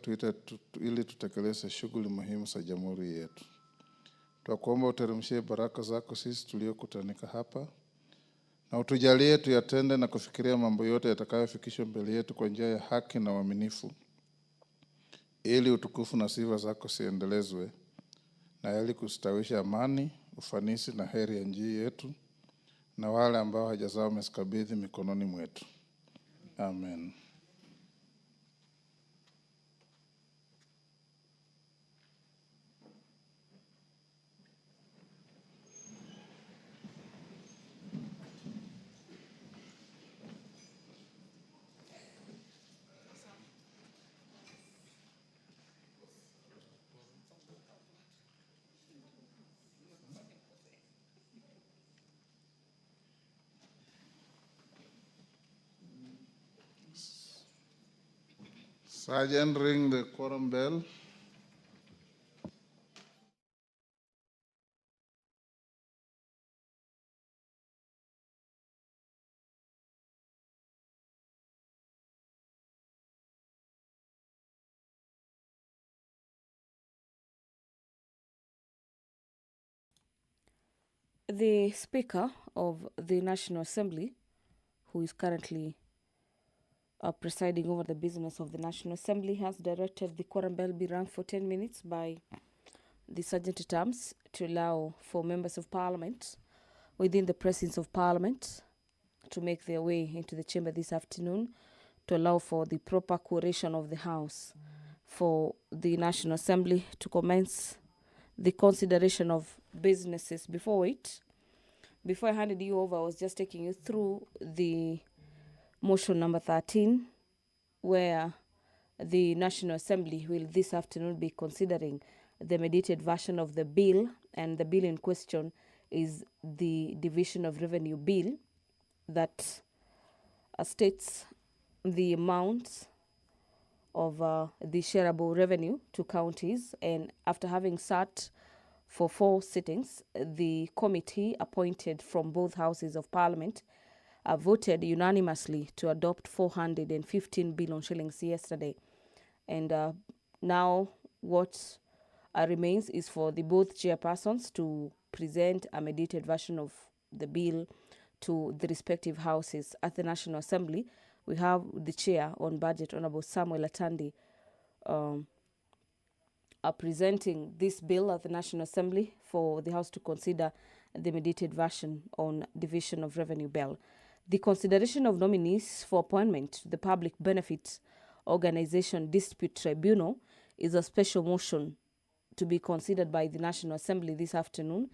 umetuita ili tutekeleze shughuli muhimu za jamhuri yetu. Tunakuomba uteremshie baraka zako sisi tuliokutanika hapa, na utujalie tuyatende na kufikiria mambo yote yatakayofikishwa mbele yetu kwa njia ya haki na uaminifu, ili utukufu na sifa zako siendelezwe, na ili kustawisha amani, ufanisi na heri ya nchi yetu, na wale ambao haja zao umezikabidhi mikononi mwetu. Amen. Sergeant, ring the quorum bell. The Speaker of the National Assembly, who is currently presiding over the business of the National Assembly, has directed the quorum bell be rung for 10 minutes by the Sergeant-at-Arms to allow for members of Parliament within the presence of Parliament to make their way into the chamber this afternoon, to allow for the proper quoration of the House for the National Assembly to commence the consideration of businesses. Before I handed you over, I was just taking you through the motion number 13, where the National Assembly will this afternoon be considering the mediated version of the bill, and the bill in question is the Division of Revenue Bill that states the amounts of the shareable revenue to counties. And after having sat for 4 sittings, the committee appointed from both houses of Parliament voted unanimously to adopt 415 billion shillings yesterday. And now what remains is for the both chairpersons to present a mediated version of the bill to the respective houses. At the National Assembly, we have the chair on budget, Honorable Samuel Atandi, presenting this bill at the National Assembly for the House to consider the mediated version on Division of Revenue Bill. The consideration of nominees for appointment to the Public Benefit Organization Dispute Tribunal is a special motion to be considered by the National Assembly this afternoon.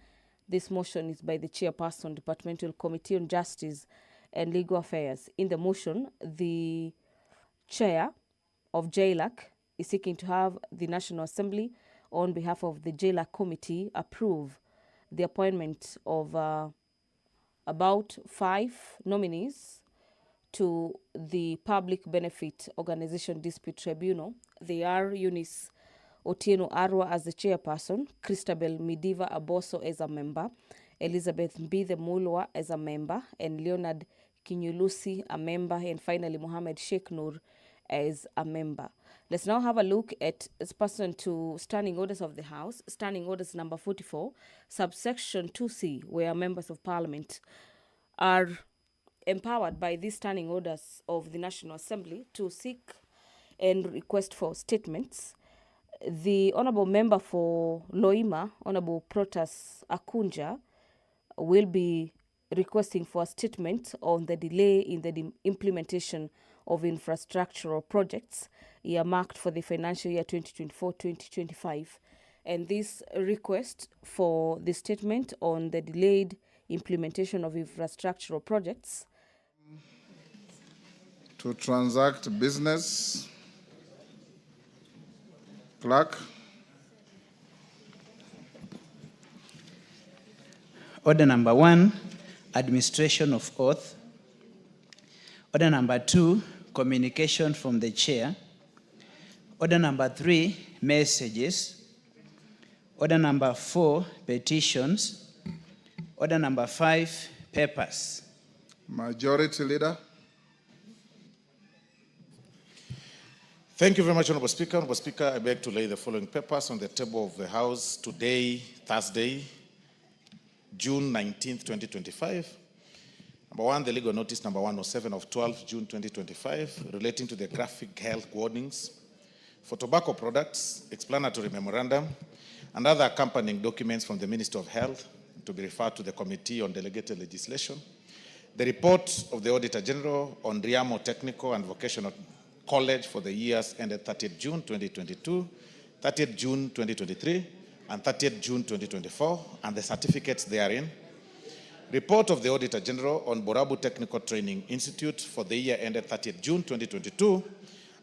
This motion is by the Chairperson, Departmental Committee on Justice and Legal Affairs. In the motion, the Chair of JLAC is seeking to have the National Assembly, on behalf of the JLAC Committee, approve the appointment of about 5 nominees to the Public Benefit Organization Dispute Tribunal. They are Eunice Otieno Arwa as the chairperson, Christabel Midiva Aboso as a member, Elizabeth Mbithe Mulwa as a member, and Leonard Kinyulusi a member, and finally Mohammed Sheikh Nur as a member. Let's now have a look at this person to Standing Orders of the House. Standing Orders number 44, subsection 2C, where members of Parliament are empowered by these standing orders of the National Assembly to seek and request for statements. The Honourable Member for Loima, Honourable Protas Akunja, will be requesting for a statement on the delay in the implementation of infrastructural projects earmarked for the financial year 2024-2025. And this request for the statement on the delayed implementation of infrastructural projects to transact business. Clerk. Order number 1, administration of oath. Order number 2, communication from the chair. Order number 3, messages. Order number 4, petitions. Order number 5, papers. Majority Leader. Thank you very much, Honorable Speaker. Honorable Speaker, I beg to lay the following papers on the table of the House today, Thursday, June 19th, 2025. Number one, the legal notice number 107 of 12 June 2025 relating to the graphic health warnings for tobacco products, explanatory memorandum, and other accompanying documents from the Ministry of Health to be referred to the Committee on Delegated Legislation. The report of the Auditor General on Riamo Technical and Vocational College for the years ended 30th June 2022, 30th June 2023, and 30th June 2024, and the certificates therein. Report of the Auditor General on Borabu Technical Training Institute for the year ended 30th June 2022,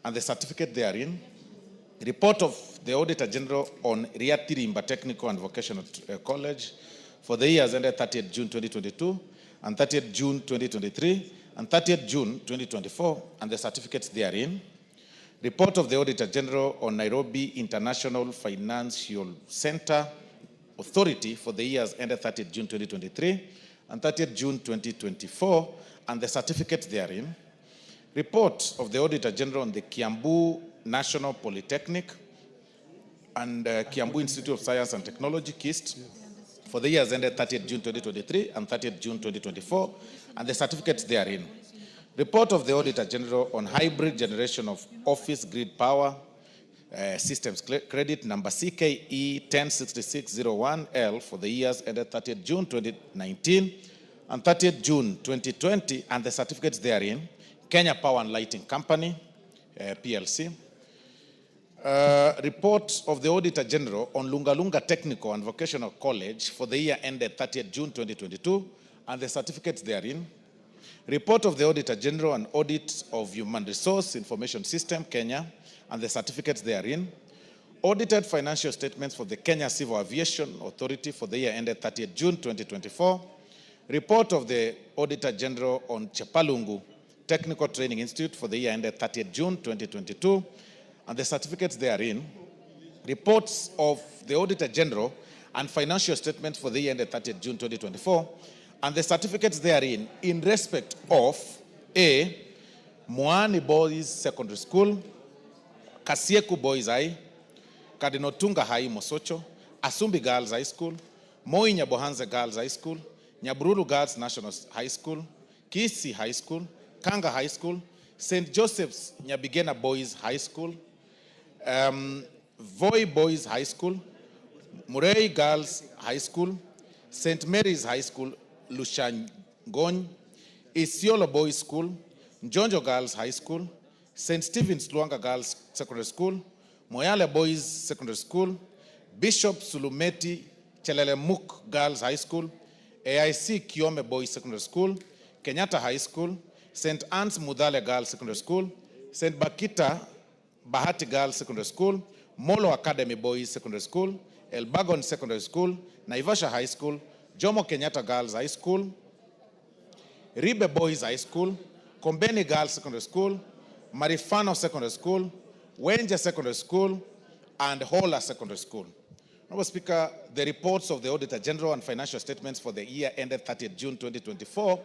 and the certificate therein. Report of the Auditor General on Riatirimba Technical and Vocational College for the years ended 30th June 2022, and 30th June 2023, and 30th June 2024, and the certificates therein. Report of the Auditor General on Nairobi International Financial Center Authority for the years ended 30th June 2023, and 30th June 2024, and the certificates therein. Report of the Auditor General on the Kiambu National Polytechnic and Kiambu Institute of Science and Technology, KIST, for the years ended 30th June 2023 and 30th June 2024, and the certificates therein. Report of the Auditor General on hybrid generation of office grid power systems credit number CKE 106601L for the years ended 30th June 2019 and 30th June 2020, and the certificates therein. Kenya Power and Lighting Company, PLC. Report of the Auditor General on Lunga Lunga Technical and Vocational College for the year ended 30th June 2022, and the certificates therein. Report of the Auditor General on audit of Human Resource Information System, Kenya, and the certificates therein. Audited financial statements for the Kenya Civil Aviation Authority for the year ended 30th June 2024. Report of the Auditor General on Chepalungu Technical Training Institute for the year ended 30th June 2022, and the certificates therein. Reports of the Auditor General and financial statements for the year ended 30th June 2024, and the certificates therein in respect of A. Moani Boys Secondary School, Kasieku Boys High, Kadinotunga High Mosocho, Asumbi Girls High School, Moi Nyabohanze Girls High School, Nyabururu Girls National High School, Kisi High School, Kanga High School, St. Joseph's Nyabigena Boys High School, Voi Boys High School, Murray Girls High School, St. Mary's High School, Lushangony, Isiolo Boys School, Njonjo Girls High School, St. Stephen's Luanga Girls Secondary School, Moyale Boys Secondary School, Bishop Sulumeti Chelelemuk Girls High School, AIC Kiome Boys Secondary School, Kenyatta High School, St. Anne's Mudale Girls Secondary School, St. Bakita Bahati Girls Secondary School, Molo Academy Boys Secondary School, Elbagon Secondary School, Naivasha High School, Jomo Kenyatta Girls High School, Ribe Boys High School, Kombeni Girls Secondary School, Marifano Secondary School, Wenje Secondary School, and Hola Secondary School. Honorable Speaker, the reports of the Auditor General and financial statements for the year ended 30th June 2024,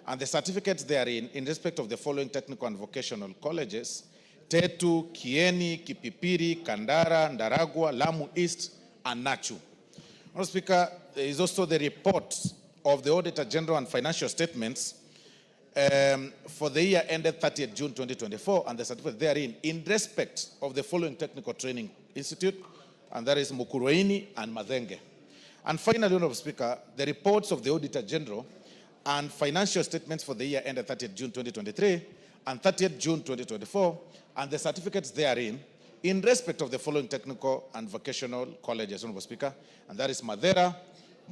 and the certificates therein in respect of the following technical and vocational colleges: Tetu, Kieni, Kipipiri, Kandara, Ndaragwa, Lamu East, and Nachu. Honorable Speaker, there is also the report of the Auditor General and financial statements for the year ended 30th June 2024, and the certificate therein in respect of the following technical training institute, and that is Mukurweini and Madhenge. And finally, Honorable Speaker, the reports of the Auditor General and financial statements for the year ended 30th June 2023 and 30th June 2024, and the certificates therein in respect of the following technical and vocational colleges, Honorable Speaker, and that is Madera,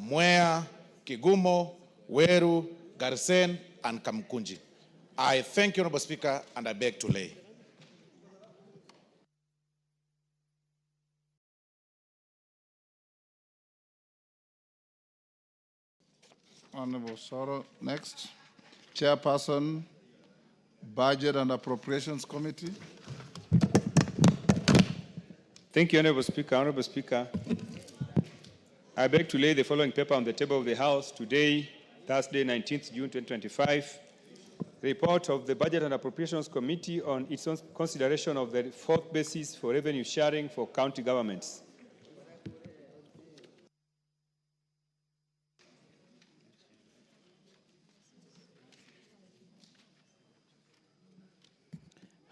Mwea, Kigumo, Weru, Garsen, and Kamkunji. I thank you, Honorable Speaker, and I beg to lay. Honorable Soro. Next. Chairperson, Budget and Appropriations Committee. Thank you, Honorable Speaker. Honorable Speaker, I beg to lay the following paper on the table of the House today, Thursday, 19th June 2025, report of the Budget and Appropriations Committee on its own consideration of the fourth basis for revenue sharing for county governments.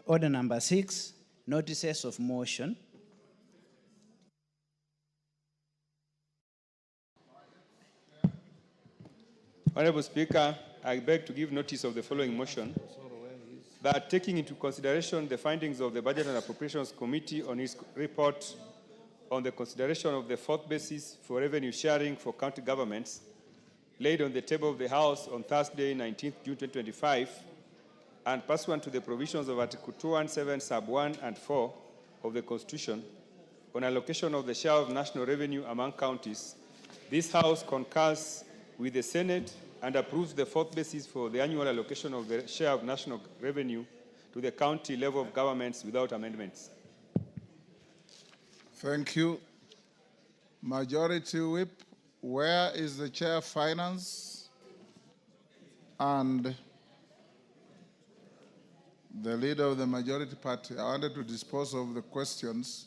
Order number 6, notices of motion. Honorable Speaker, I beg to give notice of the following motion, that taking into consideration the findings of the Budget and Appropriations Committee on its report on the consideration of the fourth basis for revenue sharing for county governments, laid on the table of the House on Thursday, 19th June 2025, and pursuant to the provisions of Article 217, Sub 1 and 4 of the Constitution, on allocation of the share of national revenue among counties, this House concurs with the Senate and approves the fourth basis for the annual allocation of the share of national revenue to the county level of governments without amendments. Thank you. Majority Whip, where is the Chair of Finance and the leader of the majority party? I wanted to dispose of the questions.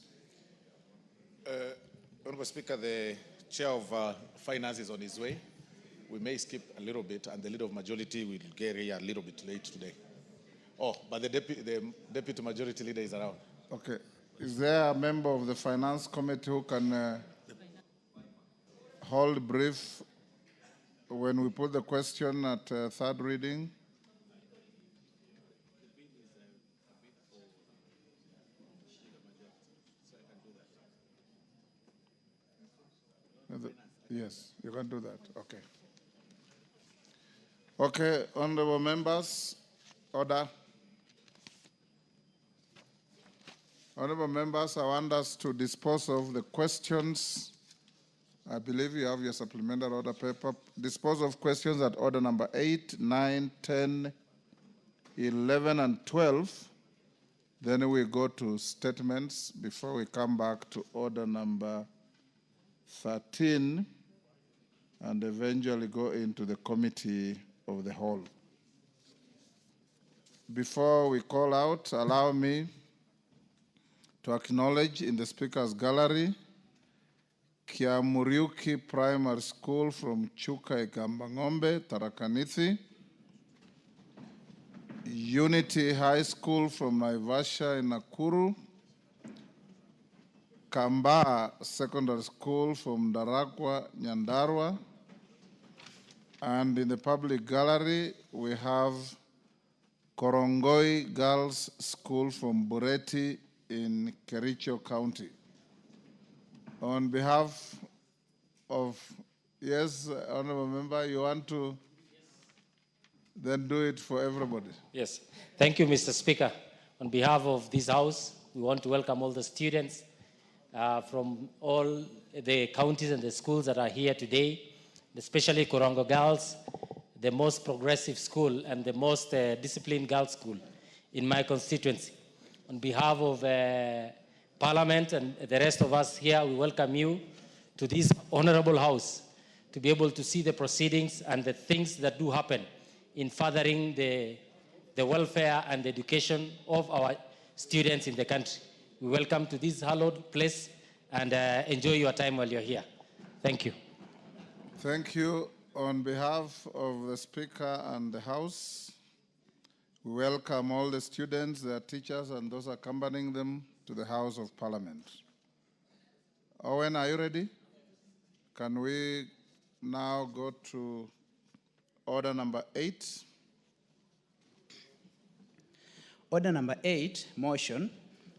Honorable Speaker, the Chair of Finance is on his way. We may skip a little bit, and the leader of majority will get here a little bit late today. Oh, but the deputy majority leader is around. Okay. Is there a member of the Finance Committee who can hold brief when we put the question at third reading? Yes, you can do that. Okay. Okay, honorable members, order. Honorable members, I want us to dispose of the questions. I believe you have your supplementary order paper. Dispose of questions at order number 8, 9, 10, 11, and 12. Then we go to statements before we come back to order number 13 and eventually go into the committee of the whole. Before we call out, allow me to acknowledge in the speaker's gallery Kiamuriuki Primary School from Chuka Igambangombe, Tharaka Nithi, Unity High School from Naivasha in Nakuru, Kamba Secondary School from Daragwa, Nyandarua, and in the public gallery we have Korongoi Girls School from Bureti in Kericho County. On behalf of, yes, Honorable Member, you want to then do it for everybody? Yes. Thank you, Mr. Speaker. On behalf of this House, we want to welcome all the students from all the counties and the schools that are here today, especially Korongo Girls, the most progressive school and the most disciplined girls' school in my constituency. On behalf of Parliament and the rest of us here, we welcome you to this honorable House to be able to see the proceedings and the things that do happen in furthering the welfare and the education of our students in the country. We welcome to this hallowed place and enjoy your time while you're here. Thank you. Thank you. On behalf of the Speaker and the House, we welcome all the students, their teachers, and those accompanying them to the House of Parliament. Owen, are you ready? Can we now go to order number 8? Order number 8, motion,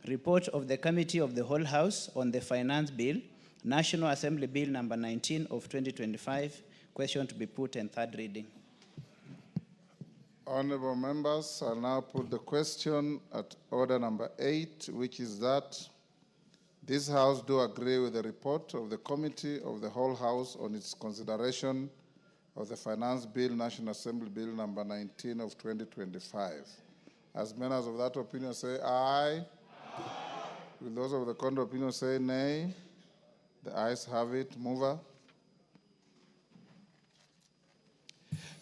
report of the Committee of the Whole House on the Finance Bill, National Assembly Bill number 19 of 2025, question to be put in third reading. Honorable members, I'll now put the question at order number 8, which is that this House do agree with the report of the Committee of the Whole House on its consideration of the Finance Bill, National Assembly Bill number 19 of 2025. As members of that opinion say aye. Aye. Will those of the contrary opinion say nay? The ayes have it. Mover.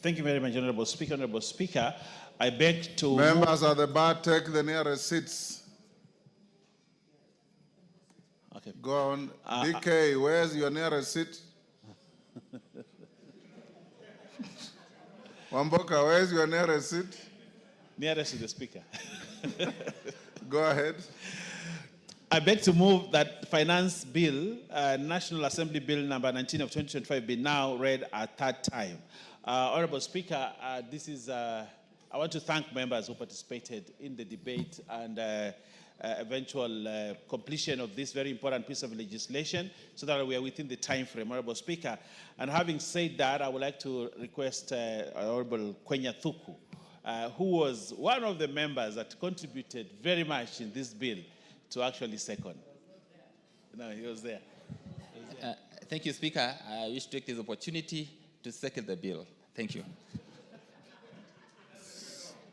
Thank you very much, Honorable Speaker. Honorable Speaker, I beg to Members at the bar, take the nearest seats. Okay. Go on. DK, where's your nearest seat? Wamboka, where's your nearest seat? Nearest to the Speaker. Go ahead. I beg to move that Finance Bill, National Assembly Bill number 19 of 2025 be now read a third time. Honorable Speaker, I want to thank members who participated in the debate and eventual completion of this very important piece of legislation so that we are within the time frame, Honorable Speaker. And having said that, I would like to request Honorable Kwenya Thuku, who was one of the members that contributed very much in this bill, to actually second. No, he was there. Thank you, Speaker. I wish to take this opportunity to second the bill. Thank you.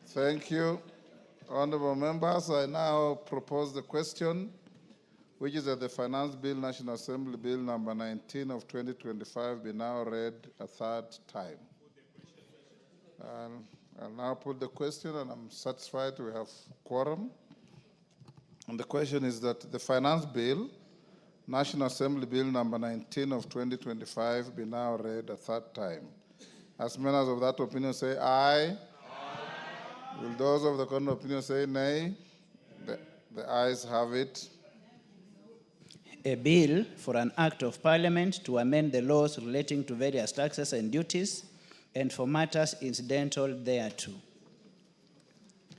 Thank you. Honorable members, I now propose the question, which is that the Finance Bill, National Assembly Bill number 19 of 2025 be now read a third time. I'll now put the question, and I'm satisfied we have quorum. And the question is that the Finance Bill, National Assembly Bill number 19 of 2025 be now read a third time. As members of that opinion say aye. Aye. Will those of the contrary opinion say nay? The ayes have it. A bill for an act of parliament to amend the laws relating to various taxes and duties and for matters incidental thereto.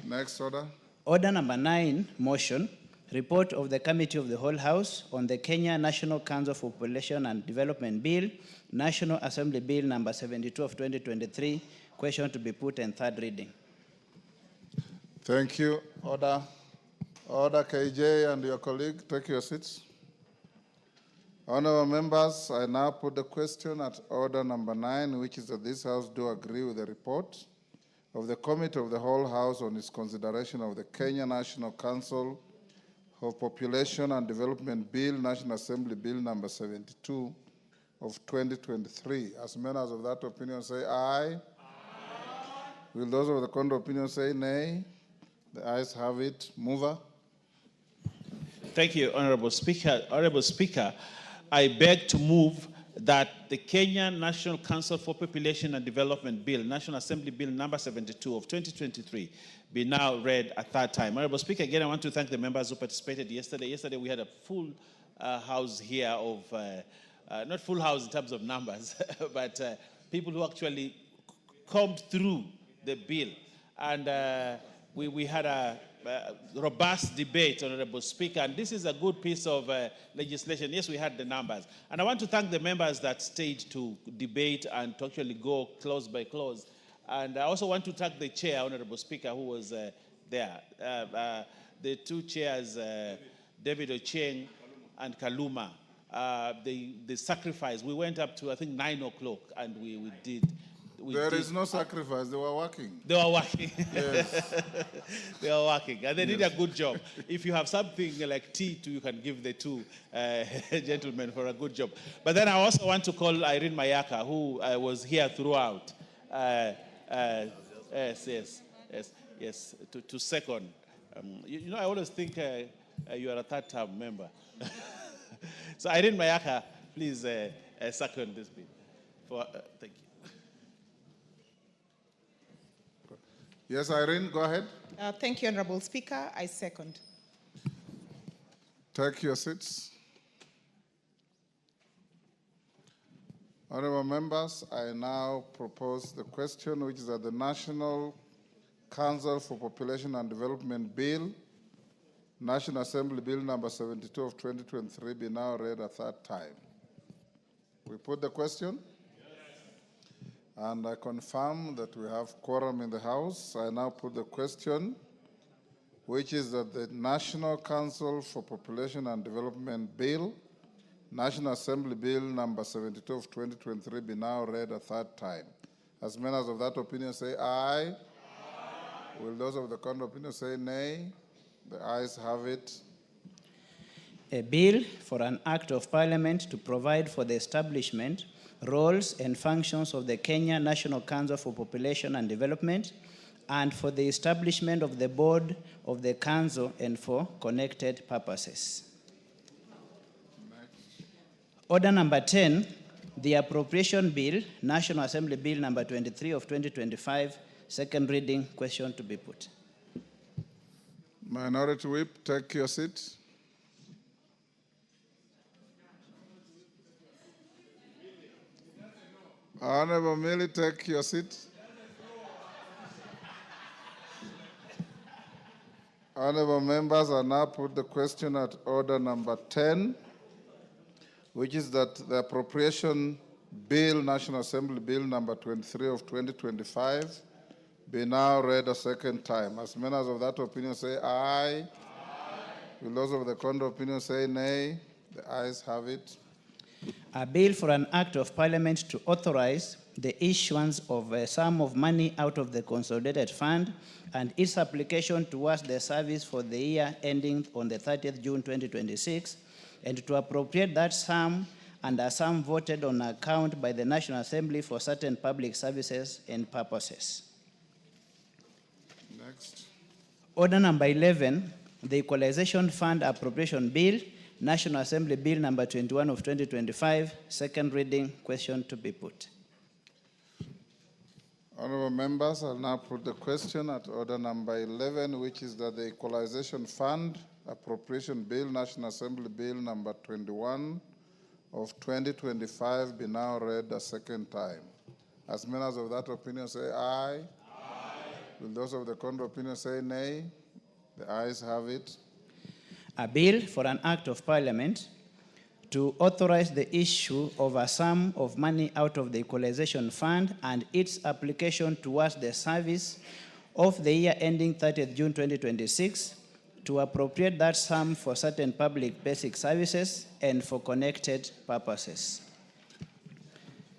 Next order. Order number 9, motion, report of the Committee of the Whole House on the Kenya National Council for Population and Development Bill, National Assembly Bill number 72 of 2023, question to be put in third reading. Thank you. Order. Order, KJ and your colleague, take your seats. Honorable members, I now put the question at order number 9, which is that this House do agree with the report of the Committee of the Whole House on its consideration of the Kenya National Council for Population and Development Bill, National Assembly Bill number 72 of 2023. As members of that opinion say aye. Aye. Will those of the contrary opinion say nay? The ayes have it. Mover. Thank you, Honorable Speaker. Honorable Speaker, I beg to move that the Kenya National Council for Population and Development Bill, National Assembly Bill number 72 of 2023, be now read a third time. Honorable Speaker, again, I want to thank the members who participated yesterday. Yesterday, we had a full house here of, not full house in terms of numbers, but people who actually combed through the bill. And we had a robust debate, Honorable Speaker, and this is a good piece of legislation. Yes, we had the numbers. And I want to thank the members that stayed to debate and to actually go clause by clause. And I also want to thank the chair, Honorable Speaker, who was there. The two chairs, David Ochieng and Kaluma, the sacrifice. We went up to, I think, 9 o'clock, and we did. There is no sacrifice. They were working. They were working. Yes. They were working. And they did a good job. If you have something like tea, you can give the two gentlemen for a good job. But then I also want to call Irene Mayaka, who was here throughout. Yes, to second. You know, I always think you are a third-term member. So Irene Mayaka, please second this bill. Thank you. Yes, Irene, go ahead. Thank you, Honorable Speaker. I second. Take your seats. Honorable members, I now propose the question, which is that the National Council for Population and Development Bill, National Assembly Bill number 72 of 2023, be now read a third time. We put the question? And I confirm that we have quorum in the House. I now put the question, which is that the National Council for Population and Development Bill, National Assembly Bill number 72 of 2023, be now read a third time. As members of that opinion say aye. Aye. Will those of the contrary opinion say nay? The ayes have it. A bill for an act of parliament to provide for the establishment roles and functions of the Kenya National Council for Population and Development, and for the establishment of the board of the council and for connected purposes. Order number 10, the Appropriation Bill, National Assembly Bill number 23 of 2025, second reading, question to be put. Minority Whip, take your seat. Honorable Millie, take your seat. Honorable members, I now put the question at order number 10, which is that the Appropriation Bill, National Assembly Bill number 23 of 2025, be now read a second time. As members of that opinion say aye. Aye. Will those of the contrary opinion say nay? The ayes have it. A bill for an act of parliament to authorize the issuance of a sum of money out of the consolidated fund and its application towards the service for the year ending on the 30th June 2026, and to appropriate that sum and a sum voted on account by the National Assembly for certain public services and purposes. Next. Order number 11, the Equalization Fund Appropriation Bill, National Assembly Bill number 21 of 2025, second reading, question to be put. Honorable members, I'll now put the question at order number 11, which is that the Equalization Fund Appropriation Bill, National Assembly Bill number 21 of 2025 be now read a second time. As members of that opinion say aye. Aye. Will those of the contrary opinion say nay? The ayes have it. A bill for an act of parliament to authorize the issue of a sum of money out of the Equalization Fund and its application towards the service of the year ending 30th June 2026, to appropriate that sum for certain public basic services and for connected purposes.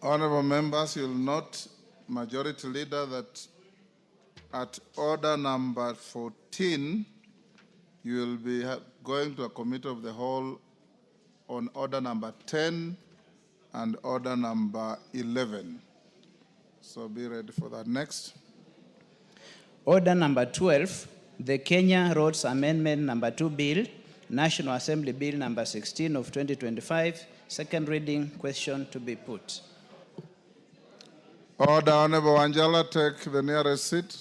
Honorable members, you'll note, Majority Leader, that at order number 14, you will be going to a committee of the whole on order number 10 and order number 11. So be ready for that. Next. Order number 12, the Kenya Roads Amendment number 2 Bill, National Assembly Bill number 16 of 2025, second reading, question to be put. Order. Honorable Wanjala, take the nearest seat.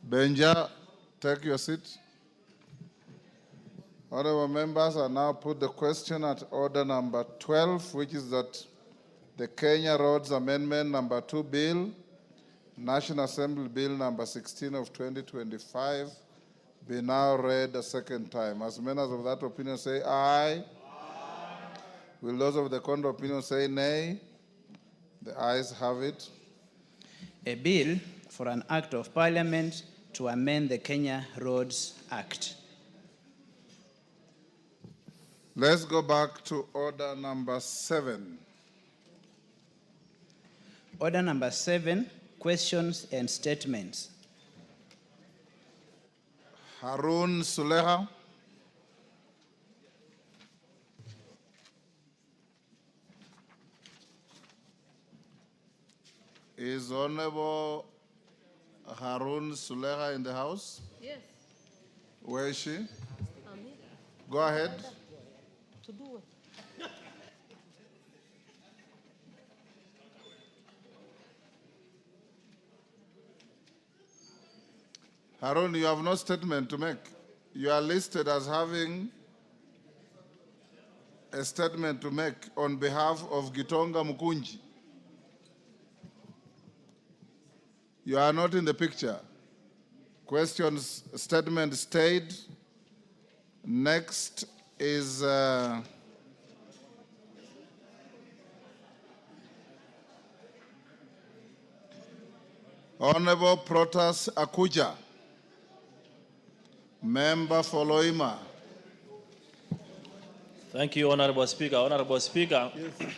Benja, take your seat. Honorable members, I now put the question at order number 12, which is that the Kenya Roads Amendment number 2 Bill, National Assembly Bill number 16 of 2025, be now read a second time. As members of that opinion say aye. Aye. Will those of the contrary opinion say nay? The ayes have it. A bill for an act of parliament to amend the Kenya Roads Act. Let's go back to order number 7. Order number 7, questions and statements. Harun Suleha. Is Honorable Harun Suleha in the house? Yes. Where is she? I'm here. Go ahead. To do it. Harun, you have no statement to make. You are listed as having a statement to make on behalf of Gitonga Mukunji. You are not in the picture. Questions, statement stayed. Next is Honorable Protas Akuja, member for Loima. Thank you, Honorable Speaker. Honorable Speaker, yes.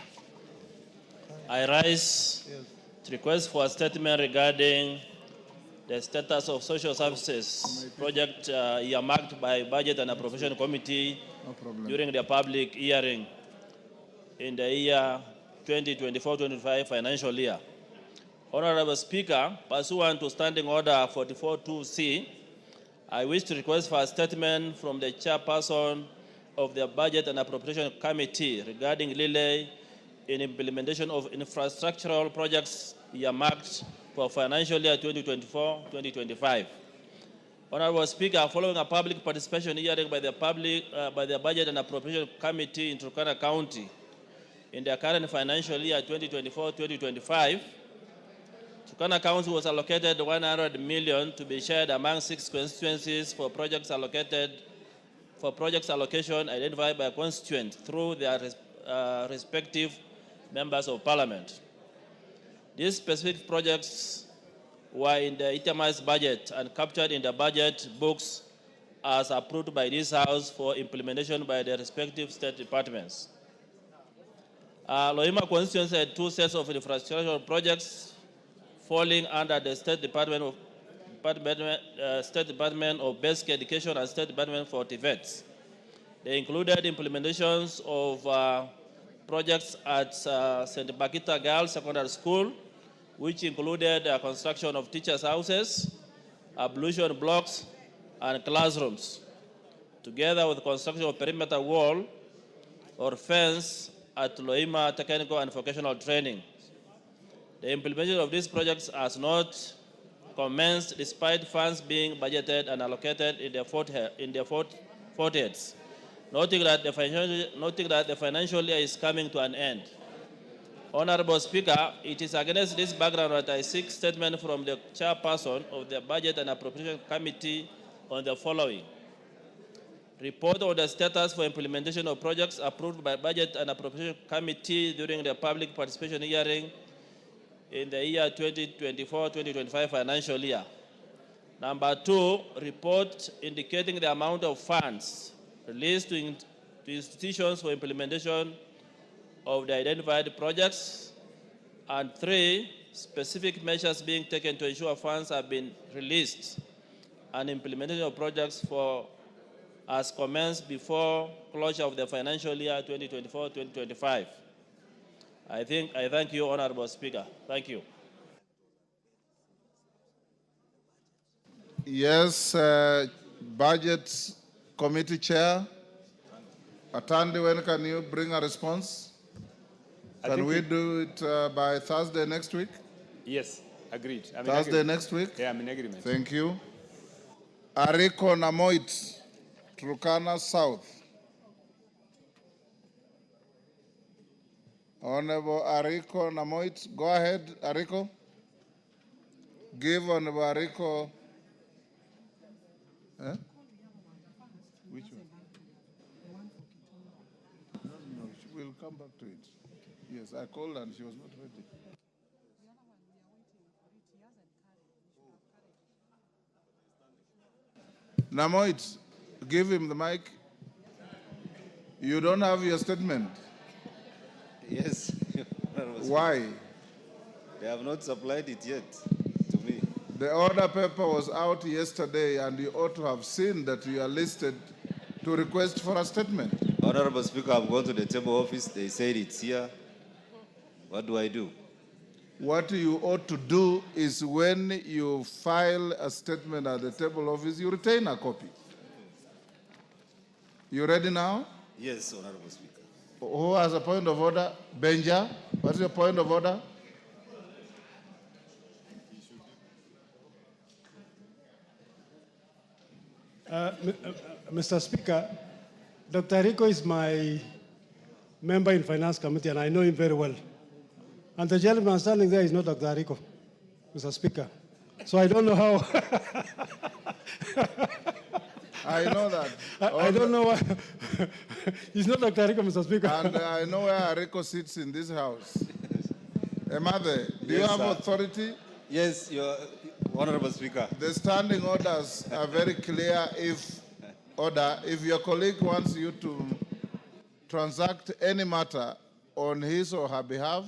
I rise to request for a statement regarding the status of social services project earmarked by Budget and Appropriation Committee during the public hearing in the year 2024-25 financial year. Honorable Speaker, pursuant to Standing Order 44.2C, I wish to request for a statement from the chairperson of the Budget and Appropriation Committee regarding delay in implementation of infrastructural projects earmarked for financial year 2024-2025. Honorable Speaker, following a public participation hearing by the Budget and Appropriation Committee in Turkana County in the current financial year 2024-2025, Turkana County was allocated 100 million to be shared among 6 constituencies for projects allocation identified by constituent through their respective members of parliament. These specific projects were in the itemized budget and captured in the budget books as approved by this House for implementation by the respective state departments. Loima constituency had 2 sets of infrastructural projects falling under the State Department of Basic Education and State Department for TVETs. They included implementations of projects at St. Bakita Girls Secondary School, which included construction of teachers' houses, ablution blocks, and classrooms, together with construction of perimeter wall or fence at Loima Technical and Vocational Training. The implementation of these projects has not commenced despite funds being budgeted and allocated in the fourth heads, noting that the financial year is coming to an end. Honorable Speaker, it is against this background that I seek statement from the chairperson of the Budget and Appropriation Committee on the following. Report on the status for implementation of projects approved by Budget and Appropriation Committee during the public participation hearing in the year 2024-2025 financial year. Number 2, report indicating the amount of funds released to institutions for implementation of the identified projects. And 3, specific measures being taken to ensure funds have been released and implementation of projects as commenced before closure of the financial year 2024-2025. I thank you, Honorable Speaker. Thank you. Yes, Budget Committee Chair. Atandi, when can you bring a response? Can we do it by Thursday next week? Yes, agreed. Thursday next week? Yeah, I'm in agreement. Thank you. Ariko Namoit, Turkana South. Honorable Ariko Namoit, go ahead, Ariko. Give Honorable Ariko. Which one? No, she will come back to it. Yes, I called her and she was not ready. Namoit, give him the mic. You don't have your statement. Yes. Why? They have not supplied it yet to me. The order paper was out yesterday and you ought to have seen that you are listed to request for a statement. Honorable Speaker, I've gone to the table office. They said it's here. What do I do? What you ought to do is when you file a statement at the table office, you retain a copy. You ready now? Yes, Honorable Speaker. Who has a point of order? Benja, what's your point of order? Mr. Speaker, Dr. Rico is my member in Finance Committee and I know him very well. And the gentleman standing there is not Dr. Rico, Mr. Speaker. So I don't know how. I know that. I don't know why. He's not Dr. Rico, Mr. Speaker. And I know where Rico sits in this house. Emade, do you have authority? Yes, Your Honorable Speaker. The standing orders are very clear. If your colleague wants you to transact any matter on his or her behalf,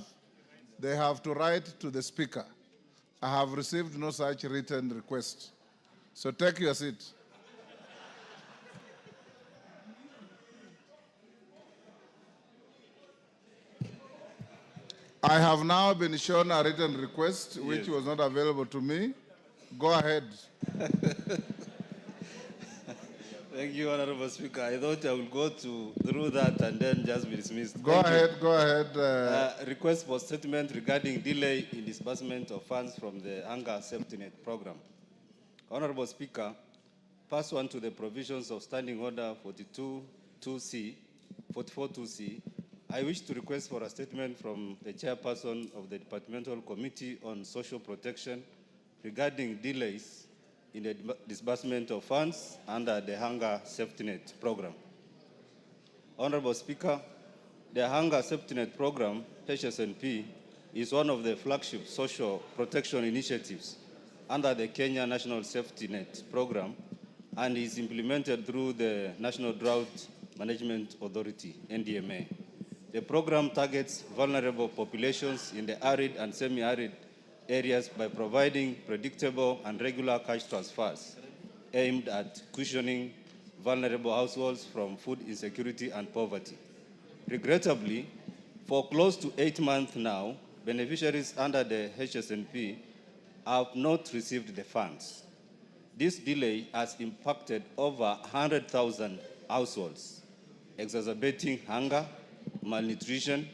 they have to write to the Speaker. I have received no such written request. So take your seat. I have now been shown a written request which was not available to me. Go ahead. Thank you, Honorable Speaker. I thought I would go through that and then just be dismissed. Go ahead. Request for statement regarding delay in disbursement of funds from the Hunger Safety Net Program. Honorable Speaker, pursuant to the provisions of Standing Order 44.2c, I wish to request for a statement from the chairperson of the Departmental Committee on Social Protection regarding delays in the disbursement of funds under the Hunger Safety Net Program. Honorable Speaker, the Hunger Safety Net Program, HSNP, is one of the flagship social protection initiatives under the Kenya National Safety Net Program and is implemented through the National Drought Management Authority, NDMA. The program targets vulnerable populations in the arid and semi-arid areas by providing predictable and regular cash transfers aimed at cushioning vulnerable households from food insecurity and poverty. Regrettably, for close to 8 months now, beneficiaries under the HSNP have not received the funds. This delay has impacted over 100,000 households, exacerbating hunger, malnutrition,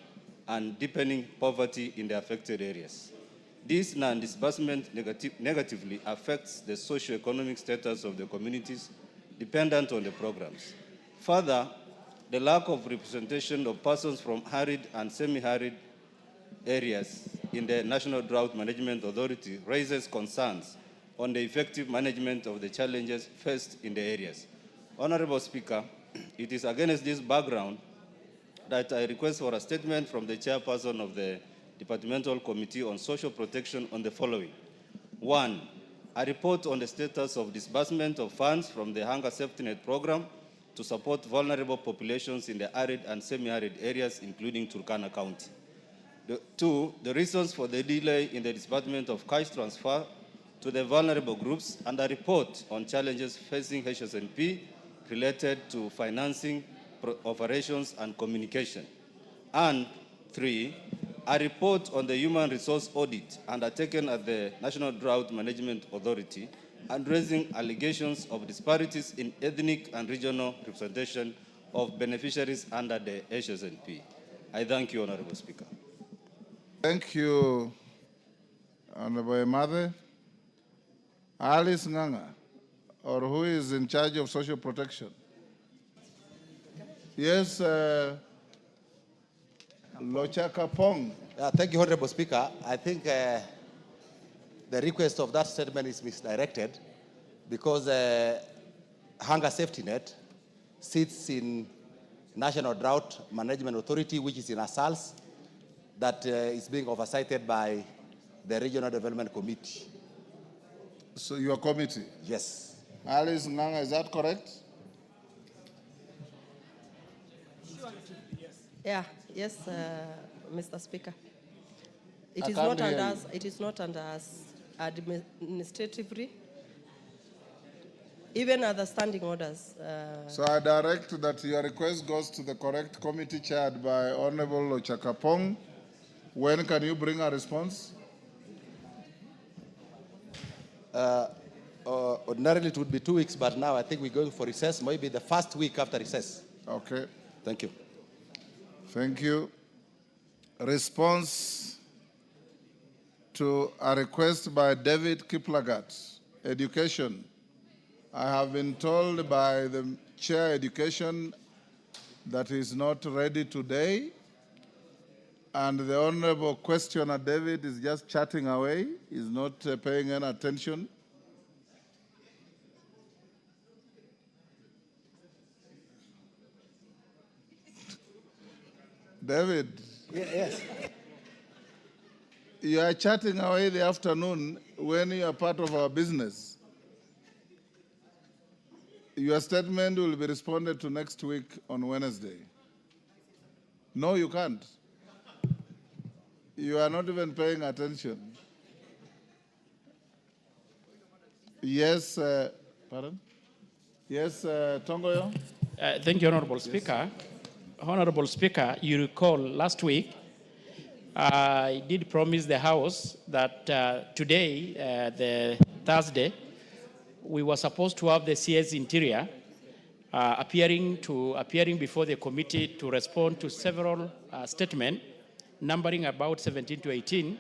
and deepening poverty in the affected areas. This non-disbursement negatively affects the socio-economic status of the communities dependent on the programs. Further, the lack of representation of persons from arid and semi-arid areas in the National Drought Management Authority raises concerns on the effective management of the challenges faced in the areas. Honorable Speaker, it is against this background that I request for a statement from the chairperson of the Departmental Committee on Social Protection on the following. 1, a report on the status of disbursement of funds from the Hunger Safety Net Program to support vulnerable populations in the arid and semi-arid areas, including Turkana County. 2, the reasons for the delay in the disbursement of cash transfer to the vulnerable groups, and a report on challenges facing HSNP related to financing, operations, and communication. And 3, a report on the human resource audit undertaken at the National Drought Management Authority and raising allegations of disparities in ethnic and regional representation of beneficiaries under the HSNP. I thank you, Honorable Speaker. Thank you, Honorable Mother. Alice Nganga, or who is in charge of social protection? Yes, Lochaka Pong. Thank you, Honorable Speaker. I think the request of that statement is misdirected because Hunger Safety Net sits in National Drought Management Authority, which is in Asals, that is being oversighted by the Regional Development Committee. So your committee? Yes. Alice Nganga, is that correct? Yeah, yes, Mr. Speaker. It is not under us. It is not under us administratively. Even other standing orders. So I direct that your request goes to the correct committee chaired by Honorable Lochakapong. When can you bring a response? Ordinarily it would be 2 weeks, but now I think we're going for recess, maybe the first week after recess. Okay. Thank you. Thank you. Response to a request by David Kiplagat, Education. I have been told by the Chair Education that he is not ready today, and the Honorable Questioner David is just chatting away. He's not paying any attention. David. Yes. You are chatting away the afternoon when you are part of our business. Your statement will be responded to next week on Wednesday. No, you can't. You are not even paying attention. Yes, pardon? Yes, Tongoyo? Thank you, Honorable Speaker. Honorable Speaker, you recall last week I did promise the House that today, the Thursday, we were supposed to have the CS Interior appearing before the committee to respond to several statements numbering about 17 to 18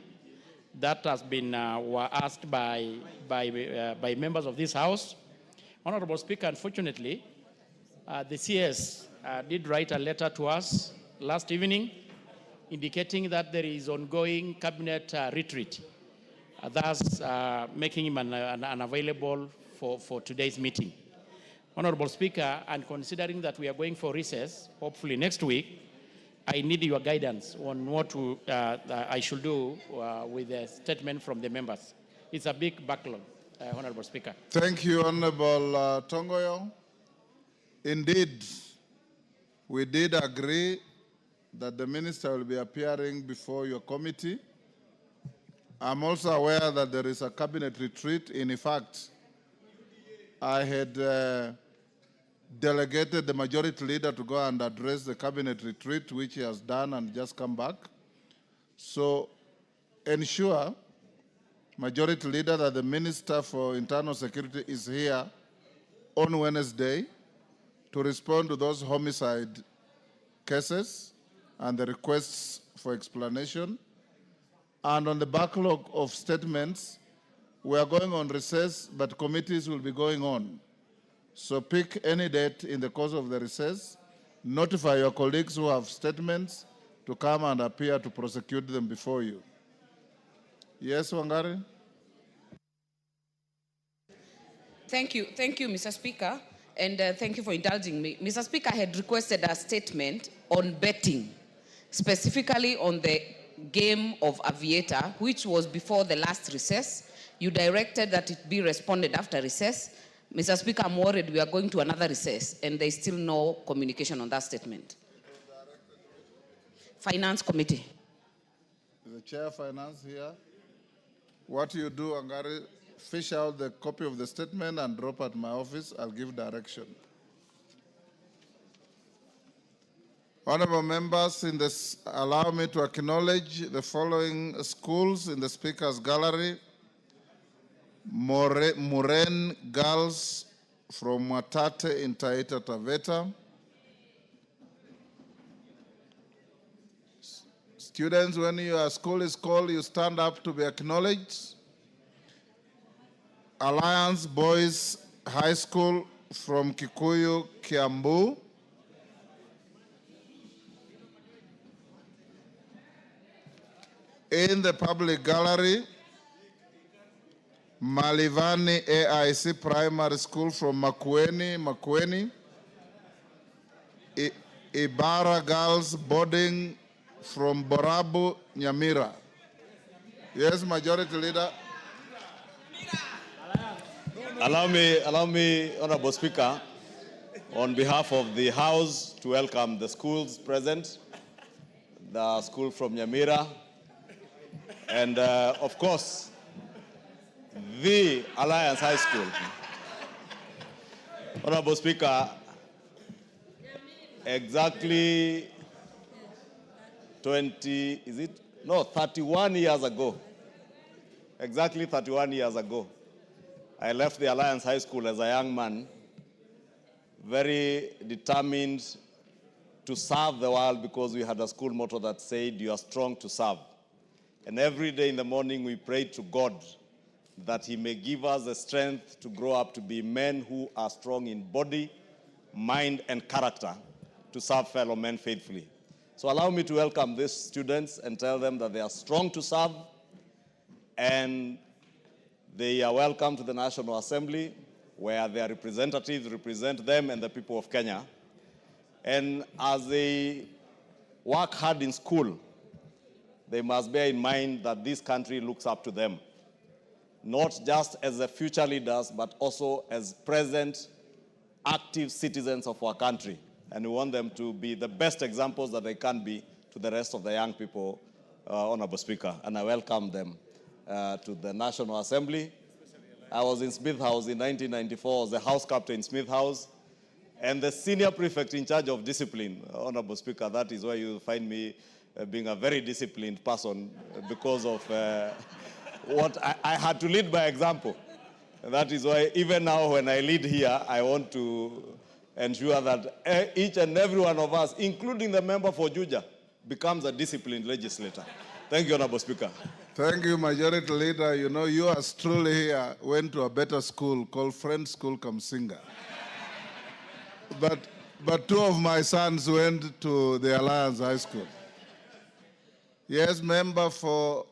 that has been were asked by members of this House. Honorable Speaker, unfortunately, the CS did write a letter to us last evening indicating that there is ongoing cabinet retreat, thus making him unavailable for today's meeting. Honorable Speaker, and considering that we are going for recess, hopefully next week, I need your guidance on what I should do with the statement from the members. It's a big backlog, Honorable Speaker. Thank you, Honorable Tongoyo. Indeed, we did agree that the minister will be appearing before your committee. I'm also aware that there is a cabinet retreat. In fact, I had delegated the majority leader to go and address the cabinet retreat, which he has done and just come back. So ensure, majority leader, that the Minister for Internal Security is here on Wednesday to respond to those homicide cases and the requests for explanation. And on the backlog of statements, we are going on recess, but committees will be going on. So pick any date in the course of the recess, notify your colleagues who have statements to come and appear to prosecute them before you. Yes, Wangari? Thank you, Mr. Speaker, and thank you for indulging me. Mr. Speaker, I had requested a statement on betting, specifically on the game of Aviator, which was before the last recess. You directed that it be responded after recess. Mr. Speaker, I'm worried we are going to another recess, and there is still no communication on that statement. Finance Committee. Is the Chair of Finance here? What you do, Wangari, fish out the copy of the statement and drop at my office. I'll give direction. Honorable members, allow me to acknowledge the following schools in the Speaker's gallery. Muren Girls from Mwatate in Taita Taveta. Students, when your school is called, you stand up to be acknowledged. Alliance Boys High School from Kikuyu, Kiambu. In the public gallery, Malivani AIC Primary School from Makueni. Ibara Girls Boarding from Borabu, Nyamira. Yes, Majority Leader. Allow me, Honorable Speaker, on behalf of the House, to welcome the schools present, the school from Nyamira, and of course, the Alliance High School. Honorable Speaker, exactly 31 years ago, exactly 31 years ago, I left the Alliance High School as a young man, very determined to serve the world, because we had a school motto that said, "You are strong to serve." And every day in the morning we prayed to God that He may give us the strength to grow up to be men who are strong in body, mind, and character to serve fellow men faithfully. So allow me to welcome these students and tell them that they are strong to serve, and they are welcome to the National Assembly, where their representatives represent them and the people of Kenya. And as they work hard in school, they must bear in mind that this country looks up to them, not just as the future leaders, but also as present, active citizens of our country. And we want them to be the best examples that they can be to the rest of the young people, Honorable Speaker. And I welcome them to the National Assembly. I was in Smith House in 1994, I was the House Captain in Smith House, and the senior prefect in charge of discipline, Honorable Speaker. That is where you find me being a very disciplined person because of what I had to lead by example. And that is why even now when I lead here, I want to ensure that each and every one of us, including the member for Juja, becomes a disciplined legislator. Thank you, Honorable Speaker. Thank you, Majority Leader. You know, you as truly here went to a better school called Friends School Kamsinga. But two of my sons went to the Alliance High School. Yes, member for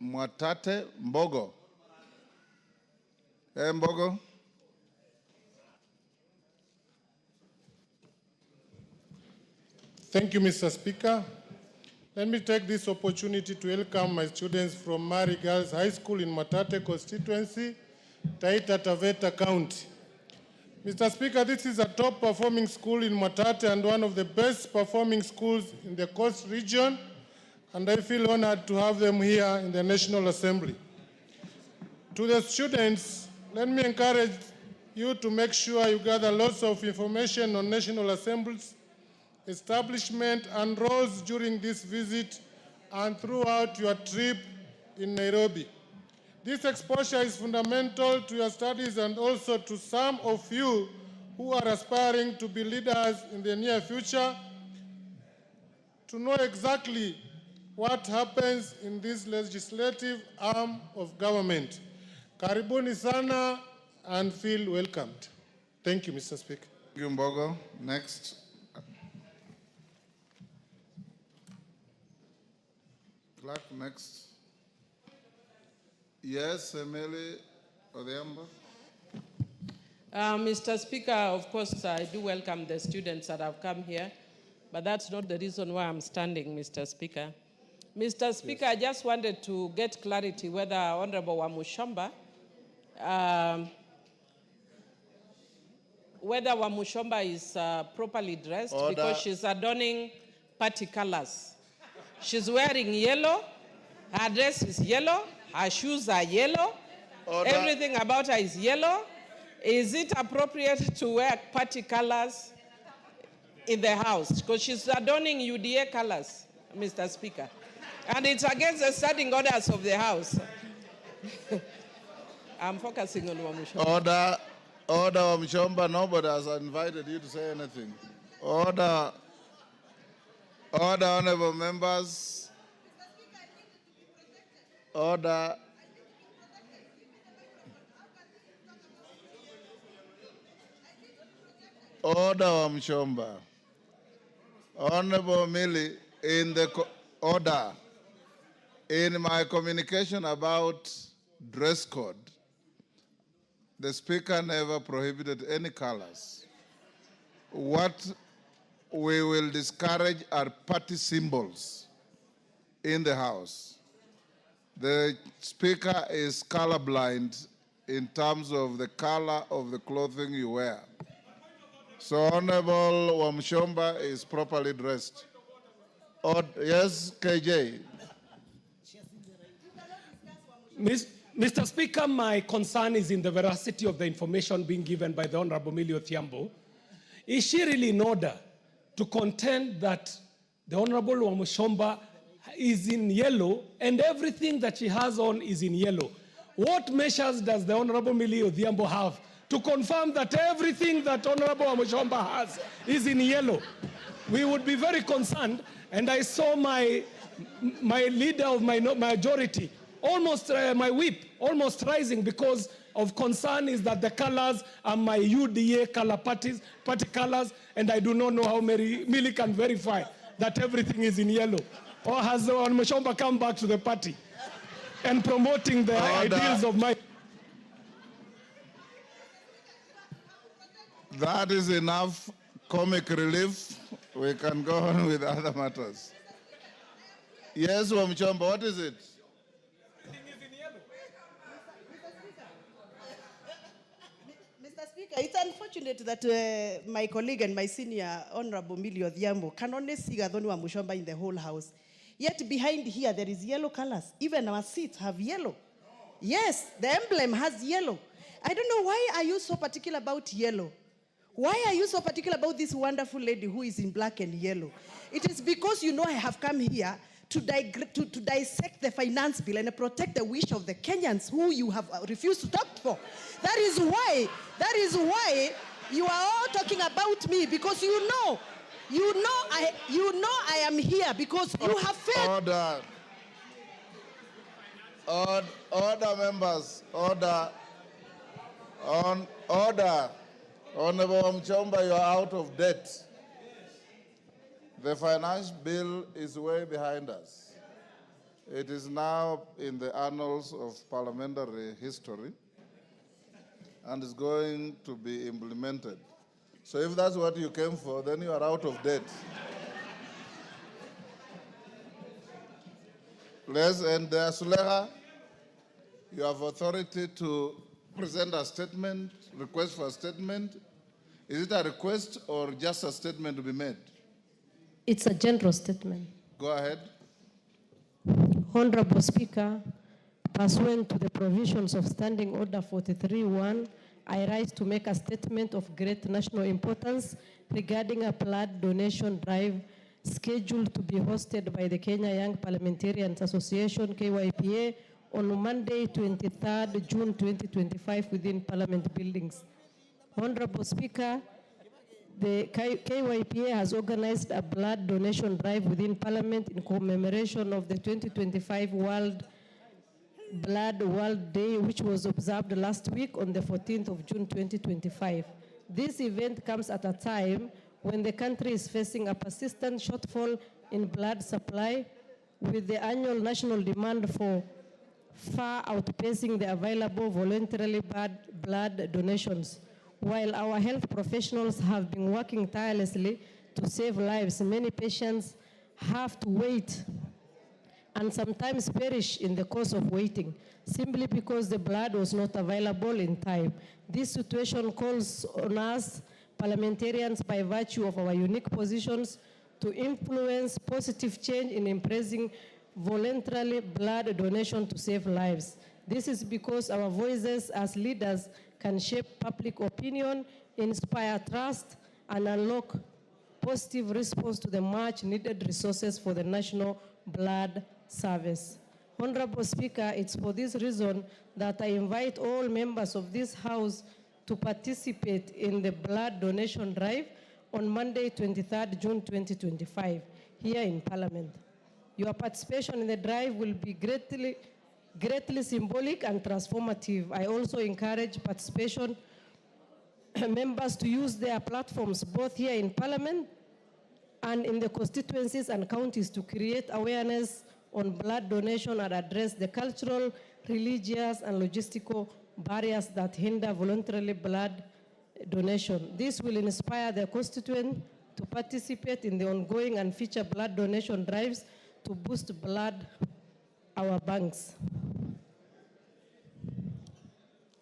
Mwatate, Mbogo. Hey, Mbogo. Thank you, Mr. Speaker. Let me take this opportunity to welcome my students from Mari Girls High School in Mwatate constituency, Taita Taveta County. Mr. Speaker, this is a top-performing school in Mwatate and one of the best-performing schools in the Coast region, and I feel honored to have them here in the National Assembly. To the students, let me encourage you to make sure you gather lots of information on National Assembly's establishment and roles during this visit and throughout your trip in Nairobi. This exposure is fundamental to your studies and also to some of you who are aspiring to be leaders in the near future to know exactly what happens in this legislative arm of government. Karibuni sana and feel welcomed. Thank you, Mr. Speaker. Thank you, Mbogo. Next. Clerk, next. Yes, Emily Odhiambo. Mr. Speaker, of course, I do welcome the students that have come here, but that's not the reason why I'm standing, Mr. Speaker. Mr. Speaker, yes. I just wanted to get clarity whether Honorable Wamushomba, whether Wamushomba is properly dressed. Order. Because she's adorning party colors. She's wearing yellow, her dress is yellow, her shoes are yellow, Order. Everything about her is yellow. Is it appropriate to wear party colors in the House? Because she's adorning UDA colors, Mr. Speaker. And it's against the standing orders of the House. I'm focusing on Wamushomba. Order, Wamushomba. Nobody has invited you to say anything. Order, honorable members. Order. Order, Wamushomba. Honorable Millie, in the order. In my communication about dress code, the Speaker never prohibited any colors. What we will discourage are party symbols in the House. The Speaker is colorblind in terms of the color of the clothing you wear. So Honorable Wamushomba is properly dressed. Yes, KJ. Mr. Speaker, my concern is in the veracity of the information being given by the Honorable Millie Odhiambo. Is she really in order to contend that the Honorable Wamushomba is in yellow and everything that she has on is in yellow? What measures does the Honorable Millie Odhiambo have to confirm that everything that Honorable Wamushomba has is in yellow? We would be very concerned, and I saw my leader of my majority, almost my whip, almost rising because of concern is that the colors are my UDA color party colors, and I do not know how Millie can verify that everything is in yellow. Or has Wamushomba come back to the party and promoting the ideals of my... That is enough comic relief. We can go on with other matters. Yes, Wamushomba, what is it? Mr. Speaker, it's unfortunate that my colleague and my senior Honorable Millie Odhiambo can only see Gathoni Wamushomba in the whole House. Yet behind here there is yellow colors. Even our seats have yellow. Yes, the emblem has yellow. I don't know why are you so particular about yellow. Why are you so particular about this wonderful lady who is in black and yellow? It is because you know I have come here to dissect the finance bill and protect the wish of the Kenyans who you have refused to talk for. That is why you are all talking about me, because you know I am here because you have failed. Order, members. Order. Order. Honorable Mchomba, you are out of debt. The finance bill is way behind us. It is now in the annals of parliamentary history and is going to be implemented. So if that's what you came for, then you are out of debt. Let's end there. Suleha, you have authority to present a statement, request for a statement. Is it a request or just a statement to be made? It's a general statement. Go ahead. Honorable Speaker, pursuant to the provisions of Standing Order 43.1, I rise to make a statement of great national importance regarding a blood donation drive scheduled to be hosted by the Kenya Young Parliamentarians Association, KYPA, on Monday, 23rd June 2025 within Parliament buildings. Honorable Speaker, the KYPA has organized a blood donation drive within Parliament in commemoration of the 2025 World Day, which was observed last week on the 14th of June 2025. This event comes at a time when the country is facing a persistent shortfall in blood supply, with the annual national demand for far outpacing the available voluntarily blood donations. While our health professionals have been working tirelessly to save lives, many patients have to wait and sometimes perish in the course of waiting, simply because the blood was not available in time. This situation calls on us, parliamentarians, by virtue of our unique positions, to influence positive change in embracing voluntarily blood donation to save lives. This is because our voices as leaders can shape public opinion, inspire trust, and unlock positive response to the much needed resources for the national blood service. Honorable Speaker, it's for this reason that I invite all members of this House to participate in the blood donation drive on Monday, 23rd June 2025, here in Parliament. Your participation in the drive will be greatly symbolic and transformative. I also encourage participation members to use their platforms both here in Parliament and in the constituencies and counties to create awareness on blood donation and address the cultural, religious, and logistical barriers that hinder voluntarily blood donation. This will inspire their constituents to participate in the ongoing and future blood donation drives to boost our banks.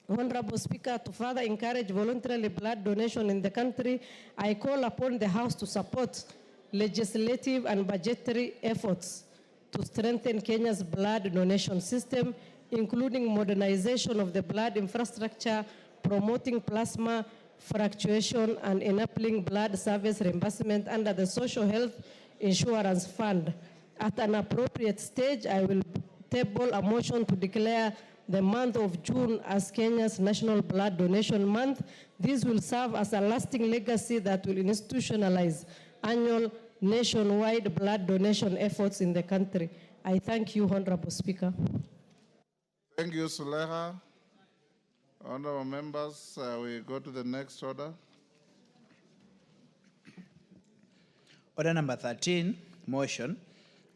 Honorable Speaker, to further encourage voluntarily blood donation in the country, I call upon the House to support legislative and budgetary efforts to strengthen Kenya's blood donation system, including modernization of the blood infrastructure, promoting plasma fluctuation, and enabling blood service reimbursement under the Social Health Insurance Fund. At an appropriate stage, I will table a motion to declare the month of June as Kenya's National Blood Donation Month. This will serve as a lasting legacy that will institutionalize annual nationwide blood donation efforts in the country. I thank you, Honorable Speaker. Thank you, Suleha. Honorable members, we go to the next order. Order number 13, motion.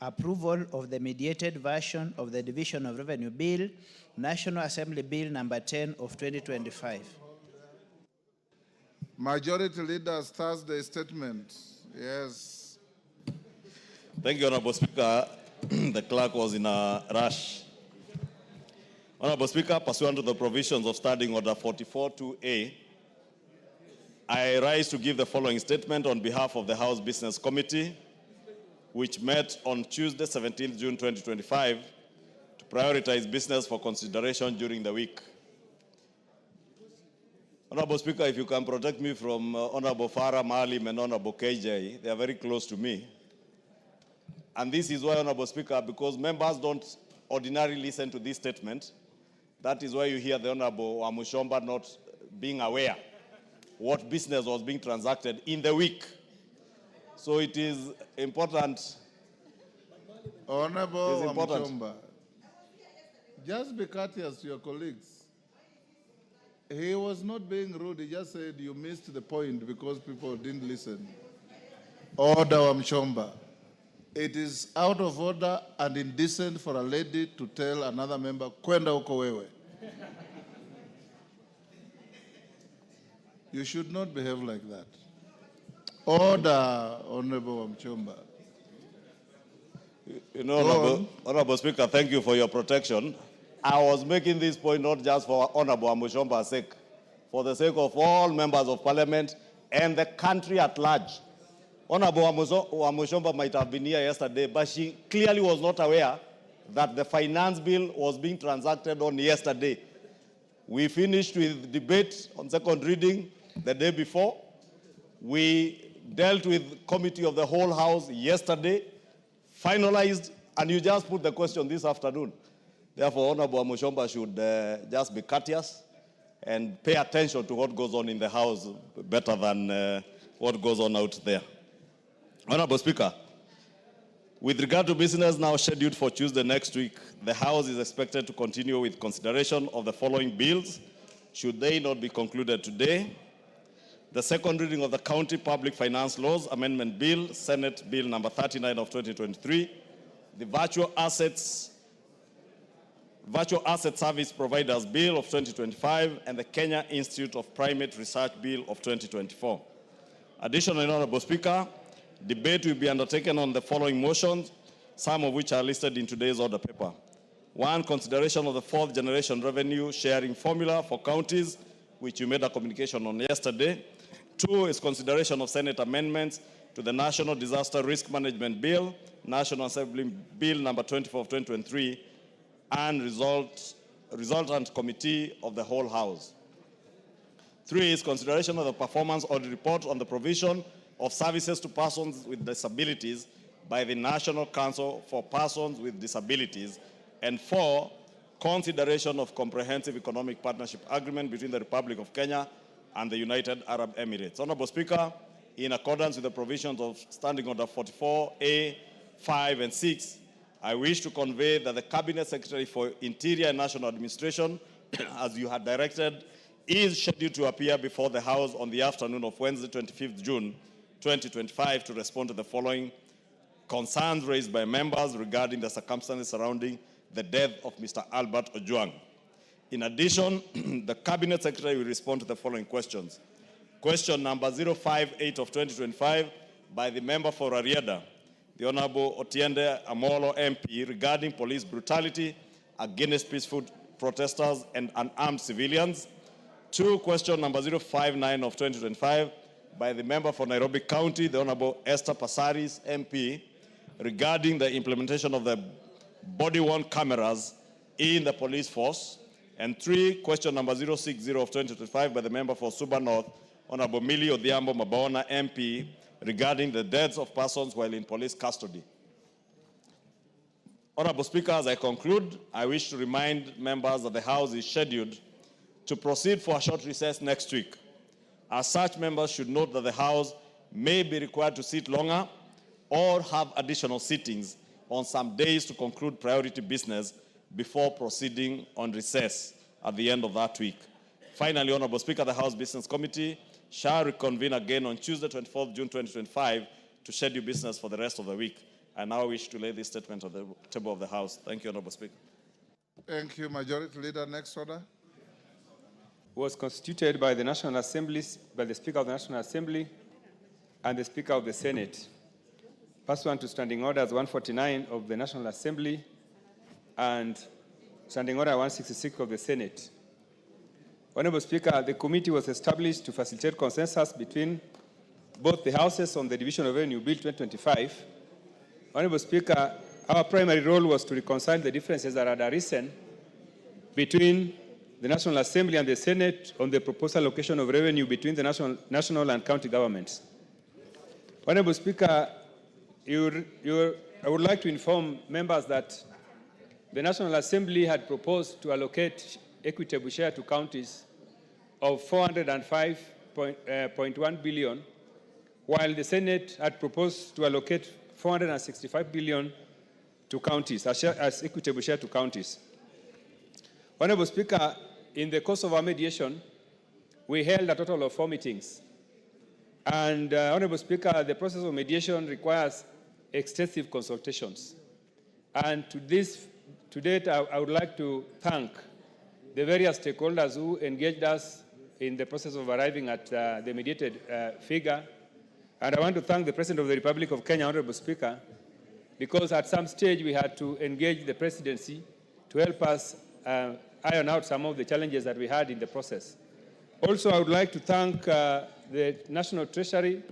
Approval of the mediated version of the Division of Revenue Bill, National Assembly Bill number 10 of 2025. Majority Leader's Thursday statement. Yes. Thank you, Honorable Speaker. The clerk was in a rush. Honorable Speaker, pursuant to the provisions of Standing Order 44.2a, I rise to give the following statement on behalf of the House Business Committee, which met on Tuesday, 17 June 2025, to prioritize business for consideration during the week. Honorable Speaker, if you can protect me from Honorable Farah Maalim and Honorable KJ, they are very close to me. And this is why, Honorable Speaker, because members don't ordinarily listen to this statement, that is why you hear the Honorable Wamushomba not being aware what business was being transacted in the week. So it is important. Honorable Wamushomba, just be courteous to your colleagues. He was not being rude. He just said you missed the point because people didn't listen. Order, Wamushomba. It is out of order and indecent for a lady to tell another member, kwenda huko wewe. You should not behave like that. Order, Honorable Wamushomba. You know, Honorable Speaker, thank you for your protection. I was making this point not just for Honorable Wamushomba's sake, for the sake of all members of Parliament and the country at large. Honorable Wamushomba might have been here yesterday, but she clearly was not aware that the finance bill was being transacted on yesterday. We finished with debate on second reading the day before. We dealt with Committee of the Whole House yesterday, finalized, and you just put the question this afternoon. Therefore, Honorable Wamushomba should just be courteous and pay attention to what goes on in the House better than what goes on out there. Honorable Speaker, with regard to business now scheduled for Tuesday next week, the House is expected to continue with consideration of the following bills, should they not be concluded today. The second reading of the County Public Finance Laws Amendment Bill, Senate Bill number 39 of 2023, the Virtual Asset Service Providers Bill of 2025, and the Kenya Institute of Primate Research Bill of 2024. Additionally, Honorable Speaker, debate will be undertaken on the following motions, some of which are listed in today's order paper. 1, consideration of the fourth generation revenue sharing formula for counties, which you made a communication on yesterday. 2 is consideration of Senate amendments to the National Disaster Risk Management Bill, National Assembly Bill number 24 of 2023, and resultant committee of the whole House. 3 is consideration of the performance audit report on the provision of services to persons with disabilities by the National Council for Persons with Disabilities. And 4, consideration of comprehensive economic partnership agreement between the Republic of Kenya and the United Arab Emirates. Honorable Speaker, in accordance with the provisions of Standing Order 44A, 5, and 6, I wish to convey that the Cabinet Secretary for Interior and National Administration, as you had directed, is scheduled to appear before the House on the afternoon of Wednesday, 25th June, 2025, to respond to the following concerns raised by members regarding the circumstances surrounding the death of Mr. Albert Ojwang. In addition, the Cabinet Secretary will respond to the following questions. Question number 058 of 2025 by the member for Rarieda, the Honorable Otiende Amolo MP, regarding police brutality against peaceful protesters and unarmed civilians. 2, question number 059 of 2025 by the member for Nairobi County, the Honorable Esther Passaris MP, regarding the implementation of the body-worn cameras in the police force. And 3, question number 060 of 2025 by the member for Suba North, Honorable Millie Odhiambo Mabaona MP, regarding the deaths of persons while in police custody. Honorable Speaker, as I conclude, I wish to remind members that the House is scheduled to proceed for a short recess next week. As such, members should note that the House may be required to sit longer or have additional sittings on some days to conclude priority business before proceeding on recess at the end of that week. Finally, Honorable Speaker, the House Business Committee shall reconvene again on Tuesday, 24th June 2025 to schedule business for the rest of the week. I now wish to lay this statement on the table of the House. Thank you, Honorable Speaker. Thank you, Majority Leader. Next order. Was constituted by the National Assembly, by the Speaker of the National Assembly and the Speaker of the Senate, pursuant to Standing Orders 149 of the National Assembly and Standing Order 166 of the Senate. Honorable Speaker, the committee was established to facilitate consensus between both the houses on the Division of Revenue Bill 2025. Honorable Speaker, our primary role was to reconcile the differences that had arisen between the National Assembly and the Senate on the proposed allocation of revenue between the national and county governments. Honorable Speaker, I would like to inform members that the National Assembly had proposed to allocate equitable share to counties of 405.1 billion, while the Senate had proposed to allocate 465 billion to counties, as equitable share to counties. Honorable Speaker, in the course of our mediation, we held a total of 4 meetings. And Honorable Speaker, the process of mediation requires extensive consultations. And to date, I would like to thank the various stakeholders who engaged us in the process of arriving at the mediated figure. And I want to thank the President of the Republic of Kenya, Honorable Speaker, because at some stage we had to engage the presidency to help us iron out some of the challenges that we had in the process. Also, I would like to thank the National Treasury,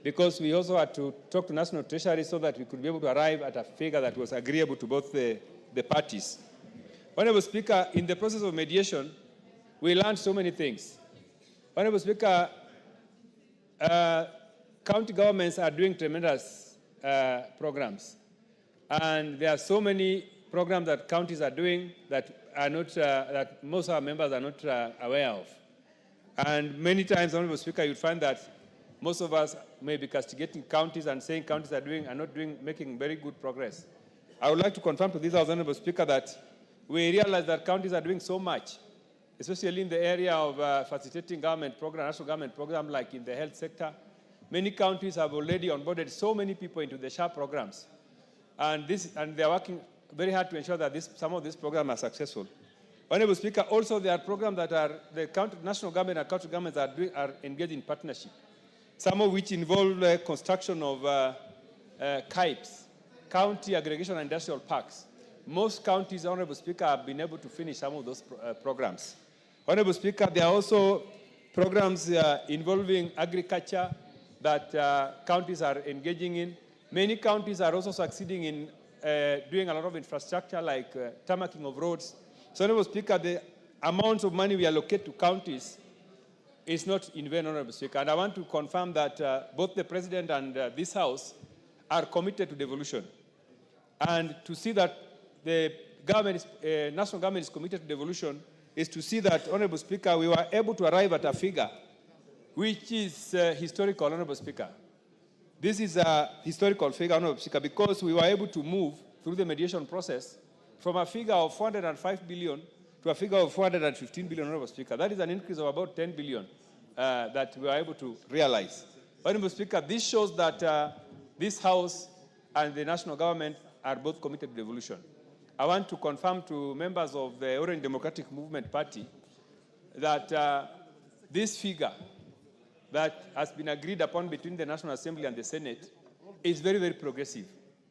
because we also had to talk to National Treasury so that we could be able to arrive at a figure that was agreeable to both the parties. Honorable Speaker, in the process of mediation, we learned so many things. Honorable Speaker, county governments are doing tremendous programs. And there are so many programs that counties are doing that are not, that most of our members are not aware of. And many times, Honorable Speaker, you'll find that most of us may be castigating counties and saying counties are making very good progress. I would like to confirm to this House, Honorable Speaker, that we realize that counties are doing so much, especially in the area of facilitating government program, national government program, like in the health sector. Many counties have already onboarded so many people into the SHA programs. And they are working very hard to ensure that some of these programs are successful. Honorable Speaker, also there are programs that the national government and county governments are engaged in partnership, some of which involve construction of CAIPs, County Aggregation and Industrial Parks. Most counties, Honorable Speaker, have been able to finish some of those programs. Honorable Speaker, there are also programs involving agriculture that counties are engaging in. Many counties are also succeeding in doing a lot of infrastructure like tarmacking of roads. So, Honorable Speaker, the amounts of money we allocate to counties is not in vain, Honorable Speaker. And I want to confirm that both the President and this House are committed to devolution. And to see that the national government is committed to devolution is to see that, Honorable Speaker, we were able to arrive at a figure which is historical, Honorable Speaker. This is a historical figure, Honorable Speaker, because we were able to move through the mediation process from a figure of 405 billion to a figure of 415 billion, Honorable Speaker. That is an increase of about 10 billion that we were able to realize. Honorable Speaker, this shows that this House and the national government are both committed to devolution. I want to confirm to members of the Orange Democratic Movement Party that this figure that has been agreed upon between the National Assembly and the Senate is very, very progressive.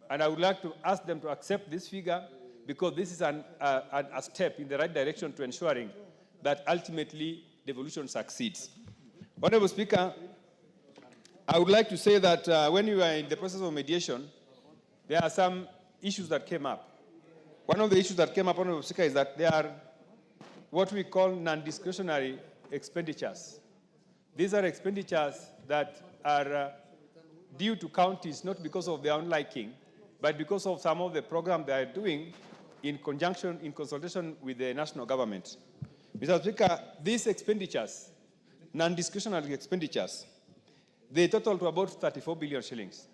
And I would like to ask them to accept this figure because this is a step in the right direction to ensuring that ultimately devolution succeeds. Honorable Speaker, I would like to say that when we were in the process of mediation, there are some issues that came up. One of the issues that came up, Honorable Speaker, is that there are what we call non-discretionary expenditures. These are expenditures that are due to counties not because of their own liking, but because of some of the programs they are doing in consultation with the national government. Mr. Speaker, these expenditures, non-discretionary expenditures, they total to about 34 billion shillings.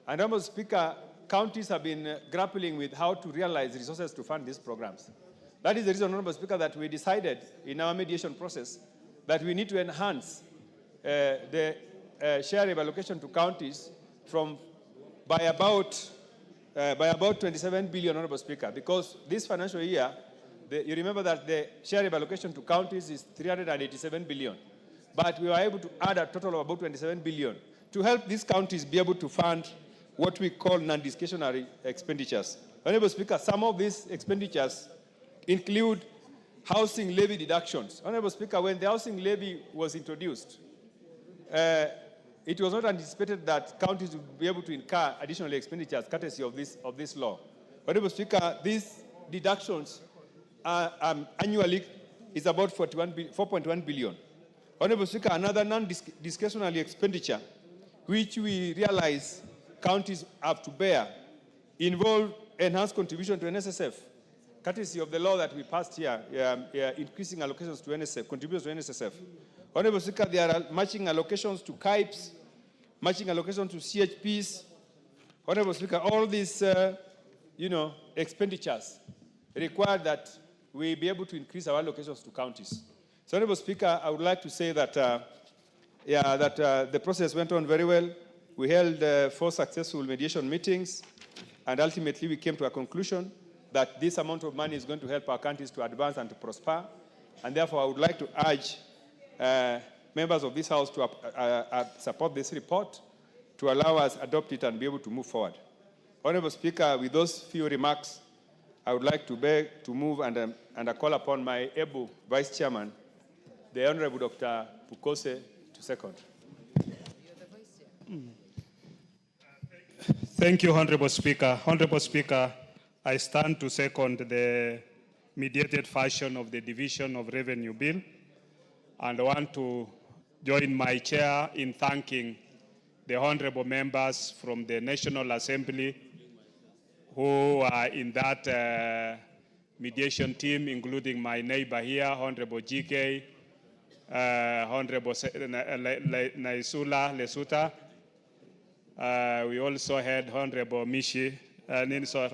And, Honorable Speaker, counties have been grappling with how to realize resources to fund these programs. That is the reason, Honorable Speaker, that we decided in our mediation process that we need to enhance the share of allocation to counties by about 27 billion, Honorable Speaker, because this financial year, you remember that the share of allocation to counties is 387 billion. But we were able to add a total of about 27 billion to help these counties be able to fund what we call non-discretionary expenditures. Honorable Speaker, some of these expenditures include housing levy deductions. Honorable Speaker, when the housing levy was introduced, it was not anticipated that counties would be able to incur additional expenditures courtesy of this law. Honorable Speaker, these deductions are annually is about 4.1 billion. Honorable Speaker, another non-discretionary expenditure which we realize counties have to bear involve enhanced contribution to NSSF, courtesy of the law that we passed here, increasing allocations to NSSF, contributions to NSSF. Honorable Speaker, there are matching allocations to KIPES, matching allocations to CHPs. Honorable Speaker, all these, expenditures require that we be able to increase our allocations to counties. So, Honorable Speaker, I would like to say that, the process went on very well. We held 4 successful mediation meetings, and ultimately we came to a conclusion that this amount of money is going to help our countries to advance and to prosper. And therefore, I would like to urge members of this House to support this report to allow us adopt it and be able to move forward. Honorable Speaker, with those few remarks, I would like to beg to move and I call upon my able Vice Chairman, the Honorable Dr. Pukose, to second. Thank you, Honorable Speaker. Honorable Speaker, I stand to second the mediated version of the Division of Revenue Bill, and I want to join my chair in thanking the honorable members from the National Assembly who are in that mediation team, including my neighbor here, Honorable GK, Honorable Naisula Lesuta. We also had Honorable Mishi,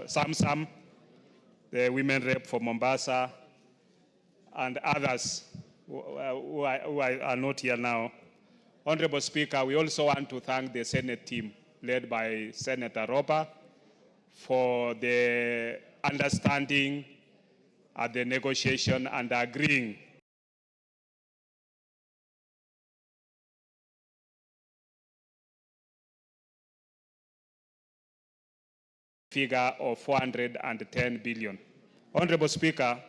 Sam, the women rep for Mombasa, and others who are not here now. Honorable Speaker, we also want to thank the Senate team led by Senator Roper for the understanding at the negotiation and agreeing figure of 410 billion. Honorable Speaker,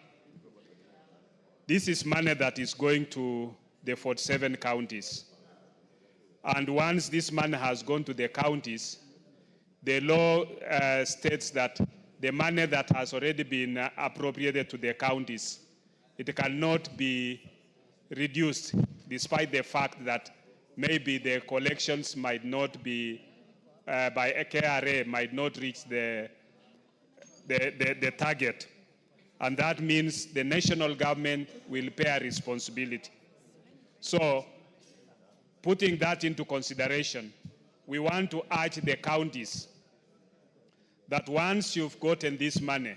this is money that is going to the 47 counties. And once this money has gone to the counties, the law states that the money that has already been appropriated to the counties, it cannot be reduced, despite the fact that maybe the collections might not be, by a KRA, might not reach the target. And that means the national government will bear responsibility. So, putting that into consideration, we want to urge the counties that once you've gotten this money,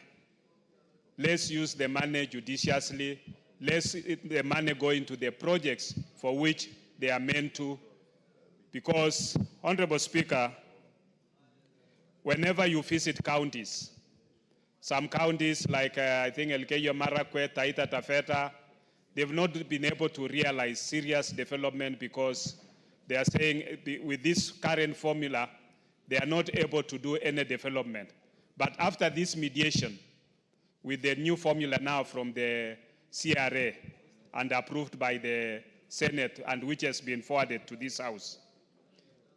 let's use the money judiciously, let's the money go into the projects for which they are meant to, because, Honorable Speaker, whenever you visit counties, some counties like I think Elgeyo Marakwet, Taita Taveta, they've not been able to realize serious development because they are saying with this current formula, they are not able to do any development. But after this mediation, with the new formula now from the CRA and approved by the Senate and which has been forwarded to this House,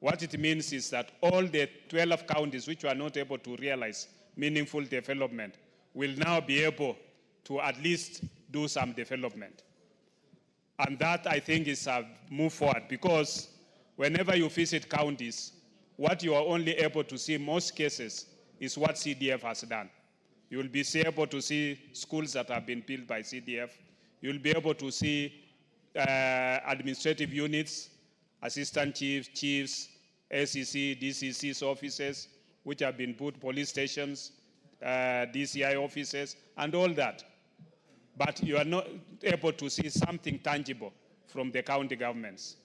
what it means is that all the 12 counties which were not able to realize meaningful development will now be able to at least do some development. And that, I think, is a move forward, because whenever you visit counties, what you are only able to see in most cases is what CDF has done. You will be able to see schools that have been built by CDF. You will be able to see administrative units, assistant chiefs, chiefs, SEC, DCC's offices, which have been put, police stations, DCI offices, and all that. But you are not able to see something tangible from the county governments.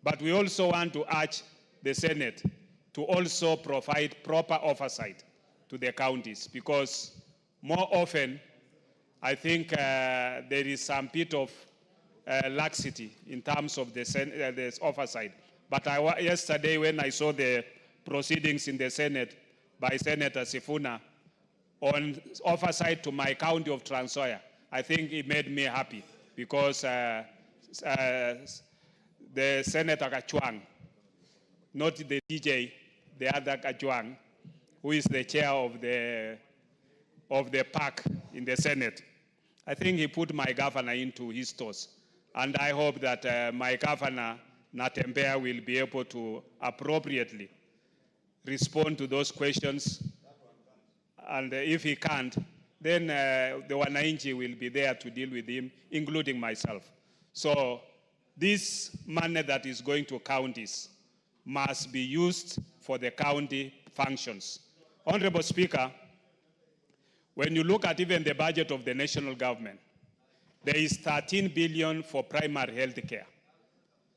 But we also want to urge the Senate to also provide proper oversight to the counties, because more often, I think there is some bit of laxity in terms of the oversight. But yesterday, when I saw the proceedings in the Senate by Senator Sifuna on oversight to my county of Trans-Nzoia, I think it made me happy, because the Senator Kachwang, not the DJ, the other Kachwang, who is the chair of the PAC in the Senate, I think he put my governor into his toes. And I hope that my governor, Natembeya, will be able to appropriately respond to those questions. And if he can't, then the Wananchi will be there to deal with him, including myself. So this money that is going to counties must be used for the county functions. Honorable Speaker, when you look at even the budget of the national government, there is 13 billion for primary health care,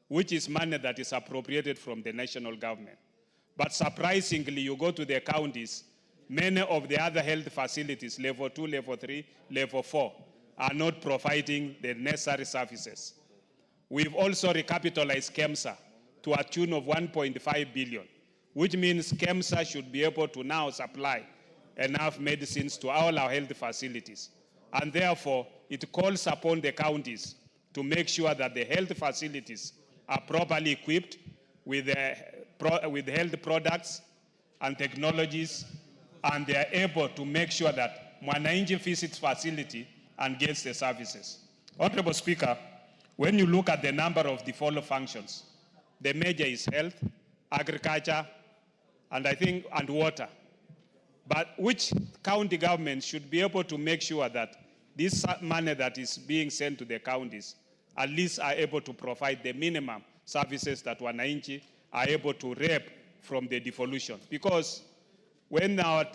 which is money that is appropriated from the national government. But surprisingly, you go to the counties, many of the other health facilities, level 2, level 3, level 4, are not providing the necessary services. We've also recapitalized KEMSA to a tune of 1.5 billion, which means KEMSA should be able to now supply enough medicines to all our health facilities. And therefore, it calls upon the counties to make sure that the health facilities are properly equipped with health products and technologies, and they are able to make sure that Mwananchi visits facility and gets the services. Honorable Speaker, when you look at the number of the follow functions, the major is health, agriculture, and water. But which county government should be able to make sure that this money that is being sent to the counties at least are able to provide the minimum services that Wananchi are able to reap from the devolution? Because when our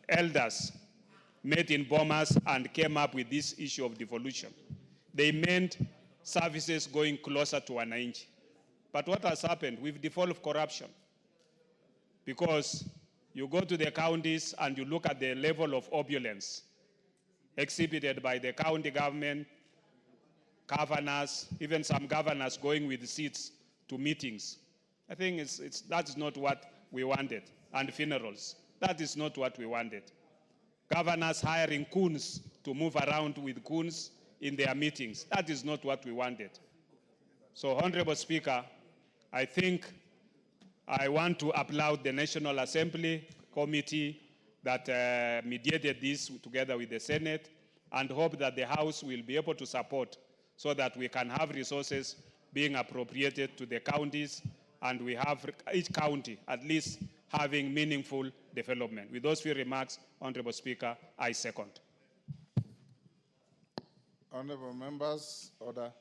elders met in Bomas and came up with this issue of devolution, they meant services going closer to Wananchi. But what has happened? We've devolved corruption. Because you go to the counties and you look at the level of opulence exhibited by the county government, governors, even some governors going with seats to meetings. I think that's not what we wanted. And funerals, that is not what we wanted. Governors hiring goons to move around with goons in their meetings, that is not what we wanted. So, Honorable Speaker, I think I want to applaud the National Assembly Committee that mediated this together with the Senate, and hope that the House will be able to support so that we can have resources being appropriated to the counties, and we have each county at least having meaningful development. With those few remarks, Honorable Speaker, I second. Honorable members, order.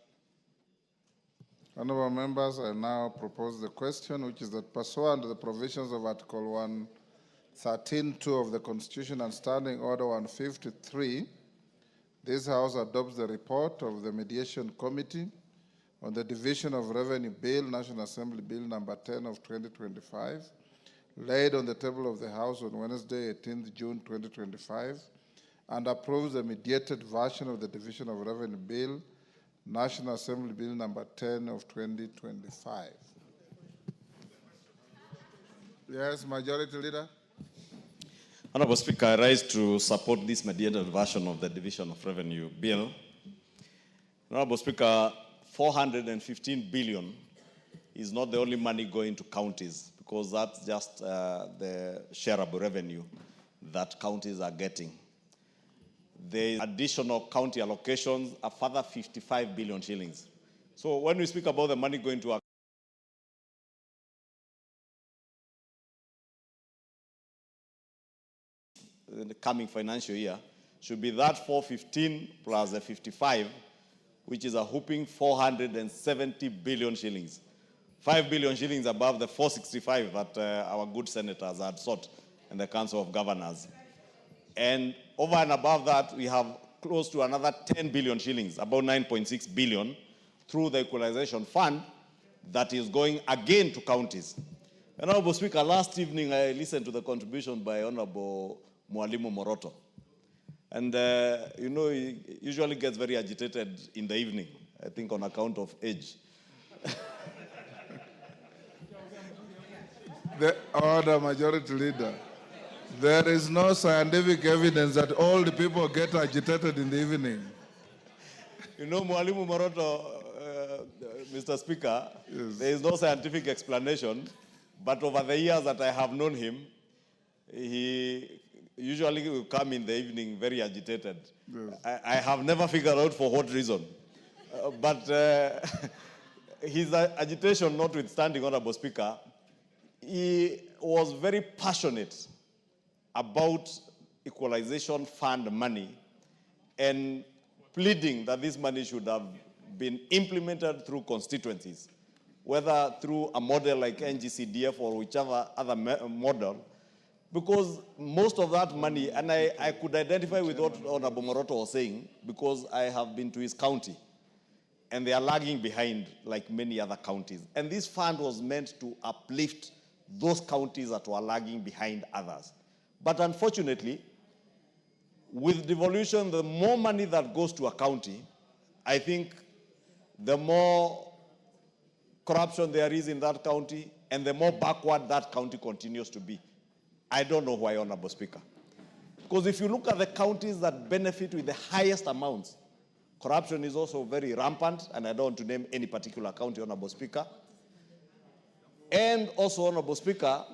Honorable members, I now propose the question, which is that pursuant to the provisions of Article 113(2) of the Constitution and Standing Order 153, this House adopts the report of the Mediation Committee on the Division of Revenue Bill, National Assembly Bill number 10 of 2025, laid on the table of the House on Wednesday, 18th June 2025, and approves the mediated version of the Division of Revenue Bill, National Assembly Bill number 10 of 2025. Yes, Majority Leader. Honorable Speaker, I rise to support this mediated version of the Division of Revenue Bill. Honorable Speaker, 415 billion is not the only money going to counties, because that's just the shareable revenue that counties are getting. The additional county allocations, a further 55 billion shillings. So when we speak about the money going to our in the coming financial year, should be that 415 plus the 55, which is a whopping 470 billion shillings. 5 billion shillings above the 465 that our good senators had sought in the Council of Governors. And over and above that, we have close to another 10 billion shillings, about 9.6 billion, through the Equalization Fund that is going again to counties. Honorable Speaker, last evening I listened to the contribution by Honorable Mwalimu Moroto. And, you know, he usually gets very agitated in the evening, I think on account of age. The order, Majority Leader. There is no scientific evidence that old people get agitated in the evening. You know, Mwalimu Moroto, Mr. Speaker, yes, there is no scientific explanation, but over the years that I have known him, he usually will come in the evening very agitated. Yes. I have never figured out for what reason. But his agitation notwithstanding, Honorable Speaker, he was very passionate about equalization fund money and pleading that this money should have been implemented through constituencies, whether through a model like NGCDF or whichever other model, because most of that money, and I could identify with what Honorable Moroto was saying, because I have been to his county, and they are lagging behind like many other counties. And this fund was meant to uplift those counties that were lagging behind others. But unfortunately, with devolution, the more money that goes to a county, I think the more corruption there is in that county, and the more backward that county continues to be. I don't know why, Honorable Speaker. Because if you look at the counties that benefit with the highest amounts, corruption is also very rampant, and I don't want to name any particular county, Honorable Speaker. And also, Honorable Speaker,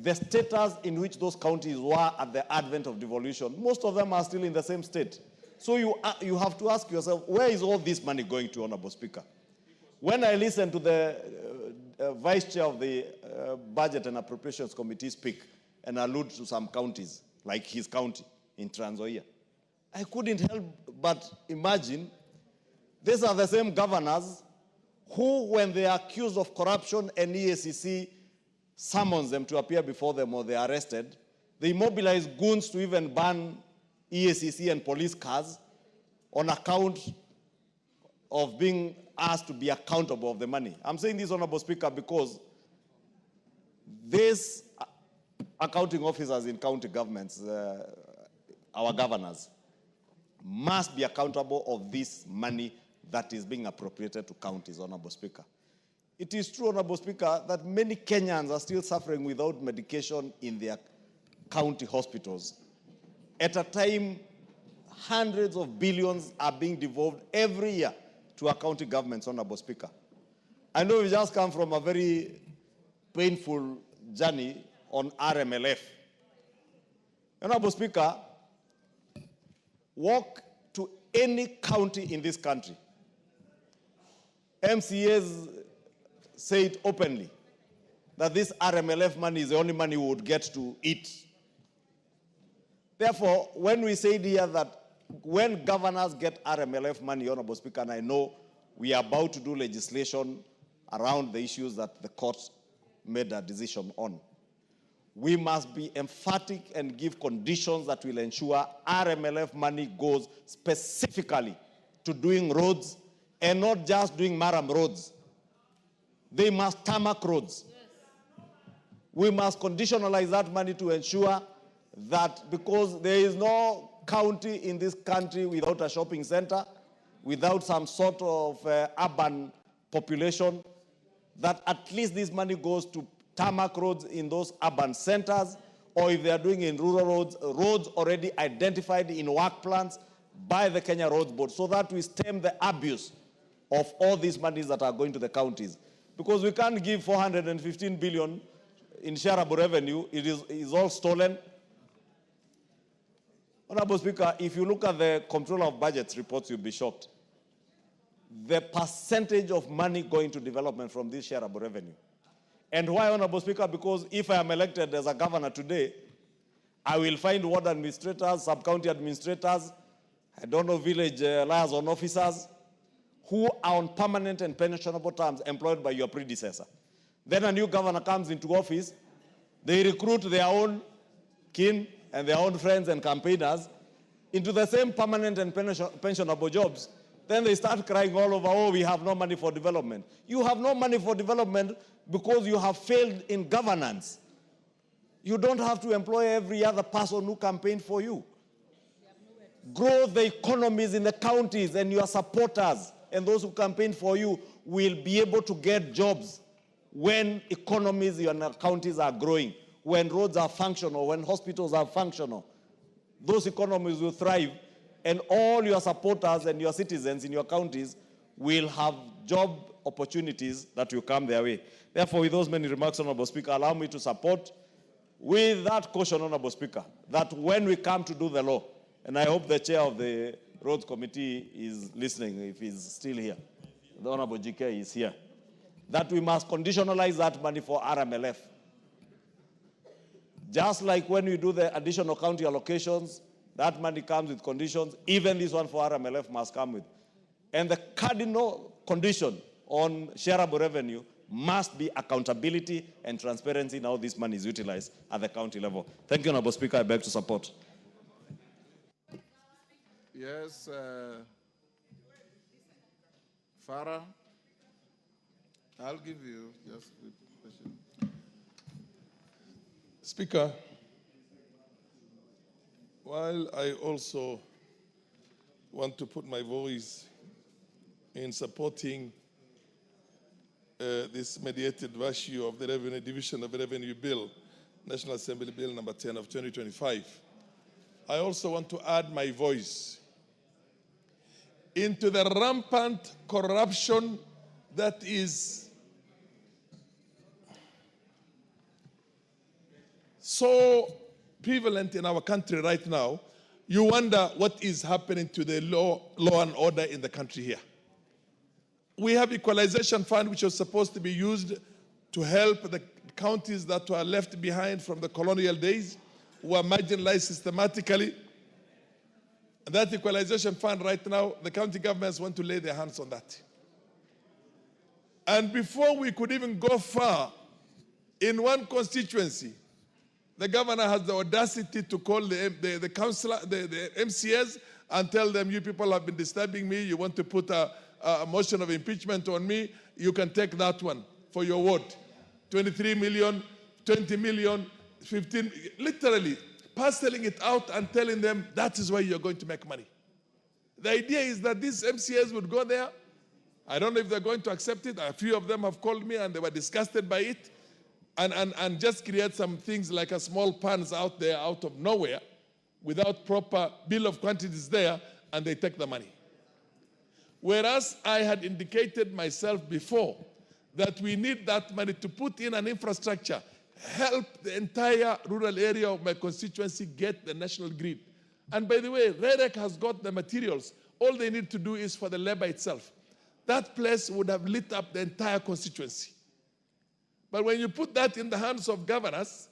the status in which those counties were at the advent of devolution, most of them are still in the same state. So you have to ask yourself, where is all this money going to, Honorable Speaker? When I listened to the Vice Chair of the Budget and Appropriations Committee speak and allude to some counties, like his county in Trans Nzoia, I couldn't help but imagine these are the same governors who, when they are accused of corruption and EACC summons them to appear before them or they are arrested, they mobilize goons to even ban EACC and police cars on account of being asked to be accountable of the money. I'm saying this, Honorable Speaker, because these accounting officers in county governments, our governors, must be accountable of this money that is being appropriated to counties, Honorable Speaker. It is true, Honorable Speaker, that many Kenyans are still suffering without medication in their county hospitals. At a time, hundreds of billions are being devolved every year to our county governments, Honorable Speaker. I know we just come from a very painful journey on RMLF. Honorable Speaker, walk to any county in this country. MCAs say it openly that this RMLF money is the only money we would get to eat. Therefore, when we say here that when governors get RMLF money, Honorable Speaker, and I know we are about to do legislation around the issues that the court made a decision on, we must be emphatic and give conditions that will ensure RMLF money goes specifically to doing roads and not just doing maram roads. They must tarmac roads. Yes. We must conditionalize that money to ensure that, because there is no county in this country without a shopping center, without some sort of urban population, that at least this money goes to tarmac roads in those urban centers, or if they are doing in rural roads, roads already identified in work plans by the Kenya Roads Board, so that we stem the abuse of all these monies that are going to the counties. Because we can't give 415 billion in shareable revenue. It is all stolen. Honorable Speaker, if you look at the Comptroller of Budgets reports, you'll be shocked. The percentage of money going to development from this shareable revenue. And why, Honorable Speaker? Because if I am elected as a governor today, I will find ward administrators, sub-county administrators, I don't know, village liaison officers, who are on permanent and pensionable terms employed by your predecessor. Then a new governor comes into office, they recruit their own kin and their own friends and campaigners into the same permanent and pensionable jobs. Then they start crying all over, oh, we have no money for development. You have no money for development because you have failed in governance. You don't have to employ every other person who campaigned for you. Grow the economies in the counties, and your supporters and those who campaign for you will be able to get jobs when economies in your counties are growing, when roads are functional, when hospitals are functional. Those economies will thrive, and all your supporters and your citizens in your counties will have job opportunities that will come their way. Therefore, with those many remarks, Honorable Speaker, allow me to support with that caution, Honorable Speaker, that when we come to do the law, and I hope the chair of the Roads Committee is listening if he's still here, the Honorable GK is here, that we must conditionalize that money for RMLF. Just like when we do the additional county allocations, that money comes with conditions, even this one for RMLF must come with. And the cardinal condition on shareable revenue must be accountability and transparency in how this money is utilized at the county level. Thank you, Honorable Speaker. I beg to support. Yes, Farah, I'll give you just the question. Speaker, while I also want to put my voice in supporting this mediated version of the Revenue Division of Revenue Bill, National Assembly Bill number 10 of 2025, I also want to add my voice into the rampant corruption that is so prevalent in our country right now. You wonder what is happening to the law and order in the country here. We have equalization fund, which was supposed to be used to help the counties that were left behind from the colonial days, who are marginalized systematically. And that equalization fund right now, the county governments want to lay their hands on that. And before we could even go far, in one constituency, the governor has the audacity to call the councillor, the MCAs, and tell them, you people have been disturbing me, you want to put a motion of impeachment on me, you can take that one for your ward. 23 million, 20 million, 15, literally parceling it out and telling them that is where you're going to make money. The idea is that these MCAs would go there. I don't know if they're going to accept it. A few of them have called me and they were disgusted by it. And just create some things like a small pans out there out of nowhere without proper bill of quantities there, and they take the money. Whereas I had indicated myself before that we need that money to put in an infrastructure, help the entire rural area of my constituency get the national grid. And by the way, REREC has got the materials. All they need to do is for the labor itself. That place would have lit up the entire constituency. But when you put that in the hands of governors,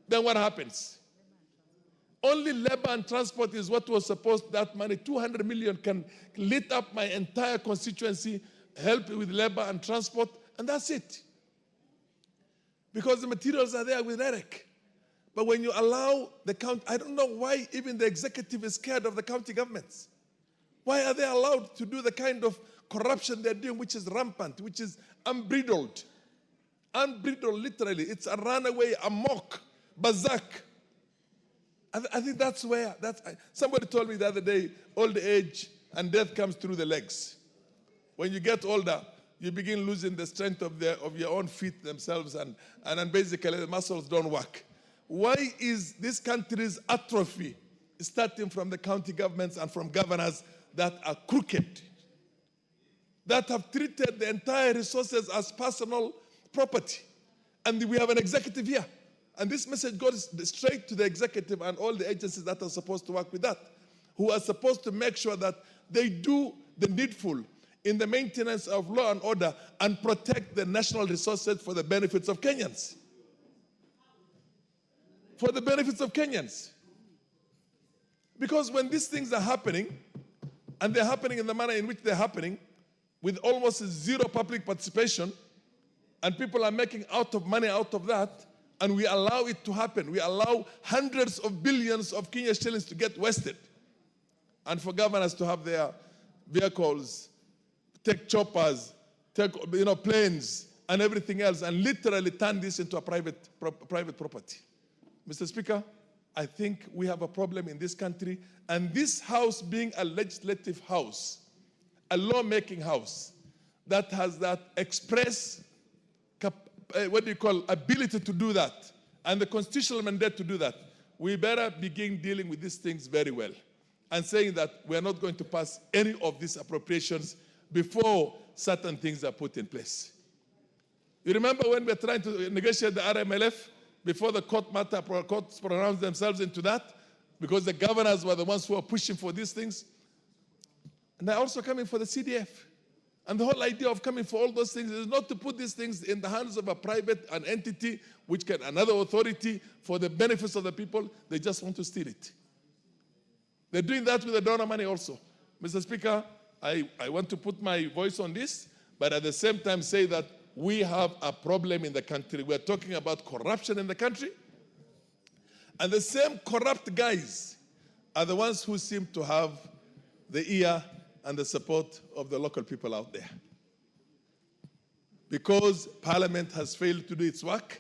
then what happens? Only labor and transport is what was supposed, that money, 200 million can lit up my entire constituency, help with labor and transport, and that's it. Because the materials are there with REREC. But when you allow the county, I don't know why even the executive is scared of the county governments. Why are they allowed to do the kind of corruption they're doing, which is rampant, which is unbridled? Unbridled, literally. It's a runaway, amok, berserk. I think that's where, somebody told me the other day, old age and death comes through the legs. When you get older, you begin losing the strength of your own feet themselves, and basically the muscles don't work. Why is this country's atrophy starting from the county governments and from governors that are crooked, that have treated the entire resources as personal property? And we have an executive here. And this message goes straight to the executive and all the agencies that are supposed to work with that, who are supposed to make sure that they do the needful in the maintenance of law and order and protect the national resources for the benefits of Kenyans. For the benefits of Kenyans. Because when these things are happening, and they're happening in the manner in which they're happening, with almost zero public participation, and people are making money out of that, and we allow it to happen. We allow hundreds of billions of Kenya shillings to get wasted. And for governors to have their vehicles, take choppers, take planes, and everything else, and literally turn this into a private property. Mr. Speaker, I think we have a problem in this country, and this house being a legislative house, a lawmaking house, that has that express ability to do that, and the constitutional mandate to do that, we better begin dealing with these things very well, and saying that we're not going to pass any of these appropriations before certain things are put in place. You remember when we were trying to negotiate the RMLF, before the courts pronounce themselves into that, because the governors were the ones who are pushing for these things. And they're also coming for the CDF. And the whole idea of coming for all those things is not to put these things in the hands of an entity, which can, another authority, for the benefits of the people. They just want to steal it. They're doing that with the donor money also. Mr. Speaker, I want to put my voice on this, but at the same time say that we have a problem in the country. We're talking about corruption in the country. And the same corrupt guys are the ones who seem to have the ear and the support of the local people out there. Because Parliament has failed to do its work,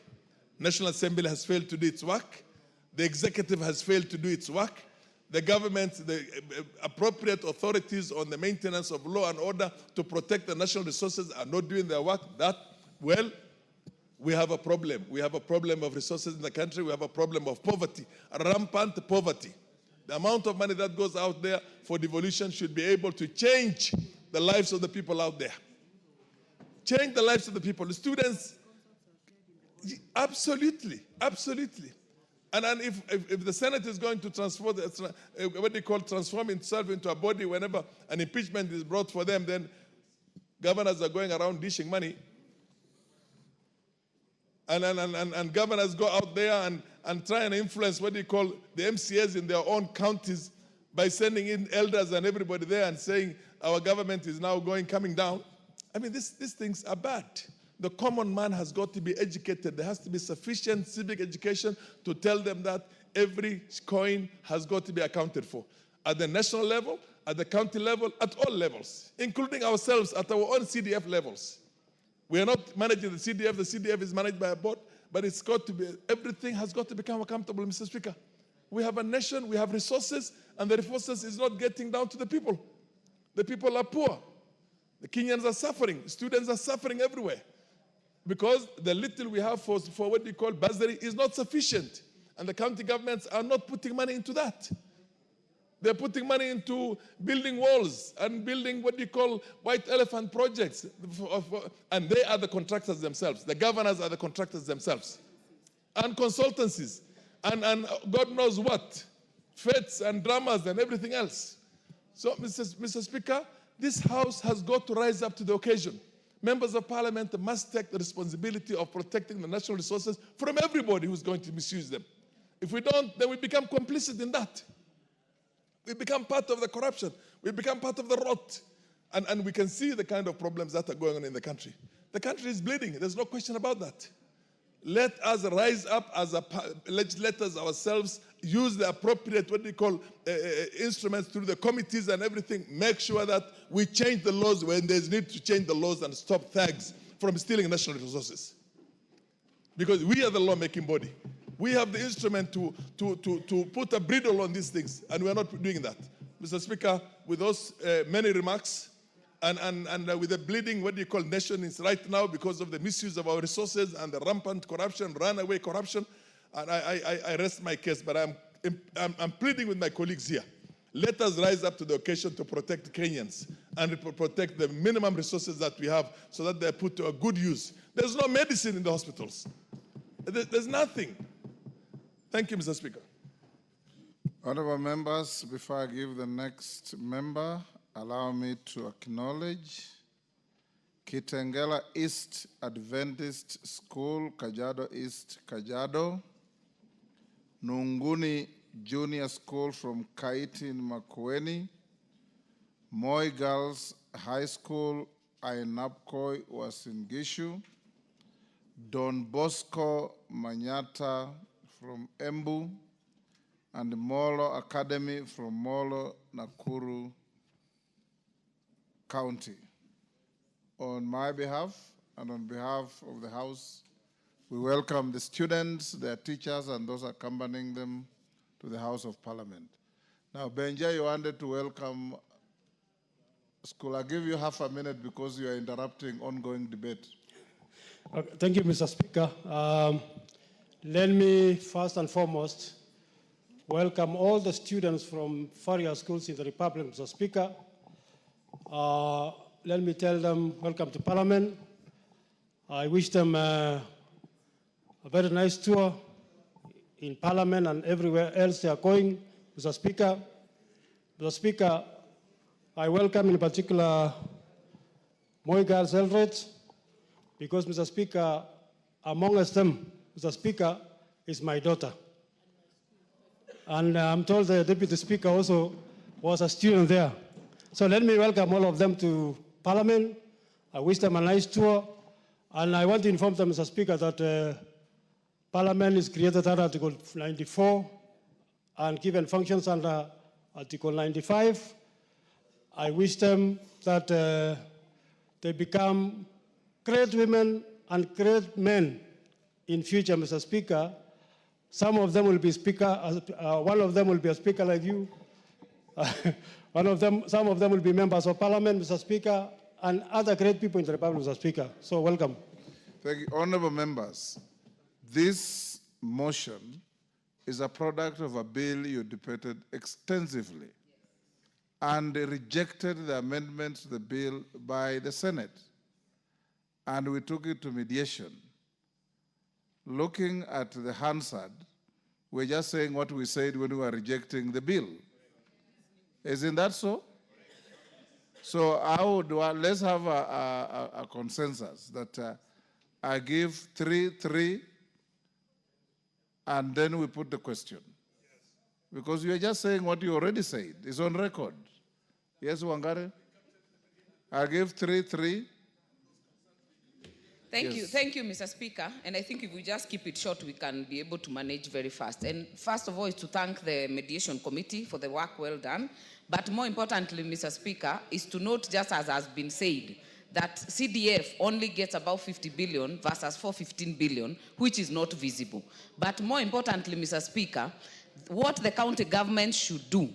National Assembly has failed to do its work, the executive has failed to do its work, the government, the appropriate authorities on the maintenance of law and order to protect the national resources are not doing their work, well, we have a problem. We have a problem of resources in the country. We have a problem of poverty, rampant poverty. The amount of money that goes out there for devolution should be able to change the lives of the people out there. Change the lives of the people. The students, absolutely, absolutely. And if the Senate is going to transform itself into a body whenever an impeachment is brought for them, then governors are going around dishing money. And governors go out there and try and influence the MCAs in their own counties by sending in elders and everybody there and saying our government is now coming down. I mean, these things are bad. The common man has got to be educated. There has to be sufficient civic education to tell them that every coin has got to be accounted for. At the national level, at the county level, at all levels, including ourselves at our own CDF levels. We are not managing the CDF is managed by a board, but it's got to be, everything has got to become accountable, Mr. Speaker. We have a nation, we have resources, and the resources is not getting down to the people. The people are poor. The Kenyans are suffering. Students are suffering everywhere. Because the little we have for what we call bursary is not sufficient. And the county governments are not putting money into that. They're putting money into building walls and building what you call white elephant projects. And they are the contractors themselves. The governors are the contractors themselves. And consultancies. And God knows what. Fetes and dramas and everything else. So, Mr. Speaker, this House has got to rise up to the occasion. Members of Parliament must take the responsibility of protecting the national resources from everybody who's going to misuse them. If we don't, then we become complicit in that. We become part of the corruption. We become part of the rot. And we can see the kind of problems that are going on in the country. The country is bleeding. There's no question about that. Let us rise up as legislators ourselves, use the appropriate, instruments through the committees and everything. Make sure that we change the laws when there's need to change the laws and stop thugs from stealing national resources. Because we are the lawmaking body. We have the instrument to put a bridle on these things, and we're not doing that. Mr. Speaker, with those many remarks, and with the bleeding, nation is right now because of the misuse of our resources and the rampant corruption, runaway corruption, and I rest my case, but I'm pleading with my colleagues here. Let us rise up to the occasion to protect Kenyans and to protect the minimum resources that we have so that they're put to a good use. There's no medicine in the hospitals. There's nothing. Thank you, Mr. Speaker. Honorable members, before I give the next member, allow me to acknowledge Kitengela East Adventist School, Kajiado East, Kajiado, Nunguni Junior School from Kaiti in Makueni, Moi Girls High School, Ainapkoi, Uasin Gishu, Don Bosco Manyata from Embu, and Molo Academy from Molo, Nakuru County. On my behalf and on behalf of the House, we welcome the students, their teachers, and those accompanying them to the House of Parliament. Now, Benja, you wanted to welcome school. I'll give you half a minute because you are interrupting ongoing debate. Okay, thank you, Mr. Speaker. Let me first and foremost welcome all the students from Faria schools in the Republic, Mr. Speaker. Let me tell them welcome to Parliament. I wish them a very nice tour in Parliament and everywhere else they are going, Mr. Speaker. Mr. Speaker, I welcome in particular Moigal Selfridge, because, Mr. Speaker, amongst them, Mr. Speaker, is my daughter. And I'm told the Deputy Speaker also was a student there. So let me welcome all of them to Parliament. I wish them a nice tour. And I want to inform them, Mr. Speaker, that Parliament is created under Article 94 and given functions under Article 95. I wish them that they become great women and great men in future, Mr. Speaker. Some of them will be speaker, one of them will be a speaker like you. Some of them will be members of Parliament, Mr. Speaker, and other great people in the Republic, Mr. Speaker. So welcome. Thank you. Honorable members, this motion is a product of a bill you debated extensively and rejected the amendments to the bill by the Senate. And we took it to mediation. Looking at the Hansard, we're just saying what we said when we were rejecting the bill. Isn't that so? So let's have a consensus that I give 3-3, and then we put the question. Because you are just saying what you already said. It's on record. Yes, Wangare? I give 3-3. Thank you, Mr. Speaker. And I think if we just keep it short, we can be able to manage very fast. And first of all, is to thank the Mediation Committee for the work well done. But more importantly, Mr. Speaker, is to note, just as has been said, that CDF only gets about 50 billion versus 415 billion, which is not visible. But more importantly, Mr. Speaker, what the county government should do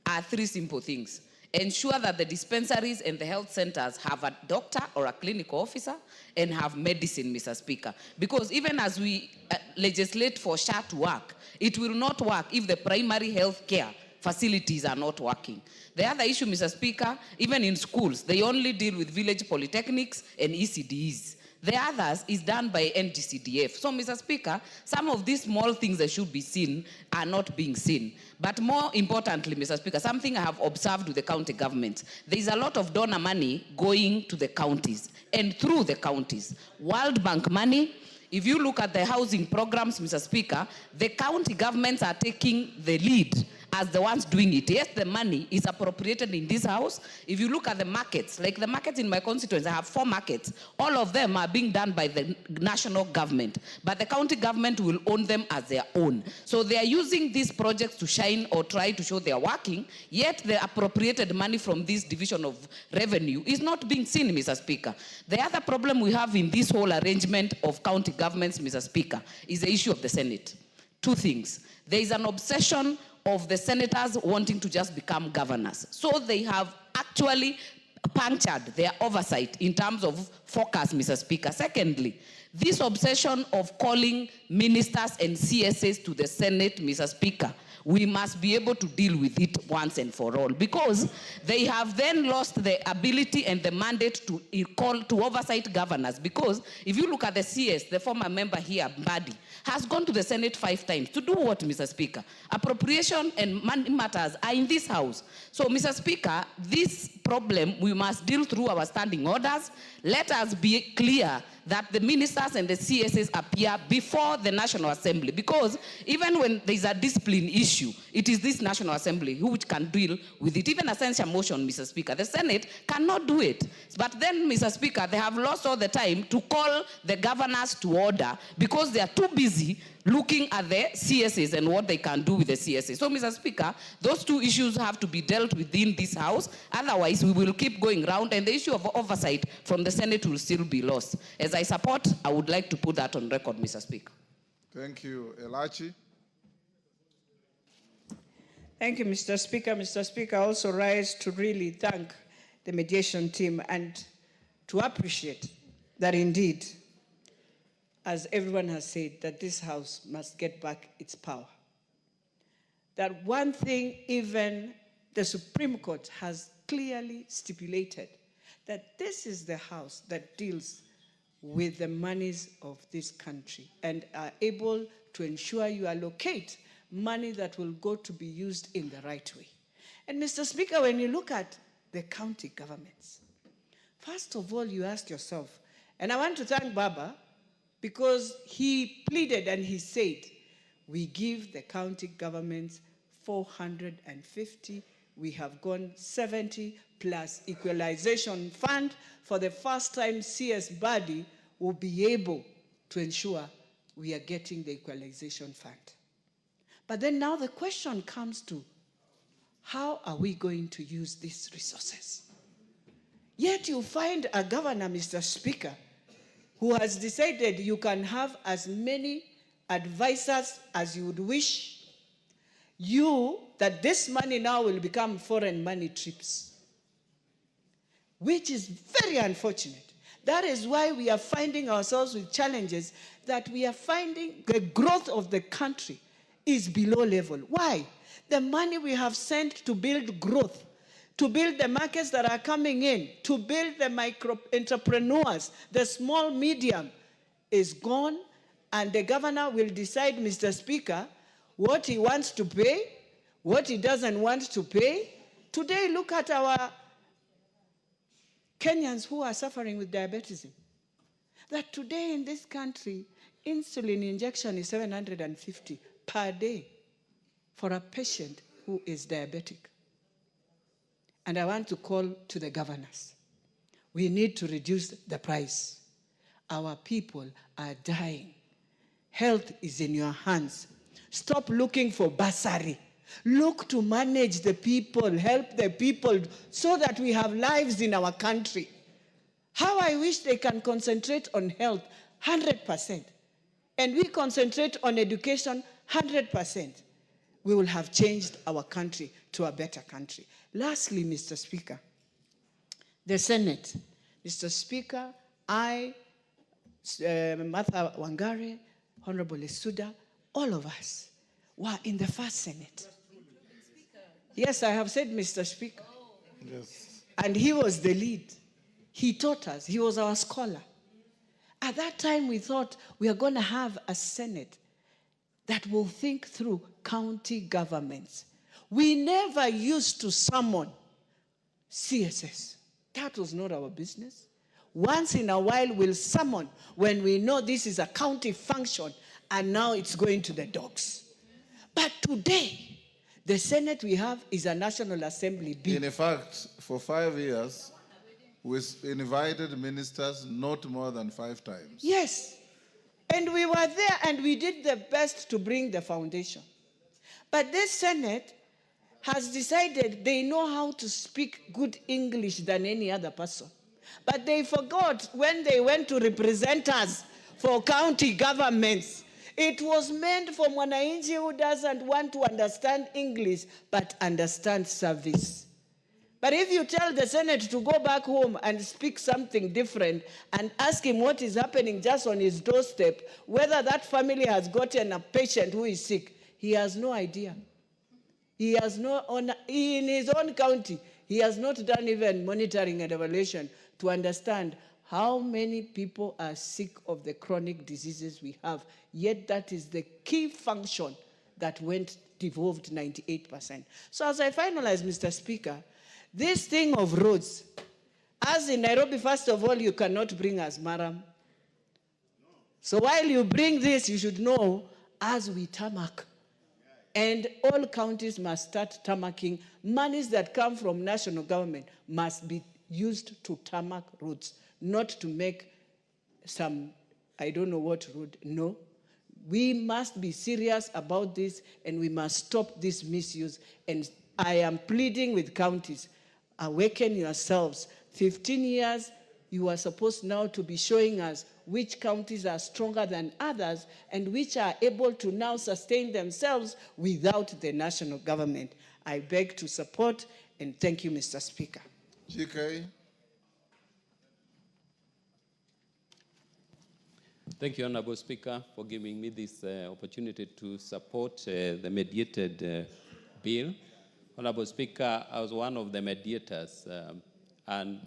are 3 simple things. Ensure that the dispensaries and the health centers have a doctor or a clinical officer and have medicine, Mr. Speaker. Because even as we legislate for SHA to work, it will not work if the primary health care facilities are not working. The other issue, Mr. Speaker, even in schools, they only deal with village polytechnics and ECDs. The others is done by NGCDF. So, Mr. Speaker, some of these small things that should be seen are not being seen. But more importantly, Mr. Speaker, something I have observed with the county government, there is a lot of donor money going to the counties and through the counties. World Bank money. If you look at the housing programs, Mr. Speaker, the county governments are taking the lead as the ones doing it. Yes, the money is appropriated in this house. If you look at the markets, like the markets in my constituency, I have 4 markets. All of them are being done by the national government, but the county government will own them as their own. So they are using these projects to shine or try to show they are working, yet the appropriated money from this division of revenue is not being seen, Mr. Speaker. The other problem we have in this whole arrangement of county governments, Mr. Speaker, is the issue of the Senate. 2 things. There is an obsession of the senators wanting to just become governors. So they have actually punctured their oversight in terms of focus, Mr. Speaker. Secondly, this obsession of calling ministers and CSAs to the Senate, Mr. Speaker, we must be able to deal with it once and for all, because they have then lost the ability and the mandate to call to oversight governors. Because if you look at the CS, the former member here, Mbadi, has gone to the Senate 5 times. To do what, Mr. Speaker? Appropriation and money matters are in this house. So, Mr. Speaker, this problem we must deal through our standing orders. Let us be clear that the ministers and the CSAs appear before the National Assembly, because even when there is a discipline issue, it is this National Assembly which can deal with it. Even a censure motion, Mr. Speaker, the Senate cannot do it. But then, Mr. Speaker, they have lost all the time to call the governors to order because they are too busy looking at the CSAs and what they can do with the CSAs. So, Mr. Speaker, those 2 issues have to be dealt within this house. Otherwise, we will keep going round, and the issue of oversight from the Senate will still be lost. As I support, I would like to put that on record, Mr. Speaker. Thank you. Elachi. Thank you, Mr. Speaker. Mr. Speaker, I also rise to really thank the mediation team and to appreciate that indeed, as everyone has said, that this House must get back its power. That one thing even the Supreme Court has clearly stipulated, that this is the House that deals with the monies of this country and are able to ensure you allocate money that will go to be used in the right way. And Mr. Speaker, when you look at the county governments, first of all, you ask yourself, and I want to thank Baba because he pleaded and he said, we give the county governments 450, we have gone 70 plus equalization fund. For the first time, CS body will be able to ensure we are getting the equalization fund. But then now the question comes to, how are we going to use these resources? Yet you find a governor, Mr. Speaker, who has decided you can have as many advisors as you would wish, that this money now will become foreign money trips, which is very unfortunate. That is why we are finding ourselves with challenges, that we are finding the growth of the country is below level. Why? The money we have sent to build growth, to build the markets that are coming in, to build the micro entrepreneurs, the small medium, is gone, and the governor will decide, Mr. Speaker, what he wants to pay, what he doesn't want to pay. Today, look at our Kenyans who are suffering with diabetes. That today in this country, insulin injection is 750 per day for a patient who is diabetic. And I want to call to the governors. We need to reduce the price. Our people are dying. Health is in your hands. Stop looking for bursary. Look to manage the people, help the people, so that we have lives in our country. How I wish they can concentrate on health 100%. And we concentrate on education 100%. We will have changed our country to a better country. Lastly, Mr. Speaker, the Senate. Mr. Speaker, I, Martha Wangare, Honorable Isuda, all of us were in the first Senate. Yes, I have said Mr. Speaker. Yes. And he was the lead. He taught us. He was our scholar. At that time, we thought we are going to have a Senate that will think through county governments. We never used to summon CSS. That was not our business. Once in a while, we'll summon when we know this is a county function, and now it's going to the dogs. But today, the Senate we have is a National Assembly bill. In fact, for 5 years, we invited ministers not more than 5 times. Yes. And we were there and we did the best to bring the foundation. But this Senate has decided they know how to speak good English than any other person. But they forgot when they went to represent us for county governments. It was meant for mwananchi who doesn't want to understand English, but understand service. But if you tell the Senate to go back home and speak something different and ask him what is happening just on his doorstep, whether that family has gotten a patient who is sick, he has no idea. He has in his own county, he has not done even monitoring and evaluation to understand how many people are sick of the chronic diseases we have. Yet that is the key function that went devolved 98%. So as I finalize, Mr. Speaker, this thing of roads, as in Nairobi, first of all, you cannot bring us Maram. So while you bring this, you should know, as we tarmac, and all counties must start tarmacking, monies that come from national government must be used to tarmac roads, not to make some, I don't know what road, no. We must be serious about this, and we must stop this misuse. And I am pleading with counties, awaken yourselves. 15 years, you are supposed now to be showing us which counties are stronger than others and which are able to now sustain themselves without the national government. I beg to support, and thank you, Mr. Speaker. GK. Thank you, Honorable Speaker, for giving me this opportunity to support the mediated bill. Honorable Speaker, I was one of the mediators, and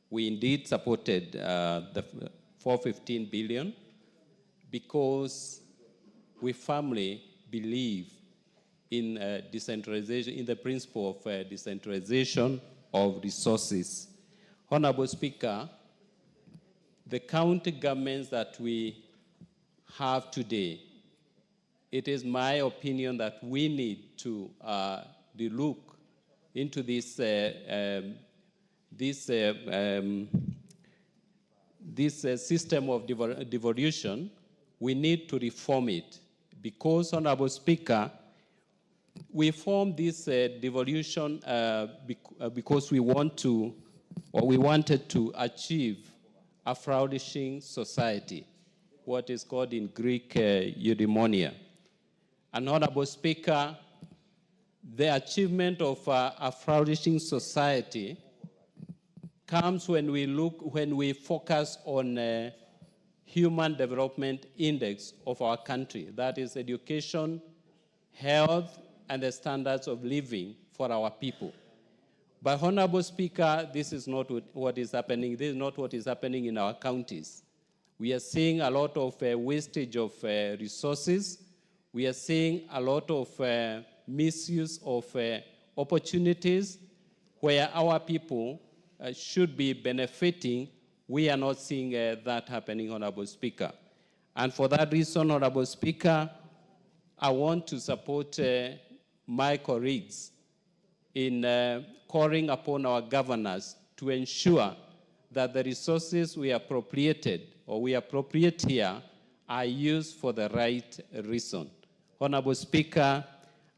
we indeed supported the 415 billion because we firmly believe in decentralization, in the principle of decentralization of resources. Honorable Speaker, the county governments that we have today, it is my opinion that we need to relook into this system of devolution. We need to reform it because, Honorable Speaker, we formed this devolution because we want to, or we wanted to achieve a flourishing society, what is called in Greek eudaimonia. And Honorable Speaker, the achievement of a flourishing society comes when we focus on human development index of our country. That is education, health, and the standards of living for our people. But Honorable Speaker, this is not what is happening. This is not what is happening in our counties. We are seeing a lot of wastage of resources. We are seeing a lot of misuse of opportunities where our people should be benefiting. We are not seeing that happening, Honorable Speaker. And for that reason, Honorable Speaker, I want to support my colleagues in calling upon our governors to ensure that the resources we appropriate here are used for the right reason. Honorable Speaker,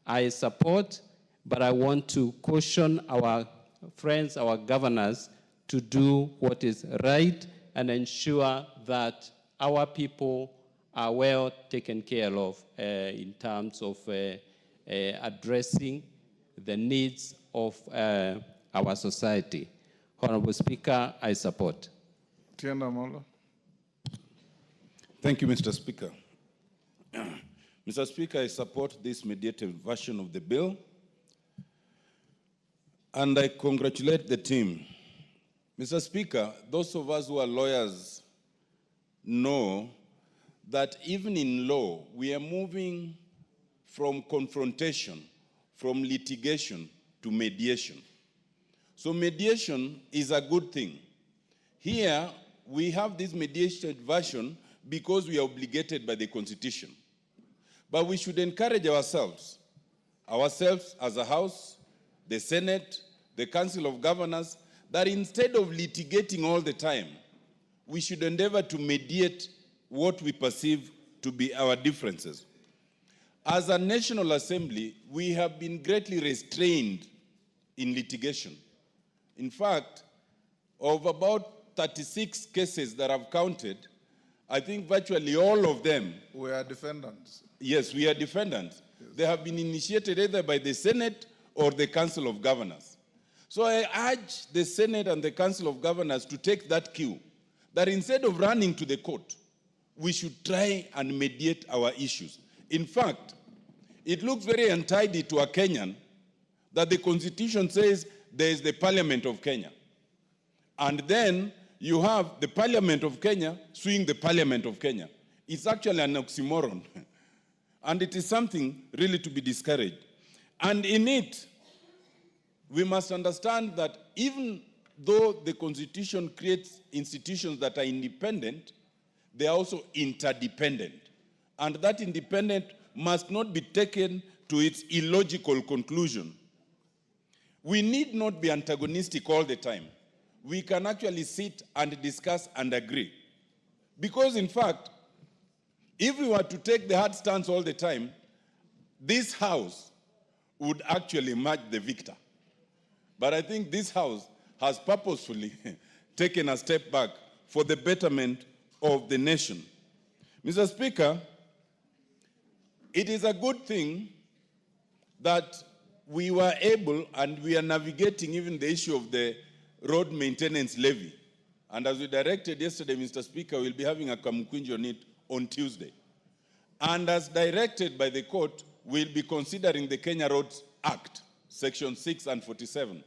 I support, but I want to caution our friends, our governors, to do what is right and ensure that our people are well taken care of in terms of addressing the needs of our society. Honorable Speaker, I support. Tienda Molo. Thank you, Mr. Speaker. Mr. Speaker, I support this mediated version of the bill, and I congratulate the team. Mr. Speaker, those of us who are lawyers know that even in law, we are moving from confrontation, from litigation to mediation. So mediation is a good thing. Here, we have this mediated version because we are obligated by the Constitution. But we should encourage ourselves as a House, the Senate, the Council of Governors, that instead of litigating all the time, we should endeavor to mediate what we perceive to be our differences. As a National Assembly, we have been greatly restrained in litigation. In fact, of about 36 cases that I've counted, I think virtually all of them... We are defendants. Yes, we are defendants. Yes. They have been initiated either by the Senate or the Council of Governors. So I urge the Senate and the Council of Governors to take that cue, that instead of running to the court, we should try and mediate our issues. In fact, it looks very untidy to a Kenyan that the Constitution says there is the Parliament of Kenya. And then you have the Parliament of Kenya suing the Parliament of Kenya. It's actually an oxymoron. And it is something really to be discouraged. And in it, we must understand that even though the Constitution creates institutions that are independent, they are also interdependent. And that independent must not be taken to its illogical conclusion. We need not be antagonistic all the time. We can actually sit and discuss and agree. Because in fact, if we were to take the hard stance all the time, this House would actually emerge the victor. But I think this House has purposefully taken a step back for the betterment of the nation. Mr. Speaker, it is a good thing that we were able and we are navigating even the issue of the road maintenance levy. And as we directed yesterday, Mr. Speaker, we'll be having a Kamukunji on it on Tuesday. And as directed by the court, we'll be considering the Kenya Roads Act, Section 6 and 47.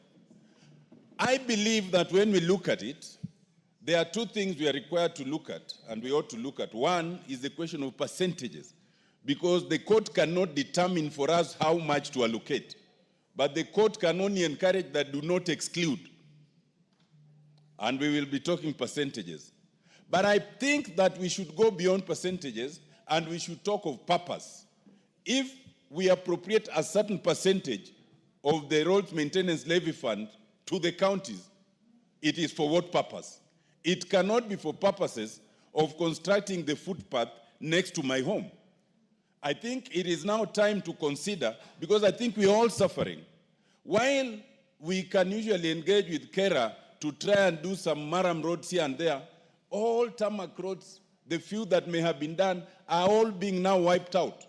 I believe that when we look at it, there are two things we are required to look at, and we ought to look at. One is the question of percentages, because the court cannot determine for us how much to allocate, but the court can only encourage that do not exclude. And we will be talking percentages. But I think that we should go beyond percentages and we should talk of purpose. If we appropriate a certain percentage of the roads maintenance levy fund to the counties, it is for what purpose? It cannot be for purposes of constructing the footpath next to my home. I think it is now time to consider, because I think we are all suffering. While we can usually engage with KERA to try and do some maram roads here and there, all tarmac roads, the few that may have been done, are all being now wiped out.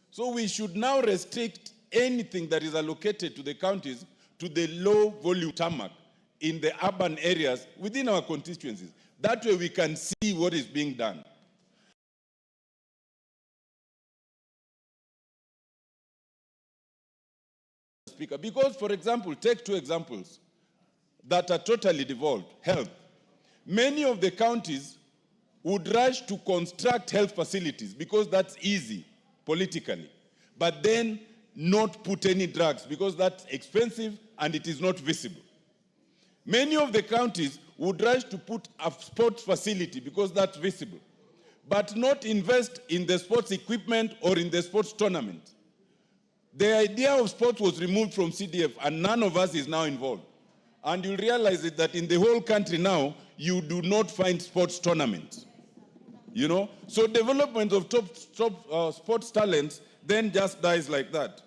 So we should now restrict anything that is allocated to the counties to the low volume tarmac in the urban areas within our constituencies. That way we can see what is being done. Speaker, because, for example, take two examples that are totally devolved. Health. Many of the counties would rush to construct health facilities because that's easy politically, but then not put any drugs because that's expensive and it is not visible. Many of the counties would rush to put a sports facility because that's visible, but not invest in the sports equipment or in the sports tournament. The idea of sports was removed from CDF and none of us is now involved. And you'll realize that in the whole country now, you do not find sports tournaments. You know? So development of top sports talents then just dies like that.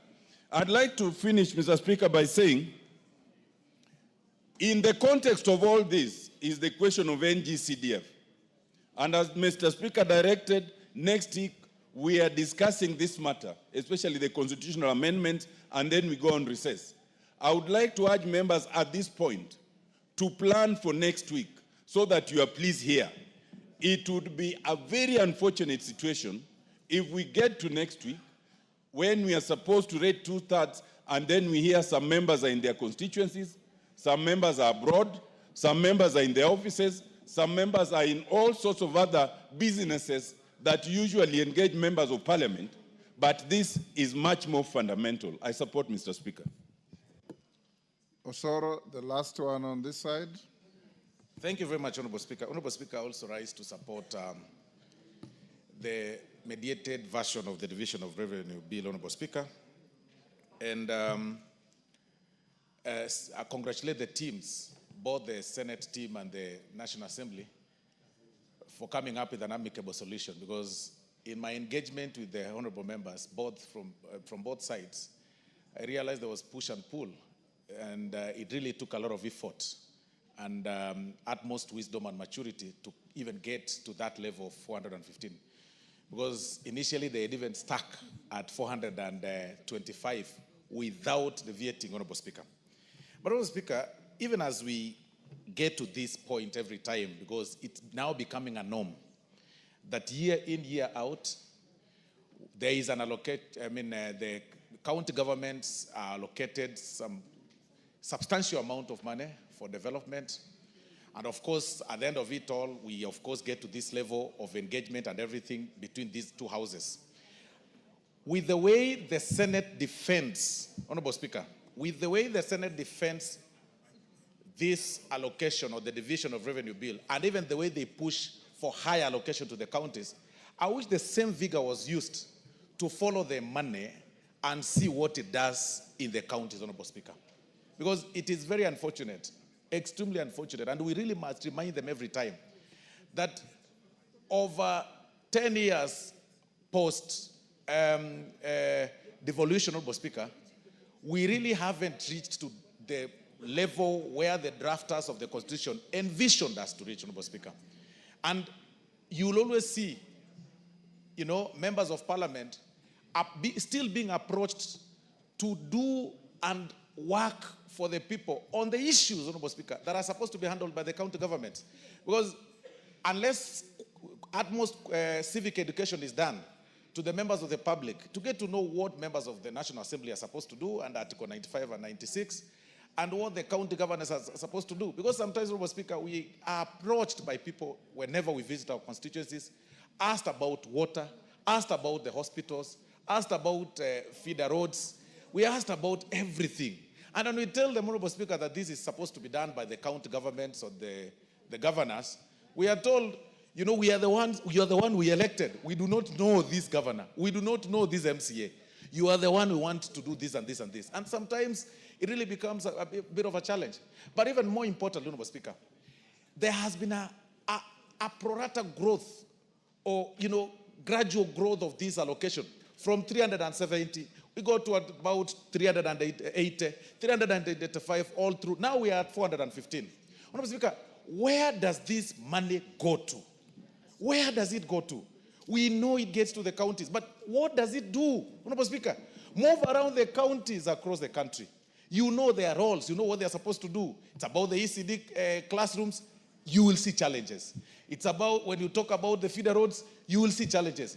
I'd like to finish, Mr. Speaker, by saying, in the context of all this is the question of NGCDF. And as Mr. Speaker directed, next week we are discussing this matter, especially the constitutional amendment, and then we go on recess. I would like to urge members at this point to plan for next week so that you are pleased here. It would be a very unfortunate situation if we get to next week when we are supposed to read 2/3 and then we hear some members are in their constituencies, some members are abroad, some members are in their offices, some members are in all sorts of other businesses that usually engage members of parliament, but this is much more fundamental. I support Mr. Speaker. Osoro, the last one on this side. Thank you very much, Honorable Speaker. Honorable Speaker, I also rise to support the mediated version of the Division of Revenue Bill, Honorable Speaker. And I congratulate the teams, both the Senate team and the National Assembly, for coming up with an amicable solution, because in my engagement with the honorable members, both from both sides, I realized there was push and pull, and it really took a lot of effort and utmost wisdom and maturity to even get to that level of 415. Because initially they had even stuck at 425 without the vetting, Honorable Speaker. But Honorable Speaker, even as we get to this point every time, because it's now becoming a norm that year in, year out, there is an the county governments are allocated some substantial amount of money for development. And of course, at the end of it all, we of course get to this level of engagement and everything between these two houses. With the way the Senate defends, Honorable Speaker, with the way the Senate defends this allocation or the Division of Revenue Bill, and even the way they push for high allocation to the counties, I wish the same vigor was used to follow the money and see what it does in the counties, Honorable Speaker. Because it is very unfortunate, extremely unfortunate, and we really must remind them every time that over 10 years post devolution, Honorable Speaker, we really haven't reached to the level where the drafters of the Constitution envisioned us to reach, Honorable Speaker. And you'll always see, you know, members of parliament are still being approached to do and work for the people on the issues, Honorable Speaker, that are supposed to be handled by the county government. Because unless utmost civic education is done to the members of the public to get to know what members of the National Assembly are supposed to do under Article 95 and 96, and what the county governors are supposed to do. Because sometimes, Mr. Speaker, we are approached by people whenever we visit our constituencies, asked about water, asked about the hospitals, asked about feeder roads. We asked about everything. And when we tell them, Mr. Speaker, that this is supposed to be done by the county governments or the governors, we are told, you know, we are the ones, you are the one we elected. We do not know this governor. We do not know this MCA. You are the one who want to do this and this and this. And sometimes it really becomes a bit of a challenge. But even more importantly, Mr. Speaker, there has been a pro rata growth or, you know, gradual growth of this allocation from 370, we go to about 380, 385 all through. Now we are at 415. Mr. Speaker, where does this money go to? Where does it go to? We know it gets to the counties, but what does it do? Mr. Speaker, move around the counties across the country. You know their roles. You know what they're supposed to do. It's about the ECD classrooms. You will see challenges. It's about, when you talk about the feeder roads, you will see challenges.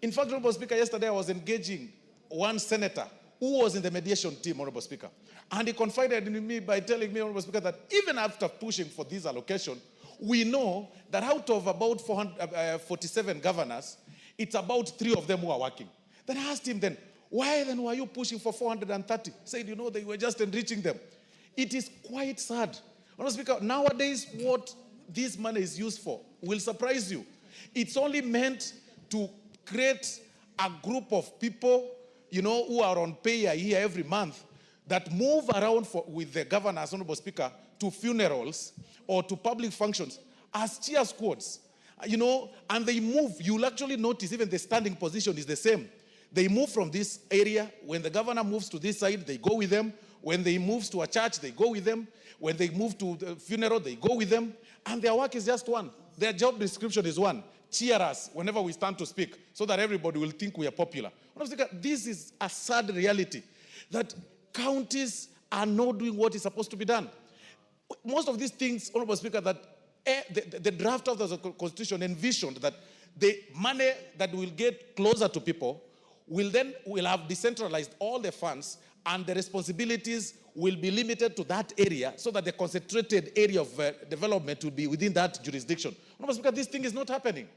In fact, Mr. Speaker, yesterday I was engaging one senator who was in the mediation team, Mr. Speaker. And he confided in me by telling me, Mr. Speaker, that even after pushing for this allocation, we know that out of about 447 governors, it's about 3 of them who are working. Then I asked him then, why then were you pushing for 430? He said, you know, they were just enriching them. It is quite sad. Mr. Speaker, nowadays what this money is used for will surprise you. It's only meant to create a group of people, you know, who are on pay a year every month that move around with the governors, Honorable Speaker, to funerals or to public functions as cheer squads, you know, and they move. You'll actually notice even the standing position is the same. They move from this area. When the governor moves to this side, they go with them. When they move to a church, they go with them. When they move to the funeral, they go with them. And their work is just one. Their job description is one. Cheer us whenever we stand to speak so that everybody will think we are popular. This is a sad reality that counties are not doing what is supposed to be done. Most of these things, Honorable Speaker, that the draft of the Constitution envisioned that the money that will get closer to people will have decentralized all the funds, and the responsibilities will be limited to that area so that the concentrated area of development will be within that jurisdiction. Honorable Speaker, this thing is not happening.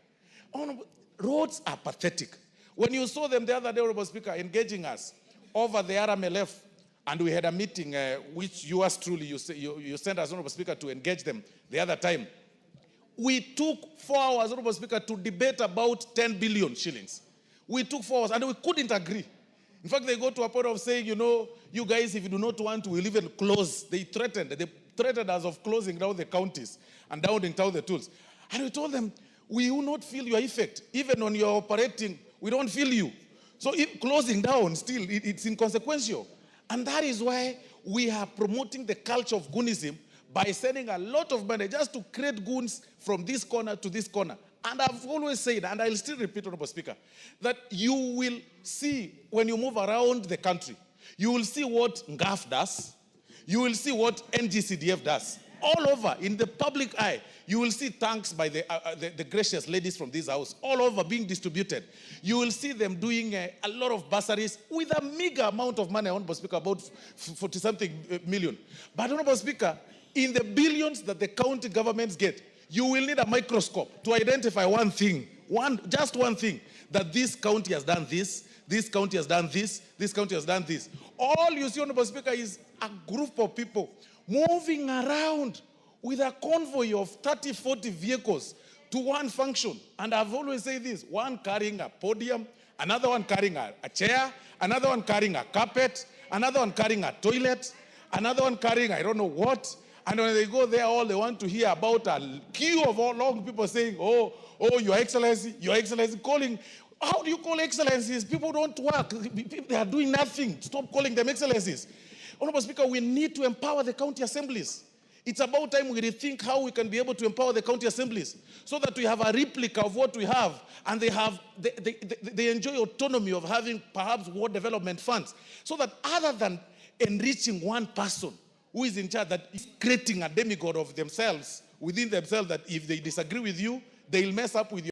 Roads are pathetic. When you saw them the other day, Honorable Speaker, engaging us over the RMLF, and we had a meeting which yours truly, you sent us, Honorable Speaker, to engage them the other time. We took 4 hours, Honorable Speaker, to debate about 10 billion shillings. We took 4 hours, and we couldn't agree. In fact, they go to a point of saying, you know, you guys, if you do not want to, we'll even close. They threatened us of closing down the counties and downing down the tools. And we told them, we will not feel your effect. Even when you're operating, we don't feel you. So if closing down, still, it's inconsequential. And that is why we are promoting the culture of goonism by sending a lot of money just to create goons from this corner to this corner. And I've always said, and I'll still repeat, Honorable Speaker, that you will see when you move around the country, you will see what NGAF does, you will see what NGCDF does. All over, in the public eye, you will see thanks by the gracious ladies from this house, all over being distributed. You will see them doing a lot of bursaries with a meager amount of money, Honorable Speaker, about 40-something million. But, Honorable Speaker, in the billions that the county governments get, you will need a microscope to identify one thing, just one thing, that this county has done this county has done this county has done this. All you see, Honorable Speaker, is a group of people moving around with a convoy of 30, 40 vehicles to one function. And I've always said this, one carrying a podium, another one carrying a chair, another one carrying a carpet, another one carrying a toilet, another one carrying I don't know what. And when they go there, all they want to hear about a queue of all long people saying, oh, Your Excellency, calling. How do you call excellencies? People don't work. They are doing nothing. Stop calling them excellencies. Honorable Speaker, we need to empower the county assemblies. It's about time we rethink how we can be able to empower the county assemblies so that we have a replica of what we have, and they enjoy autonomy of having perhaps ward development funds, so that other than enriching one person who is in charge, that is creating a demigod of themselves, within themselves, that if they disagree with you, they'll mess up with you.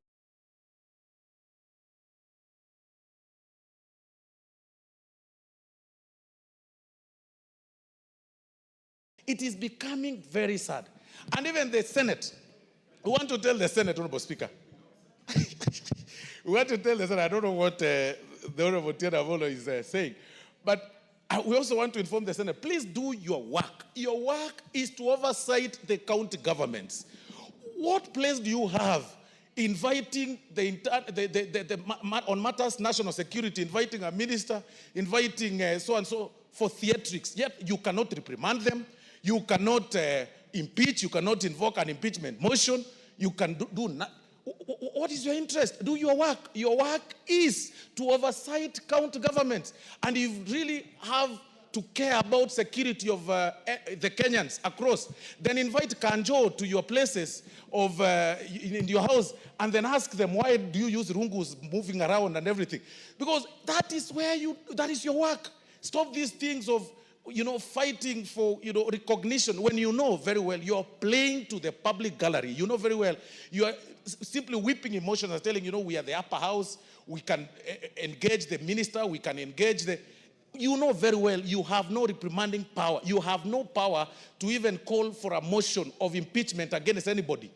It is becoming very sad. And even the Senate, we want to tell the Senate, Honorable Speaker, we want to tell the Senate, I don't know what the Honorable Tiana Volo is saying, but we also want to inform the Senate, please do your work. Your work is to oversight the county governments. What place do you have inviting on matters national security, inviting a minister, inviting so and so for theatrics? Yet you cannot reprimand them. You cannot impeach. You cannot invoke an impeachment motion. You can do nothing. What is your interest? Do your work. Your work is to oversight county governments. And you really have to care about security of the Kenyans across. Then invite Kanjo to your places of in your house and then ask them, why do you use rungus moving around and everything? Because that is where that is your work. Stop these things of, fighting for, recognition when you know very well you're playing to the public gallery. You know very well you are simply whipping emotions and telling, we are the upper house, we can engage the minister, we can engage the... You know very well you have no reprimanding power. You have no power to even call for a motion of impeachment against anybody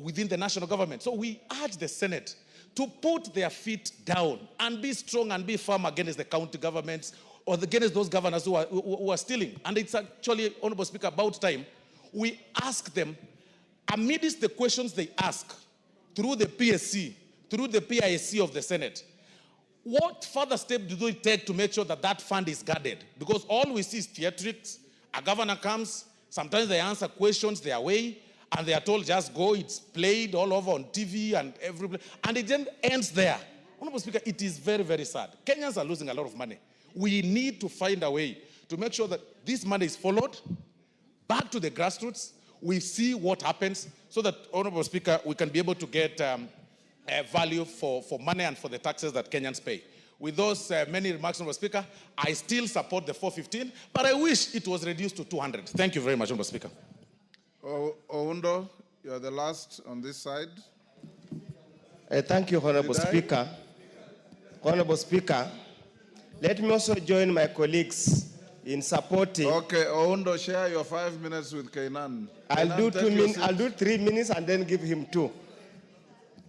within the national government. So we urge the Senate to put their feet down and be strong and be firm against the county governments or against those governors who are stealing. And it's actually, Honorable Speaker, about time we ask them, amidst the questions they ask, through the PSC, through the PISC of the Senate, what further step do they take to make sure that that fund is guarded? Because all we see is theatrics. A governor comes, sometimes they answer questions their way, and they are told, just go, it's played all over on TV and everywhere, and it then ends there. Honorable Speaker, it is very, very sad. Kenyans are losing a lot of money. We need to find a way to make sure that this money is followed back to the grassroots. We see what happens so that, Honorable Speaker, we can be able to get value for money and for the taxes that Kenyans pay. With those many remarks, Honorable Speaker, I still support the 415, but I wish it was reduced to 200. Thank you very much, Honorable Speaker. Oundo, you are the last on this side. Thank you, Honorable Speaker. Honorable Speaker, let me also join my colleagues in supporting. Okay, Oundo, share your 5 minutes with Kainan. I'll do 2 minutes. I'll do 3 minutes and then give him 2.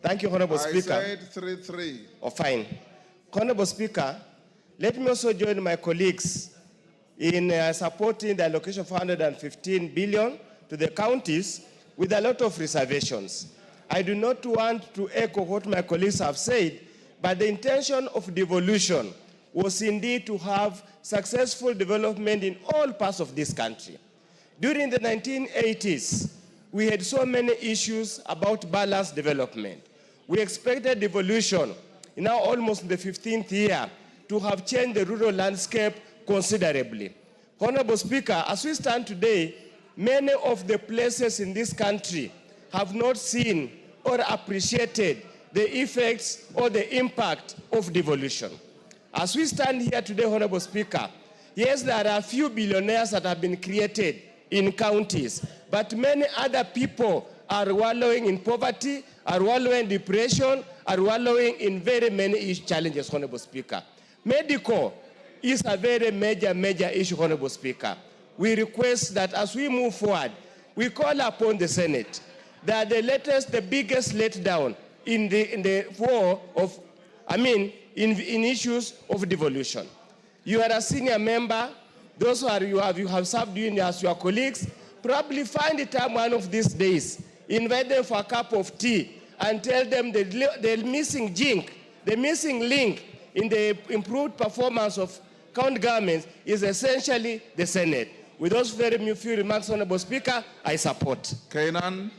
Thank you, Honorable Speaker. I said 3-3. Oh, fine. Honorable Speaker, let me also join my colleagues in supporting the allocation of 115 billion to the counties with a lot of reservations. I do not want to echo what my colleagues have said, but the intention of devolution was indeed to have successful development in all parts of this country. During the 1980s, we had so many issues about balanced development. We expected devolution, now almost in the 15th year, to have changed the rural landscape considerably. Honorable Speaker, as we stand today, many of the places in this country have not seen or appreciated the effects or the impact of devolution. As we stand here today, Honorable Speaker, yes, there are a few billionaires that have been created in counties, but many other people are wallowing in poverty, are wallowing in depression, are wallowing in very many challenges, Honorable Speaker. Medical is a very major issue, Honorable Speaker. We request that as we move forward, we call upon the Senate that the biggest letdown in the war of, in issues of devolution. You are a senior member. Those who you have served you as your colleagues, probably find the time one of these days, invite them for a cup of tea and tell them the missing link in the improved performance of county governments is essentially the Senate. With those very few remarks, Honorable Speaker, I support. Kainan.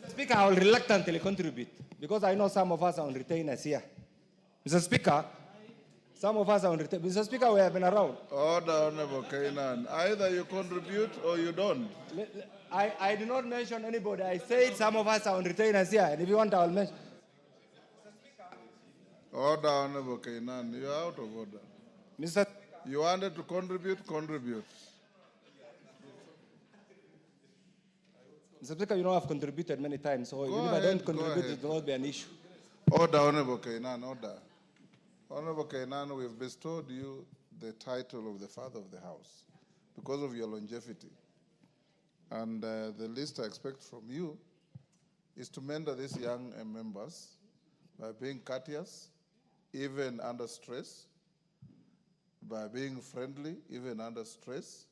Speaker, I will reluctantly contribute because I know some of us are on retainers here. Mr. Speaker, some of us are on retainers. Mr. Speaker, we have been around. Order, Honorable Kainan. Either you contribute or you don't. I did not mention anybody. I said some of us are on retainers here, and if you want, I will mention. Order, Honorable Kainan. You are out of order. Mr. You wanted to contribute, contribute. Mr. Speaker, you know I've contributed many times, so even if I don't contribute, it will not be an issue. Order, Honorable Kainan, order. Honorable Kainan, we've bestowed you the title of the Father of the House because of your longevity. And the least I expect from you is to mentor these young members by being courteous, even under stress, by being friendly, even under stress,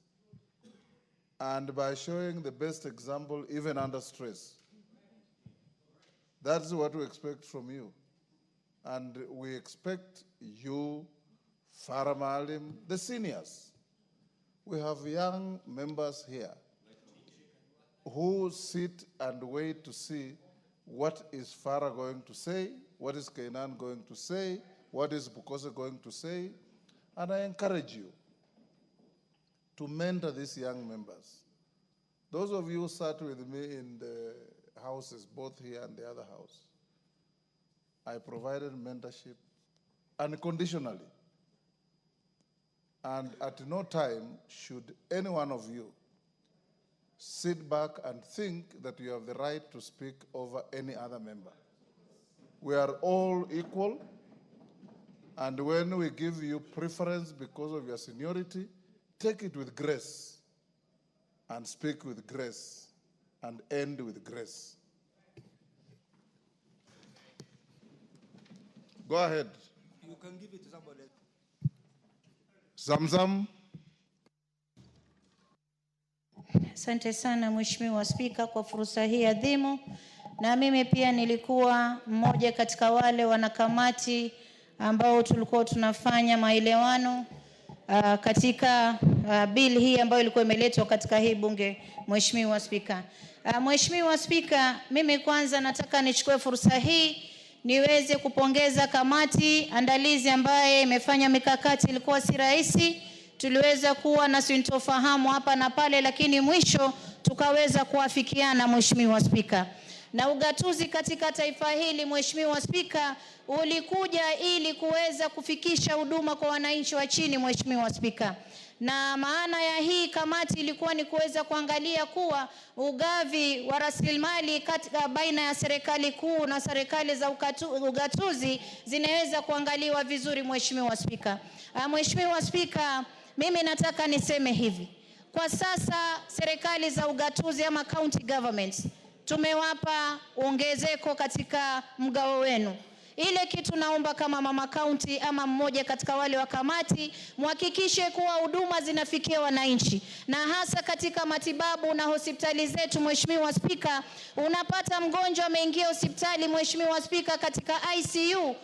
and by showing the best example, even under stress. That's what we expect from you. And we expect you, Farah Maalim, the seniors. We have young members here who sit and wait to see what is Farah going to say, what is Kainan going to say, what is Bukose going to say. And I encourage you to mentor these young members. Those of you who sat with me in the houses, both here and the other house, I provided mentorship unconditionally. And at no time should any one of you sit back and think that you have the right to speak over any other member. We are all equal, and when we give you preference because of your seniority, take it with grace and speak with grace and end with grace. Go ahead. You can give it to somebody else. Zamzam. Asante sana Mheshimiwa Spika kwa fursa hii adhimu. Na mimi pia nilikuwa mmoja katika wale wanakamati ambao tulikuwa tunafanya maelewano katika bill hii ambayo ilikuwa imeletwa katika hii bunge. Mheshimiwa Spika. Mheshimiwa Spika, mimi kwanza nataka nichukue fursa hii niweze kupongeza kamati andalizi ambaye imefanya mikakati. Ilikuwa si rahisi, tuliweza kuwa na sintofahamu hapa na pale, lakini mwisho tukaweza kuafikiana Mheshimiwa Spika. Na ugatuzi katika taifa hili Mheshimiwa Spika ulikuja ili kuweza kufikisha huduma kwa wananchi wa chini Mheshimiwa Spika. Na maana ya hii kamati ilikuwa ni kuweza kuangalia kuwa ugavi wa rasilimali katika baina ya serikali kuu na serikali za ugatuzi zinaweza kuangaliwa vizuri Mheshimiwa Spika. Mheshimiwa Spika, mimi nataka niseme hivi. Kwa sasa serikali za ugatuzi ama county governments tumewapa ongezeko katika mgao wenu. Ile kitu naomba kama mama county ama mmoja katika wale wa kamati, muhakikishe kuwa huduma zinafikia wananchi. Na hasa katika matibabu na hospitali zetu Mheshimiwa Spika, unapata mgonjwa ameingia hospitali Mheshimiwa Spika katika ICU,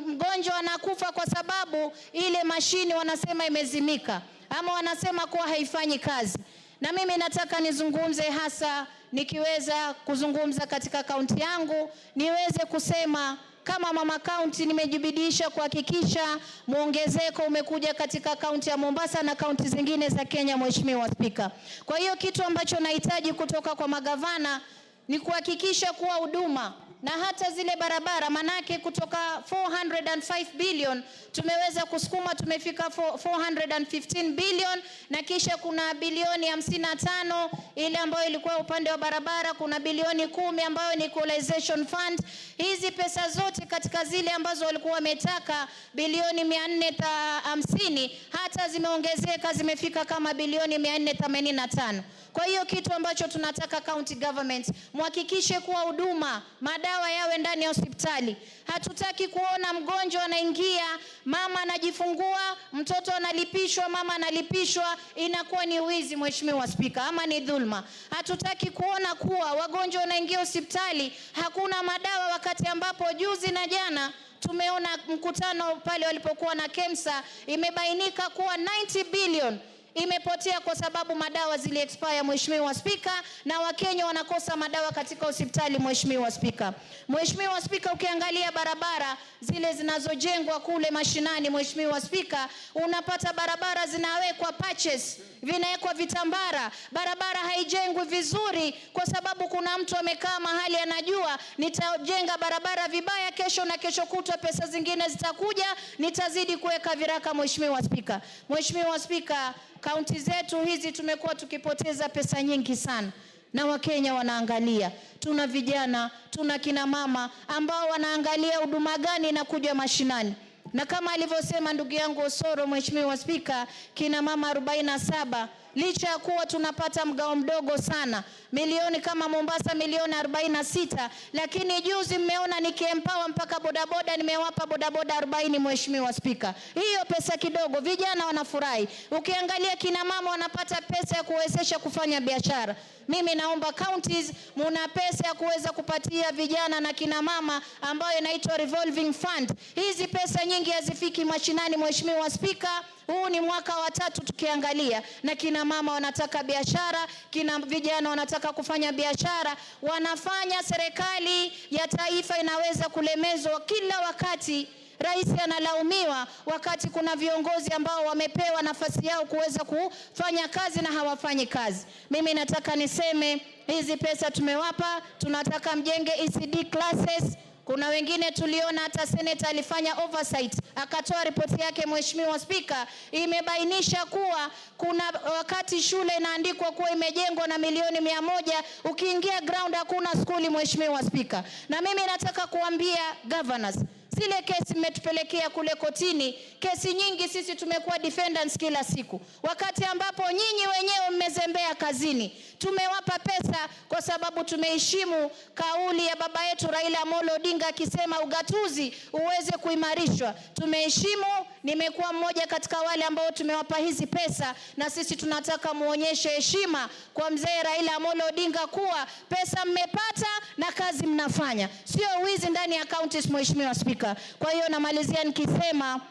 mgonjwa anakufa kwa sababu ile mashini wanasema imezimika ama wanasema kuwa haifanyi kazi. Na mimi nataka nizungumze hasa nikiweza kuzungumza katika kaunti yangu, niweze kusema kama mama county nimejibidisha kuhakikisha muongezeko umekuja katika kaunti ya Mombasa na kaunti zingine za Kenya Mheshimiwa Spika. Kwa hiyo kitu ambacho nahitaji kutoka kwa magavana ni kuhakikisha kuwa huduma na hata zile barabara, manake kutoka 405 billion tumeweza kusukuma, tumefika 415 billion, na kisha kuna bilioni 55 ile ambayo ilikuwa upande wa barabara, kuna bilioni 10 ambayo ni equalization fund. Hizi pesa zote katika zile ambazo walikuwa wametaka bilioni 450 hata zimeongezeka, zimefika kama bilioni 485. Kwa hiyo kitu ambacho tunataka county government, muhakikishe kuwa huduma, madawa yawe ndani ya hospitali. Hatutaki kuona mgonjwa anaingia, mama anajifungua, mtoto analipishwa, mama analipishwa, inakuwa ni wizi Mheshimiwa Spika ama ni dhulma. Hatutaki kuona kuwa wagonjwa wanaingia hospitali hakuna madawa, wakati ambapo juzi na jana tumeona mkutano pale walipokuwa na KEMSA, imebainika kuwa 90 billion imepotea kwa sababu madawa zili expire Mheshimiwa Spika, na Wakenya wanakosa madawa katika hospitali Mheshimiwa Spika. Mheshimiwa Spika, ukiangalia barabara zile zinazojengwa kule mashinani Mheshimiwa Spika, unapata barabara zinawekwa patches, vinawekwa vitambara, barabara haijengwi vizuri kwa sababu kuna mtu amekaa mahali anajua nitajenga barabara vibaya, kesho na kesho kutwa pesa zingine zitakuja, nitazidi kuweka viraka Mheshimiwa Spika. Mheshimiwa Spika, kaunti zetu hizi tumekuwa tukipoteza pesa nyingi sana, na Wakenya wanaangalia. Tuna vijana, tuna kina mama ambao wanaangalia huduma gani na kuja mashinani. Na kama alivyosema ndugu yangu Osoro Mheshimiwa Spika, kina mama 47 licha ya kuwa tunapata mgao mdogo sana, milioni kama Mombasa milioni 46, lakini juzi mmeona nikiempower mpaka bodaboda, nimewapa bodaboda 40, Mheshimiwa Spika. Hiyo pesa kidogo, vijana wanafurahi. Ukiangalia kina mama wanapata pesa ya kuwezesha kufanya biashara. Mimi naomba counties muna pesa ya kuweza kupatia vijana na kina mama ambayo inaitwa revolving fund. Hizi pesa nyingi hazifiki mashinani, Mheshimiwa Spika. Huu ni mwaka wa 3 tukiangalia, na kina mama wanataka biashara, kina vijana wanataka kufanya biashara, wanafanya. Serikali ya taifa inaweza kulemezwa kila wakati. Rais analaumiwa wakati kuna viongozi ambao wamepewa nafasi yao kuweza kufanya kazi na hawafanyi kazi. Mimi nataka niseme hizi pesa tumewapa, tunataka mjenge ECD classes. Kuna wengine tuliona hata Senator alifanya oversight, akatoa ripoti yake, Mheshimiwa Spika, imebainisha kuwa kuna wakati shule inaandikwa kuwa imejengwa na milioni 100, ukiingia ground hakuna skuli, Mheshimiwa Spika. Na mimi nataka kuambia governors, zile kesi mmetupelekea kule kotini, kesi nyingi sisi tumekuwa defendants kila siku, wakati ambapo nyinyi wenyewe mmezembea kazini. Tumewapa pesa kwa sababu tumeheshimu kauli ya baba yetu Raila Amolo Odinga akisema ugatuzi uweze kuimarishwa. Tumeheshimu, nimekuwa mmoja katika wale ambao tumewapa hizi pesa, na sisi tunataka muonyeshe heshima kwa mzee Raila Amolo Odinga kuwa pesa mmepata na kazi mnafanya, sio wizi ndani ya counties, Mheshimiwa Spika. Kwa hiyo namalizia nikisema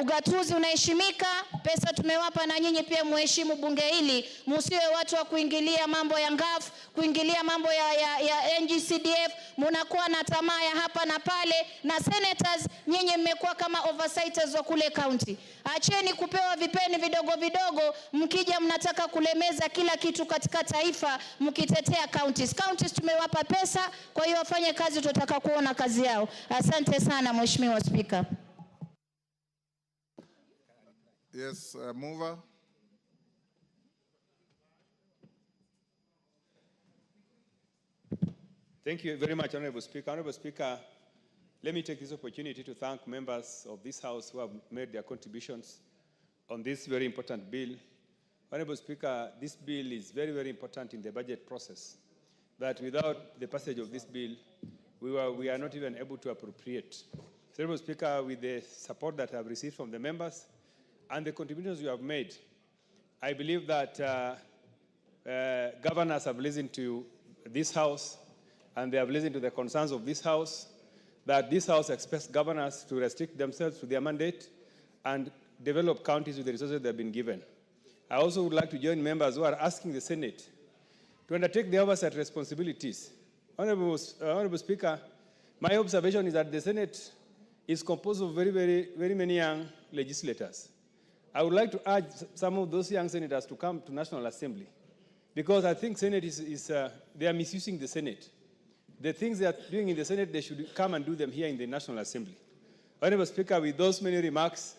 ugatuzi unaheshimika, pesa tumewapa, na nyinyi pia muheshimu bunge hili, msiwe watu wa kuingilia mambo ya ngaf, kuingilia mambo ya NGCDF, mnakuwa na tamaa ya hapa na pale. Na senators, nyinyi mmekuwa kama oversighters wa kule county. Acheni kupewa vipeni vidogo vidogo, mkija mnataka kulemeza kila kitu katika taifa mkitetea counties. Counties tumewapa pesa, kwa hiyo wafanye kazi, tutataka kuona kazi yao. Asante sana Mheshimiwa Spika. Yes, mover. Thank you very much, Honorable Speaker. Honorable Speaker, let me take this opportunity to thank members of this House who have made their contributions on this very important bill. Honorable Speaker, this bill is very, very important in the budget process, that without the passage of this bill, we are not even able to appropriate. So, Honorable Speaker, with the support that I have received from the members, and the contributions you have made, I believe that governors have listened to this House, and they have listened to the concerns of this House, that this House expects governors to restrict themselves to their mandate and develop counties with the resources they have been given. I also would like to join members who are asking the Senate to undertake the oversight responsibilities. Honorable Speaker, my observation is that the Senate is composed of very many young legislators. I would like to urge some of those young senators to come to National Assembly, because I think Senate they are misusing the Senate. The things they are doing in the Senate, they should come and do them here in the National Assembly. Honorable Speaker, with those many remarks,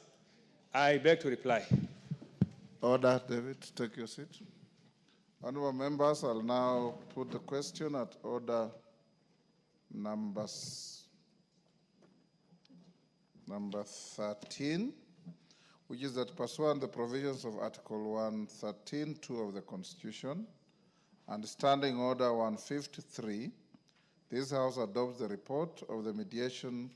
I beg to reply. Order, David, take your seat. Honorable members, I'll now put the question at order number 13. Which is that pursuant to the provisions of Article 113(2) of the Constitution and Standing Order 153, this House adopts the report of the Mediation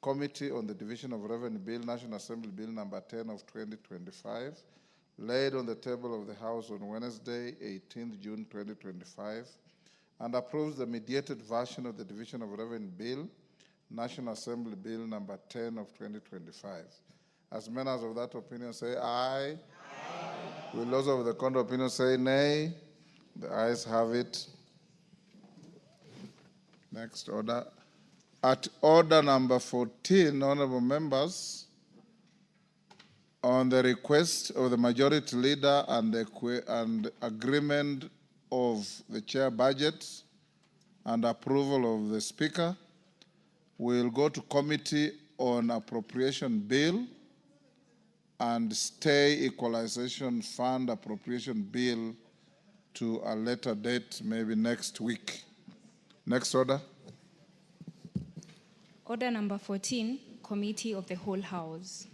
Committee on the Division of Revenue Bill, National Assembly Bill number 10 of 2025, laid on the table of the House on Wednesday, 18th June 2025, and approves the mediated version of the Division of Revenue Bill, National Assembly Bill number 10 of 2025. As members of that opinion say aye. Aye. Will those of the contrary opinion say nay? The ayes have it. Next order. At order number 14, honorable members, on the request of the majority leader and agreement of the chair budget and approval of the speaker, we'll go to committee on appropriation bill and stay equalization fund appropriation bill to a later date, maybe next week. Next order. Order number 14, Committee of the Whole House.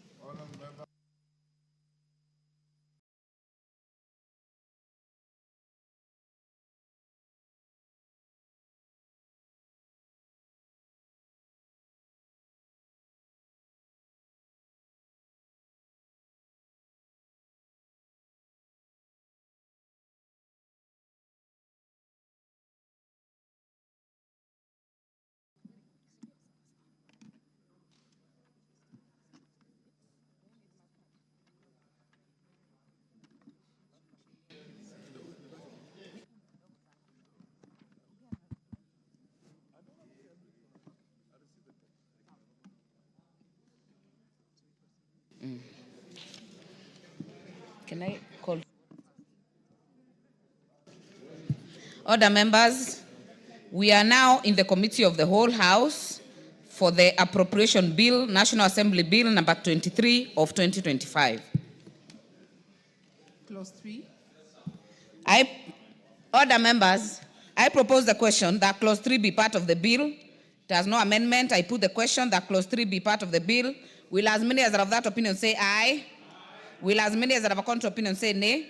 Can I call? Order, members. We are now in the committee of the whole House for the Appropriation Bill, National Assembly Bill number 23 of 2025. Clause 3. Order, members. I propose the question that clause 3 be part of the bill. It has no amendment. I put the question that clause 3 be part of the bill. Will as many as are of that opinion say aye? Will as many as are of a contrary opinion say nay?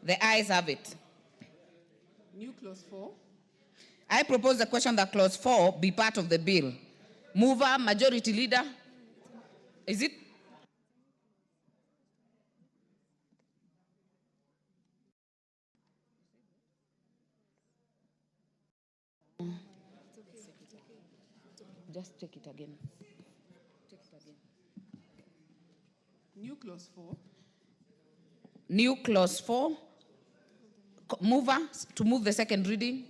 The ayes have it. New clause 4. I propose the question that clause 4 be part of the bill. Mover, majority leader. Is it? Just take it again. Take it again. New clause 4. New clause 4. Mover to move the second reading.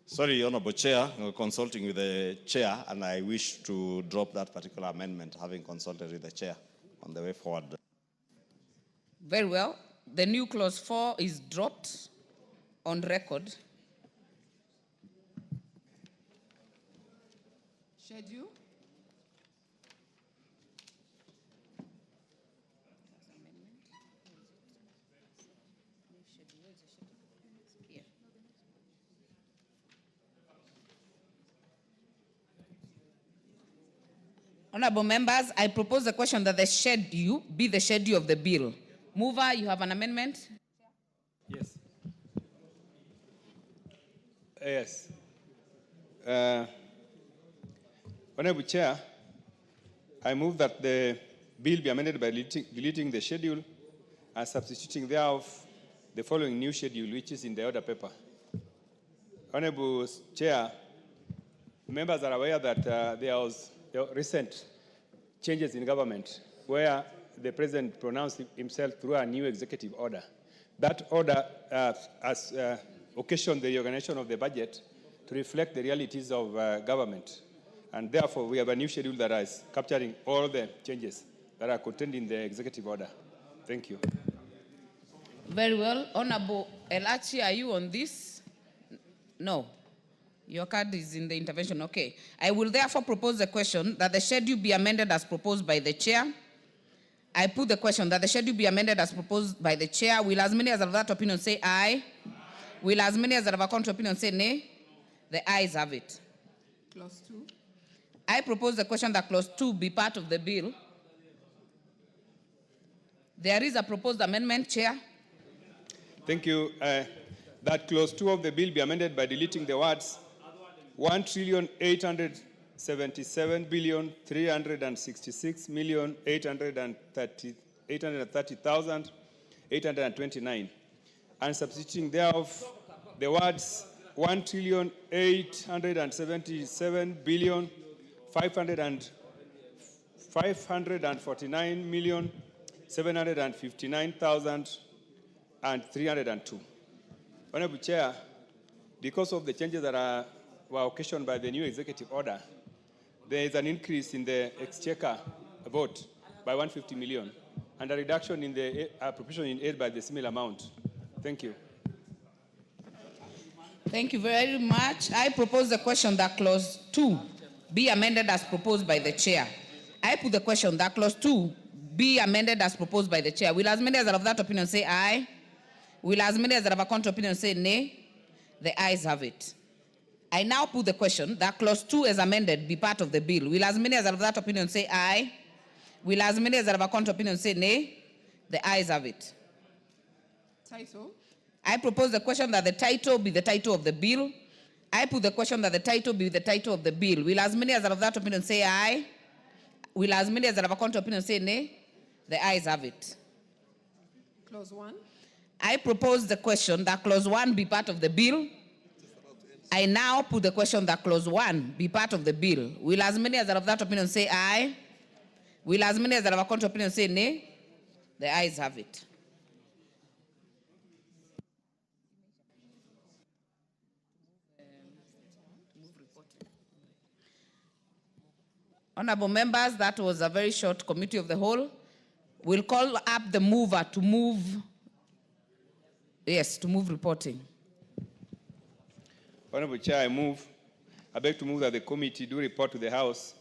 Sorry, Honorable Chair, consulting with the Chair, and I wish to drop that particular amendment, having consulted with the Chair on the way forward. Very well. The new clause 4 is dropped on record. Schedule. Honorable members, I propose the question that the schedule be the schedule of the bill. Mover, you have an amendment? Yes. Yes. Honorable Chair, I move that the bill be amended by deleting the schedule and substituting thereof the following new schedule, which is in the order paper. Honorable Chair, members are aware that there was recent changes in government where the President pronounced himself through a new executive order. That order has occasioned the reorganization of the budget to reflect the realities of government. And therefore, we have a new schedule that is capturing all the changes that are contained in the executive order. Thank you. Very well. Honorable Elachi, are you on this? No. Your card is in the intervention. Okay. I will therefore propose the question that the schedule be amended as proposed by the Chair. I put the question that the schedule be amended as proposed by the Chair. Will as many as are of that opinion say aye? Will as many as are of a contrary opinion say nay? The ayes have it. Clause 2. I propose the question that clause 2 be part of the bill. There is a proposed amendment, Chair. Thank you. That clause 2 of the bill be amended by deleting the words 1,877,366,830,829 and substituting thereof the words 1,549,759,302. Honorable Chair, because of the changes that were occasioned by the new executive order, there is an increase in the exchequer vote by 150 million and a reduction in the appropriation in aid by the similar amount. Thank you. Thank you very much. I propose the question that clause 2 be amended as proposed by the Chair. I put the question that clause 2 be amended as proposed by the Chair. Will as many as are of that opinion say aye? Will as many as are of a contrary opinion say nay? The ayes have it. I now put the question that clause 2 as amended be part of the bill. Will as many as are of that opinion say aye? Will as many as are of a contrary opinion say nay? The ayes have it. Title. I propose the question that the title be the title of the bill. I put the question that the title be the title of the bill. Will as many as are of that opinion say aye? Will as many as are of a contrary opinion say nay? The ayes have it. Clause 1. I propose the question that clause 1 be part of the bill. I now put the question that clause 1 be part of the bill. Will as many as are of that opinion say aye? Will as many as are of a contrary opinion say nay? The ayes have it. Honorable members, that was a very short committee of the whole. We'll call up the mover to move, to move reporting. Honorable Chair, I beg to move that the committee do report to the House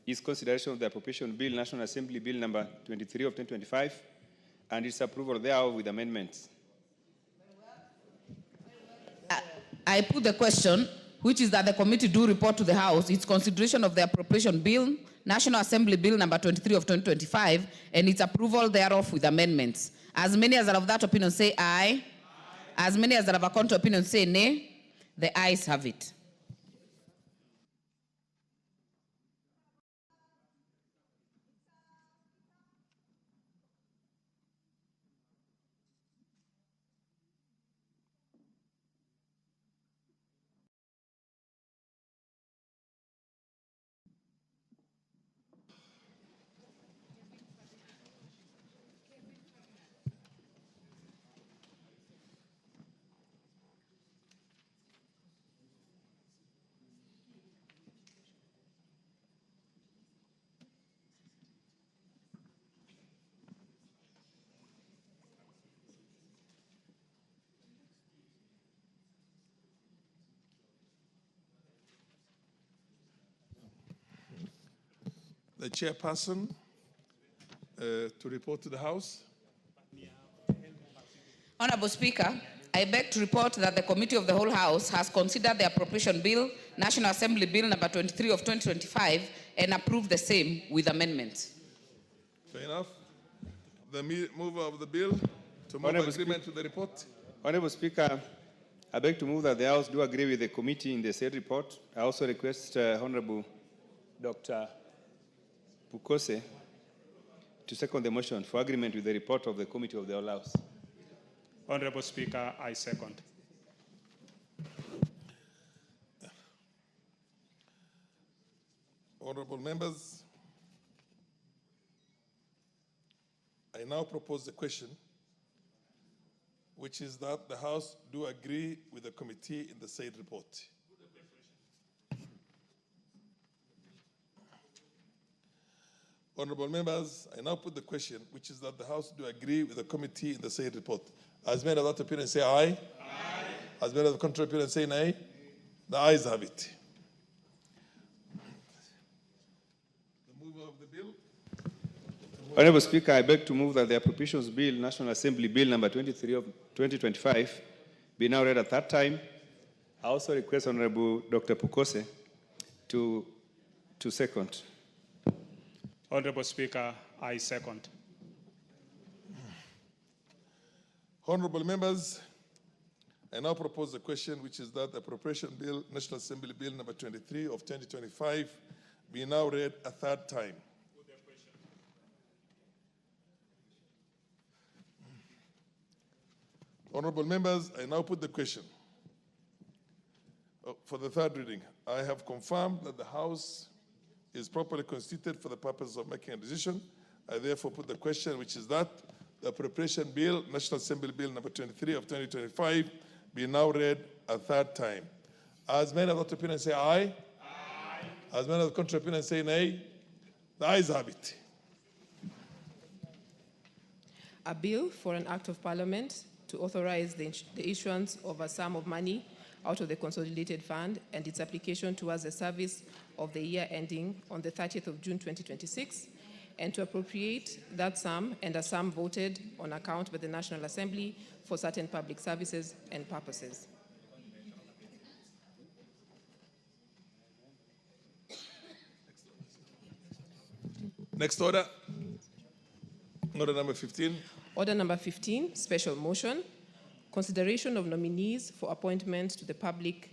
its consideration of the Appropriation Bill, National Assembly Bill number 23 of 2025, and its approval thereof with amendments. I put the question, which is that the committee do report to the House its consideration of the Appropriation Bill, National Assembly Bill number 23 of 2025, and its approval thereof with amendments. As many as are of that opinion say aye. As many as are of a contrary opinion say nay. The ayes have it. The chairperson to report to the House. Honorable Speaker, I beg to report that the Committee of the Whole House has considered the Appropriation Bill, National Assembly Bill number 23 of 2025, and approved the same with amendments. Fair enough. The mover of the bill to move agreement to the report. Honorable Speaker, I beg to move that the House do agree with the committee in the said report. I also request Honorable Dr. Pukose to second the motion for agreement with the report of the Committee of the Whole House. Honorable Speaker, I second. Honorable members, I now propose the question, which is that the House do agree with the committee in the said report. Honorable members, I now put the question, which is that the House do agree with the committee in the said report. As many of that opinion say aye. Aye. As many of the contrary opinion say nay. The ayes have it. The mover of the bill. Honorable Speaker, I beg to move that the Appropriations Bill, National Assembly Bill number 23 of 2025, be now read a third time. I also request Honorable Dr. Pukose to second. Honorable Speaker, I second. Honorable members, I now propose the question, which is that the Appropriation Bill, National Assembly Bill number 23 of 2025, be now read a third time. Honorable members, I now put the question for the third reading. I have confirmed that the House is properly constituted for the purpose of making a decision. I therefore put the question, which is that the Appropriation Bill, National Assembly Bill number 23 of 2025, be now read a third time. As many of that opinion say aye. Aye. As many of the contrary opinion say nay. The ayes have it. A bill for an act of parliament to authorize the issuance of a sum of money out of the consolidated fund and its application towards the service of the year ending on the 30th of June 2026, and to appropriate that sum and a sum voted on account by the National Assembly for certain public services and purposes. Next order. Order number 15. Order number 15, special motion, consideration of nominees for appointment to the Public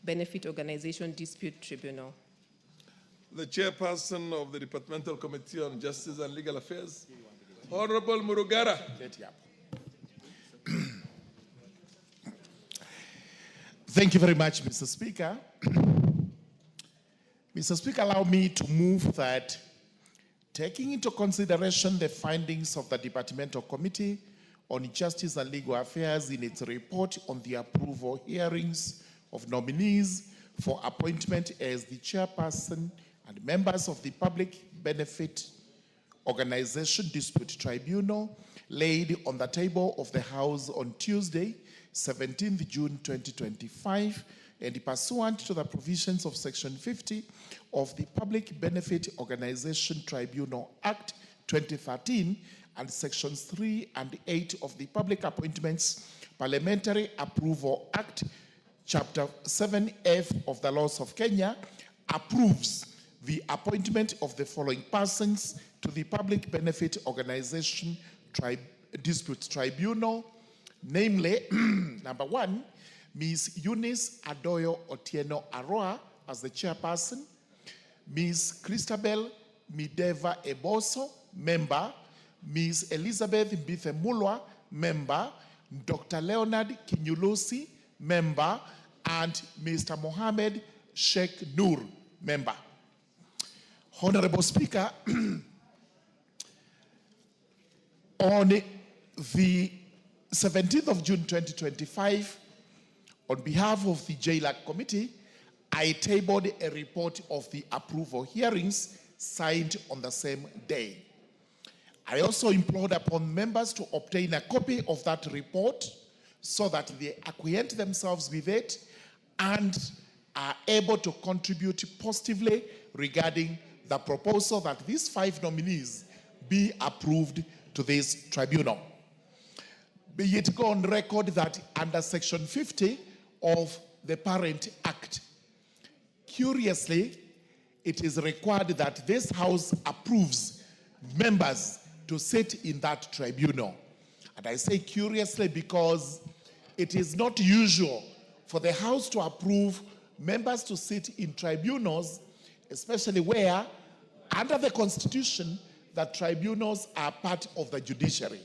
Benefit Organization Dispute Tribunal. The chairperson of the Departmental Committee on Justice and Legal Affairs, Honorable Murugara. Thank you very much, Mr. Speaker. Mr. Speaker, allow me to move that, taking into consideration the findings of the Departmental Committee on Justice and Legal Affairs in its report on the approval hearings of nominees for appointment as the chairperson and members of the Public Benefit Organization Dispute Tribunal, laid on the table of the House on Tuesday, 17th June 2025, and pursuant to the provisions of Section 50 of the Public Benefit Organization Tribunal Act 2013 and Sections 3 and 8 of the Public Appointments Parliamentary Approval Act, Chapter 7F of the Laws of Kenya, approves the appointment of the following persons to the Public Benefit Organization Dispute Tribunal, namely, number one, Ms. Eunice Adoyo Otieno Aroa as the chairperson, Ms. Christabel Mideva Eboso, member, Ms. Elizabeth Mbithe Mulwa, member, Dr. Leonard Kinyulusi, member, and Mr. Mohammed Sheikh Nur, member. Honorable Speaker, on the 17th of June 2025, on behalf of the JLAC Committee, I tabled a report of the approval hearings signed on the same day. I also implored upon members to obtain a copy of that report so that they acquaint themselves with it and are able to contribute positively regarding the proposal that these 5 nominees be approved to this tribunal. Be it go on record that under Section 50 of the Parent Act, curiously, it is required that this House approves members to sit in that tribunal. And I say curiously because it is not usual for the House to approve members to sit in tribunals, especially where, under the Constitution, the tribunals are part of the judiciary.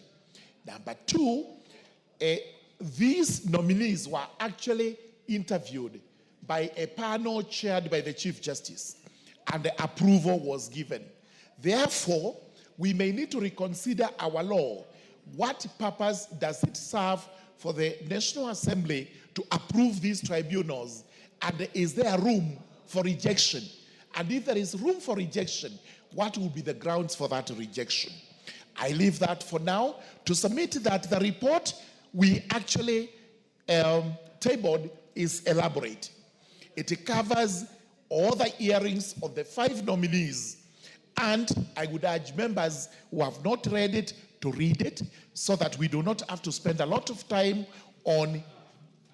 Number two, these nominees were actually interviewed by a panel chaired by the Chief Justice, and the approval was given. Therefore, we may need to reconsider our law. What purpose does it serve for the National Assembly to approve these tribunals? And is there room for rejection? And if there is room for rejection, what will be the grounds for that rejection? I leave that for now to submit that the report we actually tabled is elaborate. It covers all the hearings of the 5 nominees, and I would urge members who have not read it to read it so that we do not have to spend a lot of time on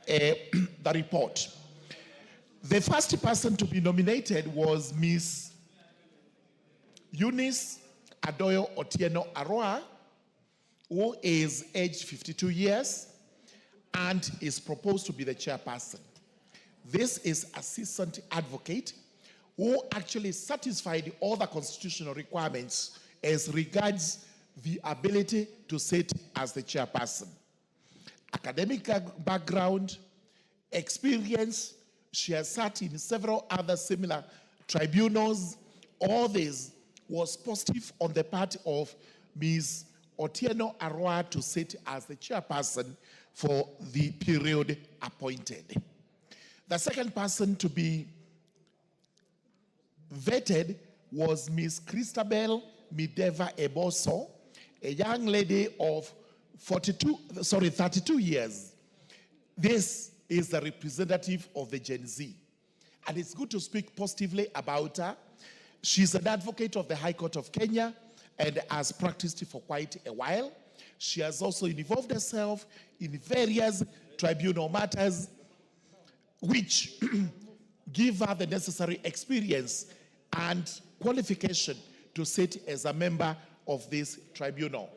the report. The first person to be nominated was Ms. Eunice Adoyo Otieno Aroa, who is aged 52 years and is proposed to be the chairperson. This is assistant advocate who actually satisfied all the constitutional requirements as regards the ability to sit as the chairperson. Academic background, experience, she has sat in several other similar tribunals. All this was positive on the part of Ms. Otieno Aroa to sit as the chairperson for the period appointed. The second person to be vetted was Ms. Christabel Mideva Eboso, a young lady of 32 years. This is the representative of the Gen Z. And it's good to speak positively about her. She's an advocate of the High Court of Kenya and has practiced for quite a while. She has also involved herself in various tribunal matters which give her the necessary experience and qualification to sit as a member of this tribunal.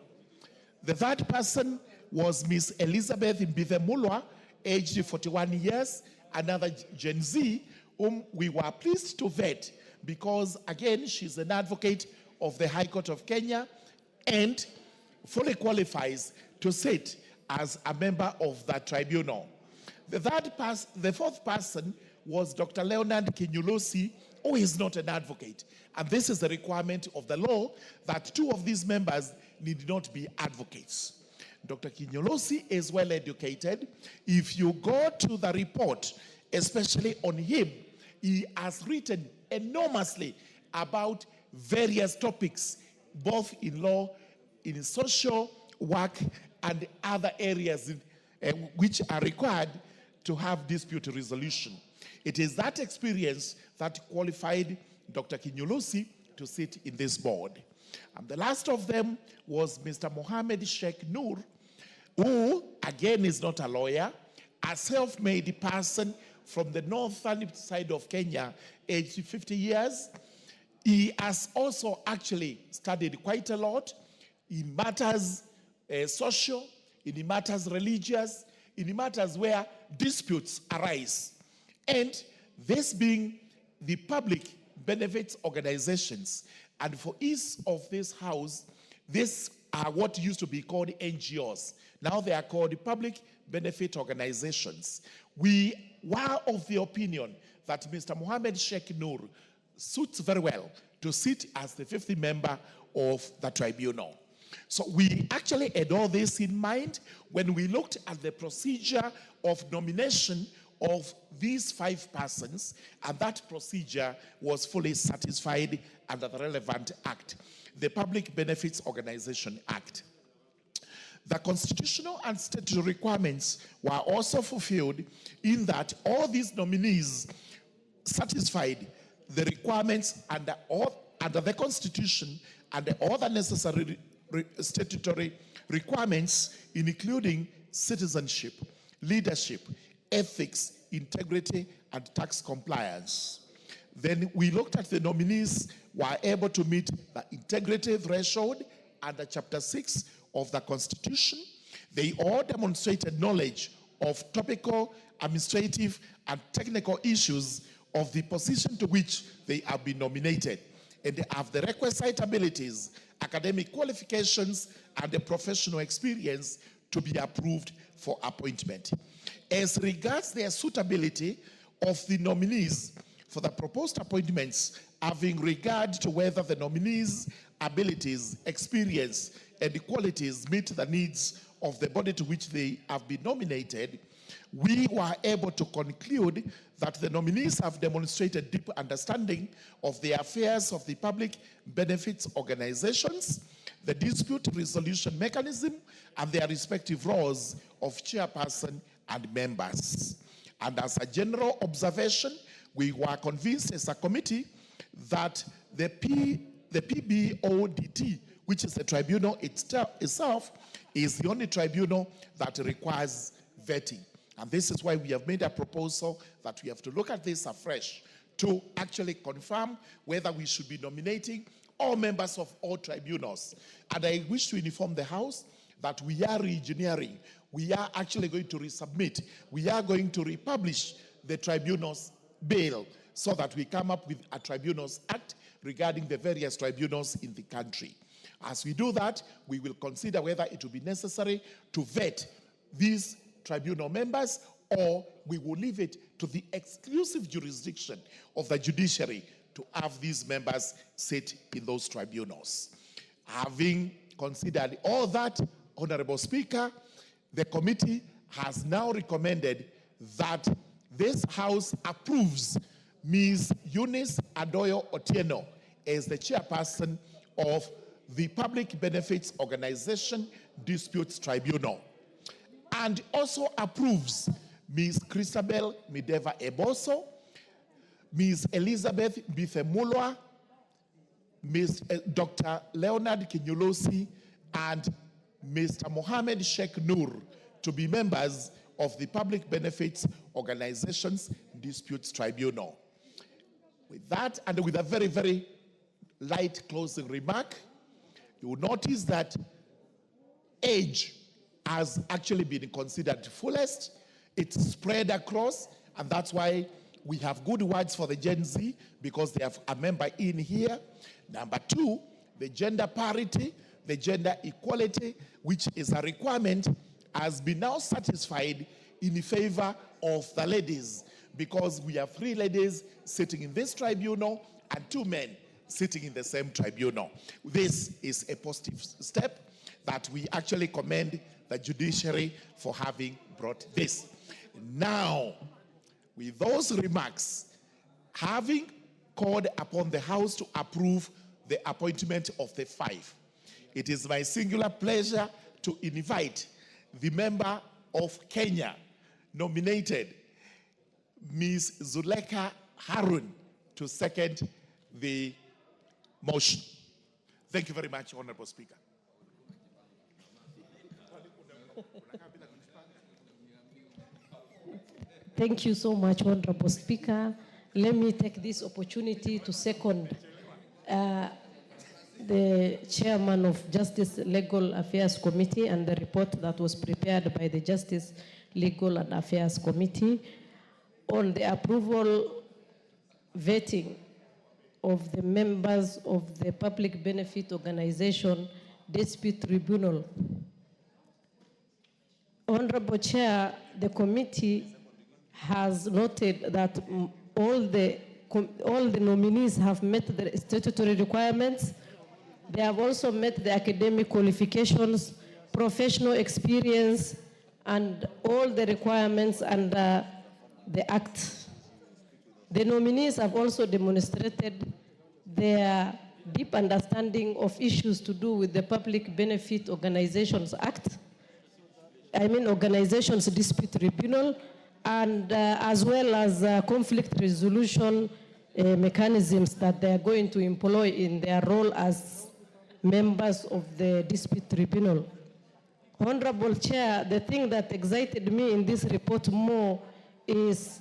The third person was Ms. Elizabeth Mbithe Mulwa, aged 41 years, another Gen Z, whom we were pleased to vet because, again, she's an advocate of the High Court of Kenya and fully qualifies to sit as a member of that tribunal. The fourth person was Dr. Leonard Kinyulosi, who is not an advocate. And this is the requirement of the law that two of these members need not be advocates. Dr. Kinyulosi is well educated. If you go to the report, especially on him, he has written enormously about various topics, both in law, in social work, and other areas which are required to have dispute resolution. It is that experience that qualified Dr. Kinyulosi to sit in this board. And the last of them was Mr. Mohammed Sheikh Noor, who, again, is not a lawyer, a self-made person from the northern side of Kenya, aged 50 years. He has also actually studied quite a lot in matters social, in matters religious, in matters where disputes arise. And this being the public benefits organizations. And for each of this house, these are what used to be called NGOs. Now they are called public benefit organizations. We were of the opinion that Mr. Mohammed Sheikh Noor suits very well to sit as the 50th member of the tribunal. So we actually had all this in mind when we looked at the procedure of nomination of these 5 persons, and that procedure was fully satisfied under the relevant act, the Public Benefits Organization Act. The constitutional and statutory requirements were also fulfilled in that all these nominees satisfied the requirements under the Constitution and all the necessary statutory requirements, including citizenship, leadership, ethics, integrity, and tax compliance. Then we looked at the nominees were able to meet the integrity threshold under Chapter 6 of the Constitution. They all demonstrated knowledge of topical, administrative, and technical issues of the position to which they have been nominated, and they have the requisite abilities, academic qualifications, and the professional experience to be approved for appointment. As regards their suitability of the nominees for the proposed appointments, having regard to whether the nominees' abilities, experience, and qualities meet the needs of the body to which they have been nominated, we were able to conclude that the nominees have demonstrated deep understanding of the affairs of the public benefits organizations, the dispute resolution mechanism, and their respective roles of chairperson and members. And as a general observation, we were convinced as a committee that the PBODT, which is the tribunal itself, is the only tribunal that requires vetting. And this is why we have made a proposal that we have to look at this afresh to actually confirm whether we should be nominating all members of all tribunals. And I wish to inform the House that we are re-engineering. We are actually going to resubmit. We are going to republish the tribunals bill so that we come up with a tribunals act regarding the various tribunals in the country. As we do that, we will consider whether it will be necessary to vet these tribunal members, or we will leave it to the exclusive jurisdiction of the judiciary to have these members sit in those tribunals. Having considered all that, Honorable Speaker, the committee has now recommended that this House approves Ms. Eunice Adoyo Otieno as the chairperson of the Public Benefits Organization Disputes Tribunal, and also approves Ms. Christabel Mideva Eboso, Ms. Elizabeth Bithemulwa, Dr. Leonard Kinyulosi, and Mr. Mohammed Sheikh Noor to be members of the Public Benefits Organizations Disputes Tribunal. With that, and with a very, very light closing remark, you will notice that age has actually been considered fullest. It's spread across, and that's why we have good words for the Gen Z, because they have a member in here. Number 2, the gender parity, the gender equality, which is a requirement, has been now satisfied in favor of the ladies, because we have 3 ladies sitting in this tribunal and 2 men sitting in the same tribunal. This is a positive step that we actually commend the judiciary for having brought this. Now, with those remarks, having called upon the House to approve the appointment of the 5, it is my singular pleasure to invite the member of Kenya nominated, Ms. Zuleka Harun, to second the motion. Thank you very much, Honorable Speaker. Thank you so much, Honorable Speaker. Let me take this opportunity to second the chairman of Justice Legal Affairs Committee and the report that was prepared by the Justice Legal and Affairs Committee on the approval vetting of the members of the Public Benefit Organization Dispute Tribunal. Honorable Chair, the committee has noted that all the nominees have met the statutory requirements. They have also met the academic qualifications, professional experience, and all the requirements under the Act. The nominees have also demonstrated their deep understanding of issues to do with the Public Benefit Organizations Act, Organizations Dispute Tribunal, and as well as conflict resolution mechanisms that they are going to employ in their role as members of the Dispute Tribunal. Honorable Chair, the thing that excited me in this report more is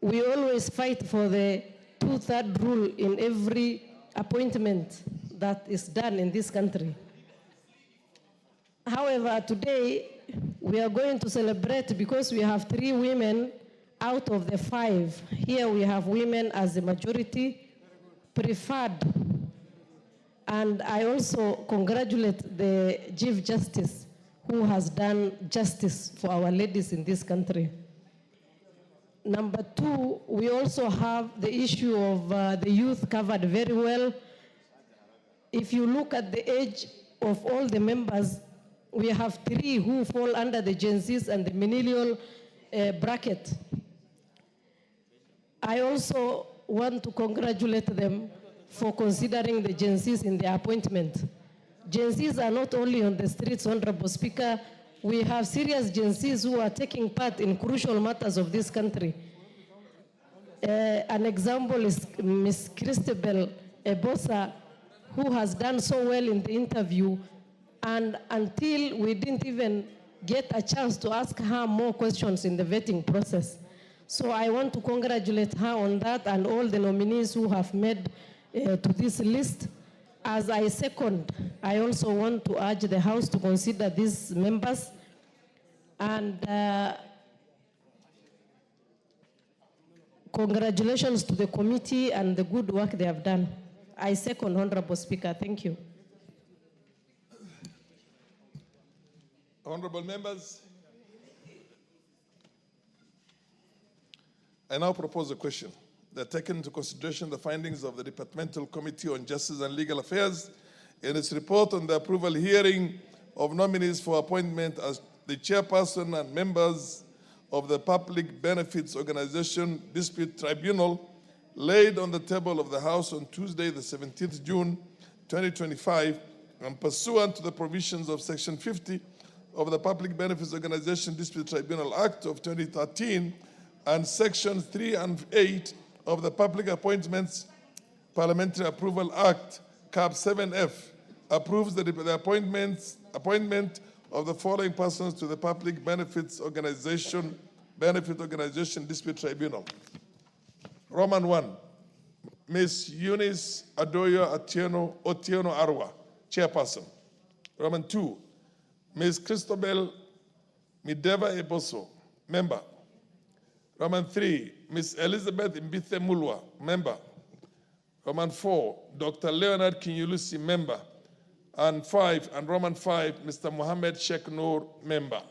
we always fight for the 2/3 rule in every appointment that is done in this country. However, today we are going to celebrate because we have 3 women out of the 5. Here we have women as the majority preferred. And I also congratulate the Chief Justice who has done justice for our ladies in this country. Number 2, we also have the issue of the youth covered very well. If you look at the age of all the members, we have 3 who fall under the Gen Zs and the millennial bracket. I also want to congratulate them for considering the Gen Zs in their appointment. Gen Zs are not only on the streets, Honorable Speaker. We have serious Gen Zs who are taking part in crucial matters of this country. An example is Ms. Christabel Ebosa, who has done so well in the interview, and until we didn't even get a chance to ask her more questions in the vetting process. So I want to congratulate her on that and all the nominees who have made to this list. As I second, I also want to urge the House to consider these members and congratulations to the committee and the good work they have done. I second, Honorable Speaker. Thank you. Honorable members, I now propose a question that taken into consideration the findings of the Departmental Committee on Justice and Legal Affairs in its report on the approval hearing of nominees for appointment as the chairperson and members of the Public Benefits Organization Dispute Tribunal laid on the table of the House on Tuesday, the 17th June, 2025, and pursuant to the provisions of Section 50 of the Public Benefits Organization Dispute Tribunal Act of 2013 and Sections 3 and 8 of the Public Appointments Parliamentary Approval Act, CAP 7F, approves the appointment of the following persons to the Public Benefit Organization Dispute Tribunal. Roman 1, Ms. Eunice Adoyo Otieno Arwa, chairperson. Roman 2, Ms. Christabel Mideva Eboso, member. Roman 3, Ms. Elizabeth Mbithe Mulwa, member. Roman 4, Dr. Leonard Kinyulusi, member. And Roman 5, Mr. Mohammed Sheikh Noor, member.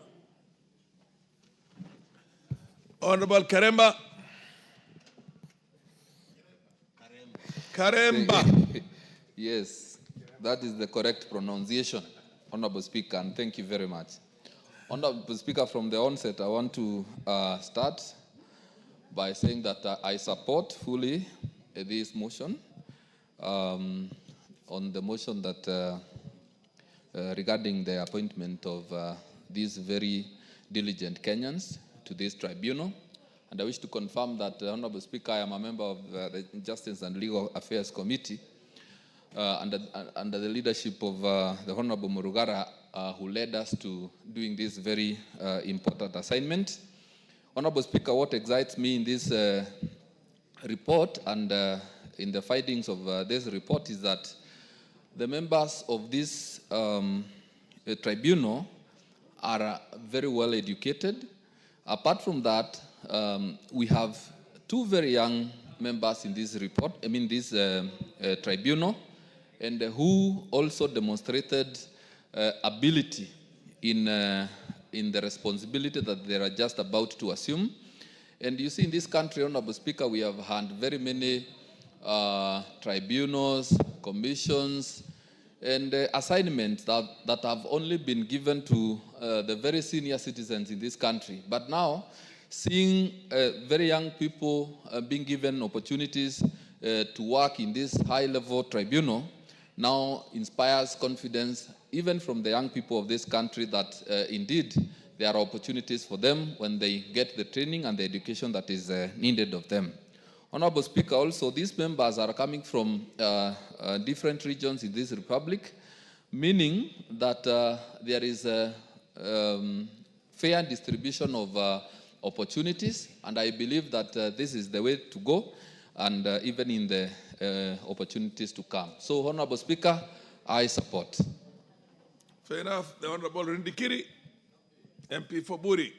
Honorable Karemba. Karemba. Yes, that is the correct pronunciation, Honorable Speaker, and thank you very much. Honorable Speaker, from the onset, I want to start by saying that I support fully this motion on the motion that regarding the appointment of these very diligent Kenyans to this tribunal. And I wish to confirm that, Honorable Speaker, I am a member of the Justice and Legal Affairs Committee under the leadership of the Honorable Murugara, who led us to doing this very important assignment. Honorable Speaker, what excites me in this report and in the findings of this report is that the members of this tribunal are very well educated. Apart from that, we have two very young members in this report, this tribunal, and who also demonstrated ability in the responsibility that they are just about to assume. And you see, in this country, Honorable Speaker, we have had very many tribunals, commissions, and assignments that have only been given to the very senior citizens in this country. But now, seeing very young people being given opportunities to work in this high-level tribunal now inspires confidence even from the young people of this country that indeed there are opportunities for them when they get the training and the education that is needed of them. Honorable Speaker, also these members are coming from different regions in this republic, meaning that there is a fair distribution of opportunities, and I believe that this is the way to go, and even in the opportunities to come. So, Honorable Speaker, I support. Fair enough. The Honorable Rindikiri, MP for Buri.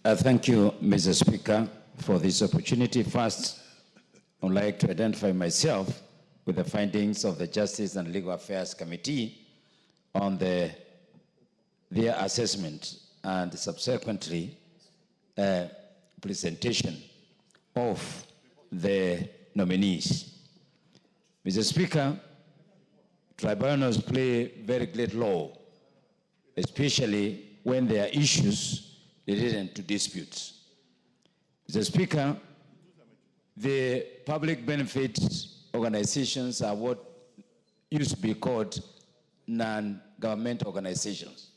Thank you, Mr. Speaker, for this opportunity. First, I would like to identify myself with the findings of the Justice and Legal Affairs Committee on their assessment and subsequently presentation of the nominees. Mr. Speaker, tribunals play very great role, especially when there are issues related to disputes. Mr. Speaker, the public benefits organizations are what used to be called non-government organizations.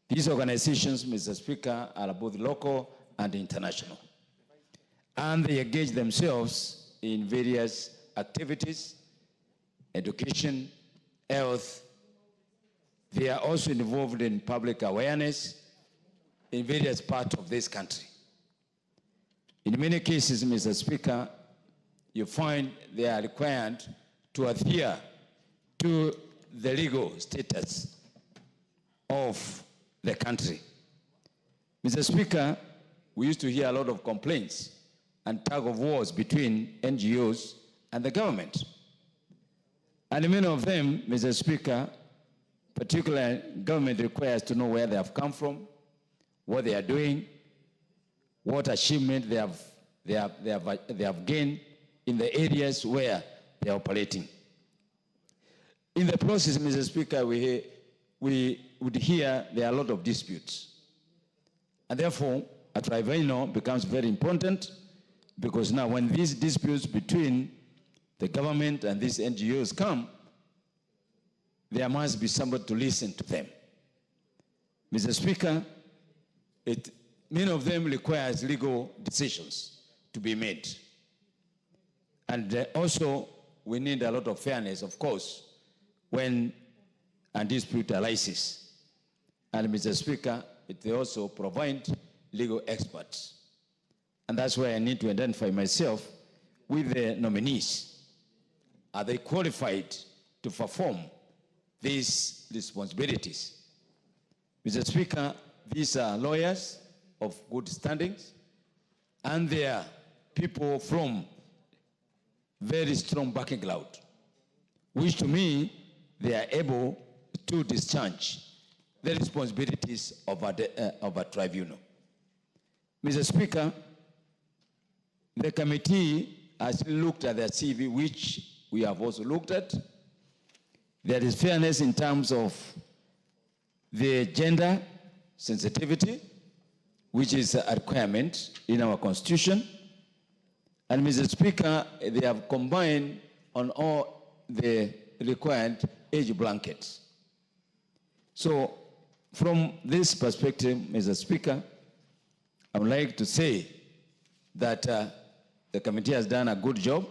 These organizations, Mr. Speaker, are both local and international. And they engage themselves in various activities, education, health. They are also involved in public awareness in various parts of this country. In many cases, Mr. Speaker, you find they are required to adhere to the legal status of the country. Mr. Speaker, we used to hear a lot of complaints and tug of wars between NGOs and the government. And many of them, Mr. Speaker, particularly government requires to know where they have come from, what they are doing, what achievement they have gained in the areas where they are operating. In the process, Mr. Speaker, we would hear there are a lot of disputes. And therefore, a tribunal becomes very important because now when these disputes between the government and these NGOs come, there must be somebody to listen to them. Mr. Speaker, many of them requires legal decisions to be made. And also, we need a lot of fairness, of course, when a dispute arises. And Mr. Speaker, they also provide legal experts. And that's why I need to identify myself with the nominees. Are they qualified to perform these responsibilities? Mr. Speaker, these are lawyers of good standings, and they are people from very strong background, which to me, they are able to discharge the responsibilities of a tribunal. Mr. Speaker, the committee has looked at the CV, which we have also looked at. There is fairness in terms of the gender sensitivity, which is a requirement in our constitution. And Mr. Speaker, they have combined on all the required age brackets. So from this perspective, Mr. Speaker, I would like to say that the committee has done a good job,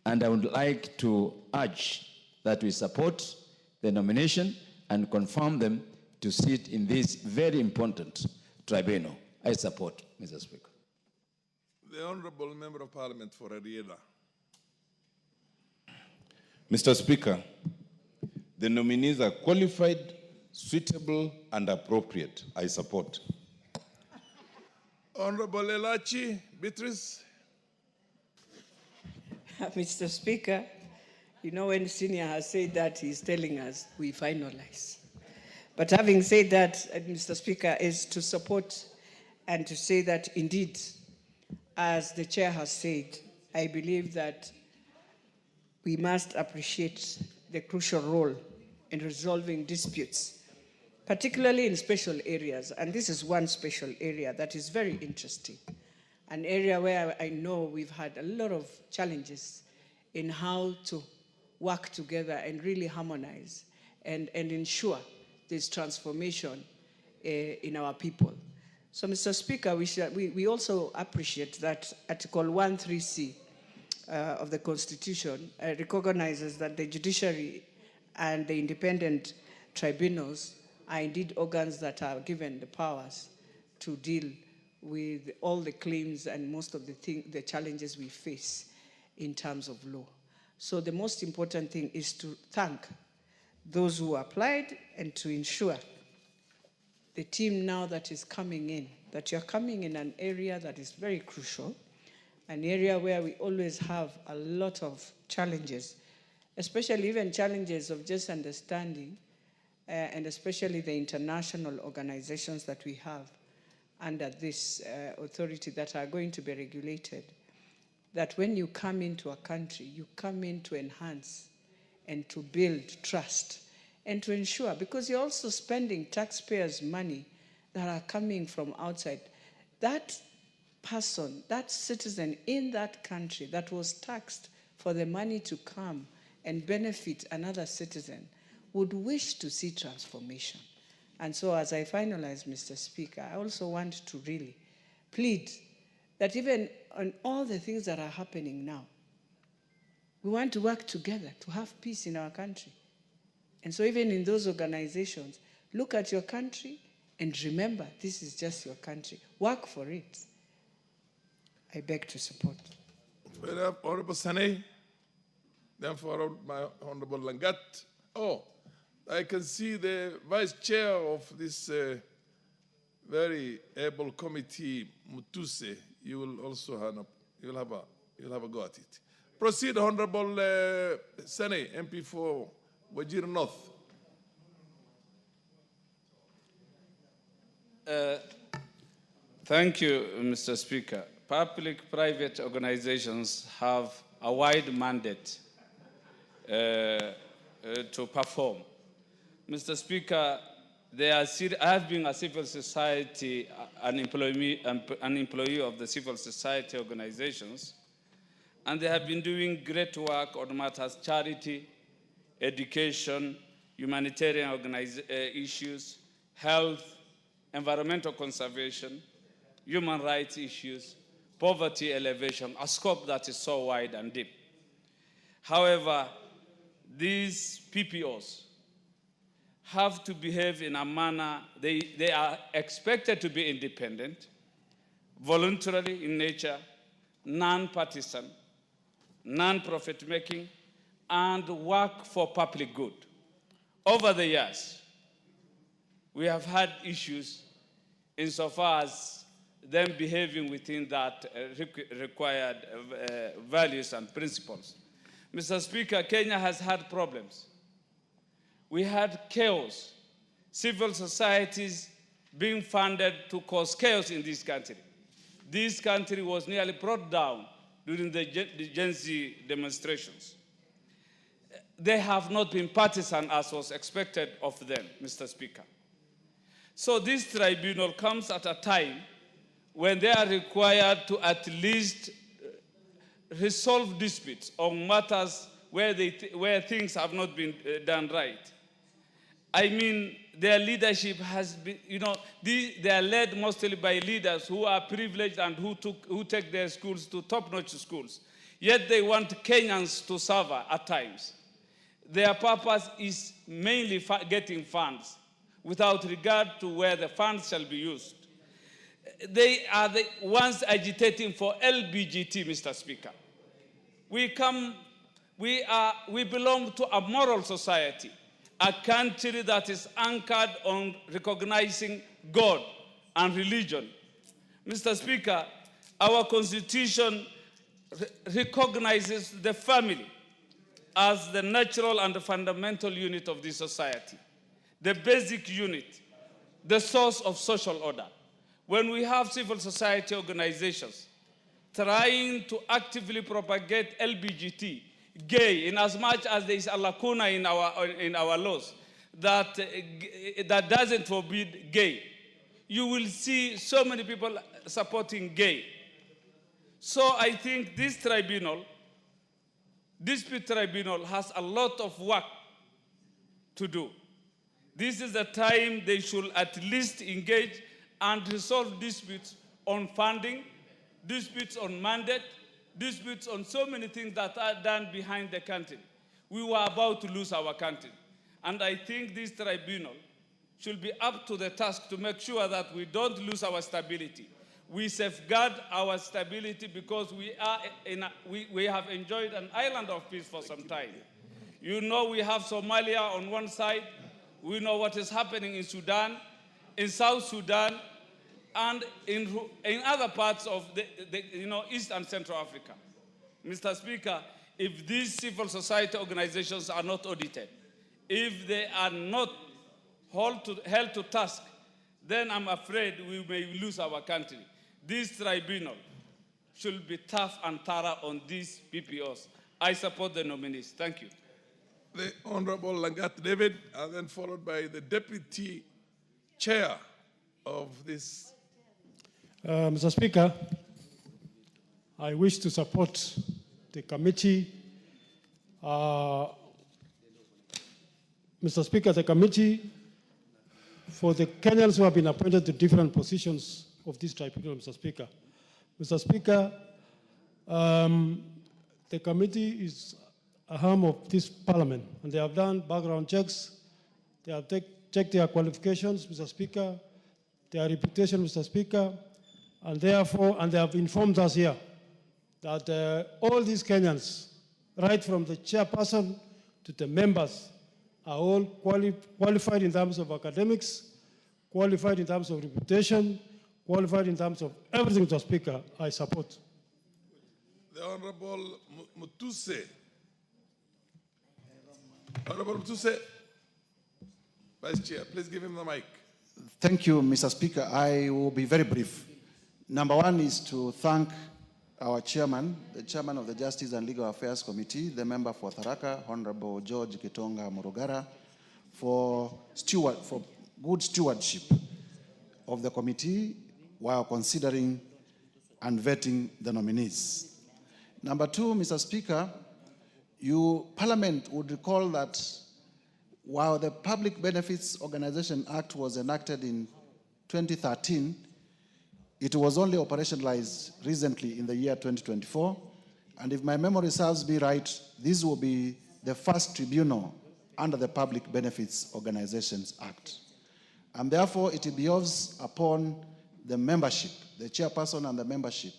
and I would like to urge that we support the nomination and confirm them to sit in this very important tribunal. I support, Mr. Speaker. The Honorable Member of Parliament for Ariela. Mr. Speaker, the nominees are qualified, suitable, and appropriate. I support. Honorable Elachi Beatrice. Mr. Speaker, you know when Senior has said that, he's telling us we finalize. But having said that, Mr. Speaker, is to support and to say that indeed, as the Chair has said, I believe that we must appreciate the crucial role in resolving disputes, particularly in special areas. And this is one special area that is very interesting, an area where I know we've had a lot of challenges in how to work together and really harmonize and ensure this transformation in our people. So, Mr. Speaker, we also appreciate that Article 13C of the Constitution recognizes that the judiciary and the independent tribunals are indeed organs that are given the powers to deal with all the claims and most of the challenges we face in terms of law. So the most important thing is to thank those who applied and to ensure the team now that is coming in, that you're coming in an area that is very crucial, an area where we always have a lot of challenges, especially even challenges of just understanding, and especially the international organizations that we have under this authority that are going to be regulated, that when you come into a country, you come in to enhance and to build trust and to ensure, because you're also spending taxpayers' money that are coming from outside. That person, that citizen in that country that was taxed for the money to come and benefit another citizen would wish to see transformation. And so as I finalize, Mr. Speaker, I also want to really plead that even on all the things that are happening now, we want to work together to have peace in our country. And so even in those organizations, look at your country and remember this is just your country. Work for it. I beg to support. Honorable Sane, then followed by Honorable Langat. Oh, I can see the Vice Chair of this very able committee, Mutuse. You will also have a go at it. Proceed, Honorable Sane, MP for Wajir North. Thank you, Mr. Speaker. Public-private organizations have a wide mandate to perform. Mr. Speaker, I have been a civil society, an employee of the civil society organizations, and they have been doing great work on matters charity, education, humanitarian issues, health, environmental conservation, human rights issues, poverty elevation, a scope that is so wide and deep. However, these PPOs have to behave in a manner, they are expected to be independent, voluntarily in nature, non-partisan, non-profit making, and work for public good. Over the years, we have had issues insofar as them behaving within that required values and principles. Mr. Speaker, Kenya has had problems. We had chaos, civil societies being funded to cause chaos in this country. this country was nearly brought down during the Gen Z demonstrations. They have not been partisan as was expected of them, Mr. Speaker. So this tribunal comes at a time when they are required to at least resolve disputes on matters where things have not been done right. I mean, their leadership has been, they are led mostly by leaders who are privileged and who take their schools to top-notch schools. Yet they want Kenyans to suffer at times. Their purpose is mainly getting funds without regard to where the funds shall be used. They are the ones agitating for LBGT, Mr. Speaker. We belong to a moral society, a country that is anchored on recognizing God and religion. Mr. Speaker, our Constitution recognizes the family as the natural and fundamental unit of this society, the basic unit, the source of social order. When we have civil society organizations trying to actively propagate LBGT, gay, in as much as there is a lacuna in our laws that doesn't forbid gay, you will see so many people supporting gay. So I think this dispute tribunal has a lot of work to do. This is the time they should at least engage and resolve disputes on funding, disputes on mandate, disputes on so many things that are done behind the curtain. We were about to lose our country. And I think this tribunal should be up to the task to make sure that we don't lose our stability. We safeguard our stability because we have enjoyed an island of peace for some time. You know, we have Somalia on one side. We know what is happening in Sudan, in South Sudan, and in other parts of East and Central Africa. Mr. Speaker, if these civil society organizations are not audited, if they are not held to task, then I'm afraid we may lose our country. This tribunal should be tough and thorough on these PPOs. I support the nominees. Thank you. The Honorable Langat David, and then followed by the Deputy Chair of this. Mr. Speaker, I wish to support the committee. Mr. Speaker, the committee for the Kenyans who have been appointed to different positions of this tribunal, Mr. Speaker. Mr. Speaker, the committee is a arm of this parliament, and they have done background checks. They have checked their qualifications, Mr. Speaker, their reputation, Mr. Speaker, and therefore, and they have informed us here that all these Kenyans, right from the chairperson to the members, are all qualified in terms of academics, qualified in terms of reputation, qualified in terms of everything, Mr. Speaker. I support. The Honorable Mutuse. Honorable Mutuse, Vice Chair, please give him the mic. Thank you, Mr. Speaker. I will be very brief. Number one is to thank our chairman, the chairman of the Justice and Legal Affairs Committee, the member for Tharaka, Honorable George Kitonga Murugara, for good stewardship of the committee while considering and vetting the nominees. Number two, Mr. Speaker, Parliament would recall that while the Public Benefits Organization Act was enacted in 2013, it was only operationalized recently in the year 2024. And if my memory serves me right, this will be the first tribunal under the Public Benefits Organizations Act. And therefore, it behoves upon the membership, the chairperson and the membership,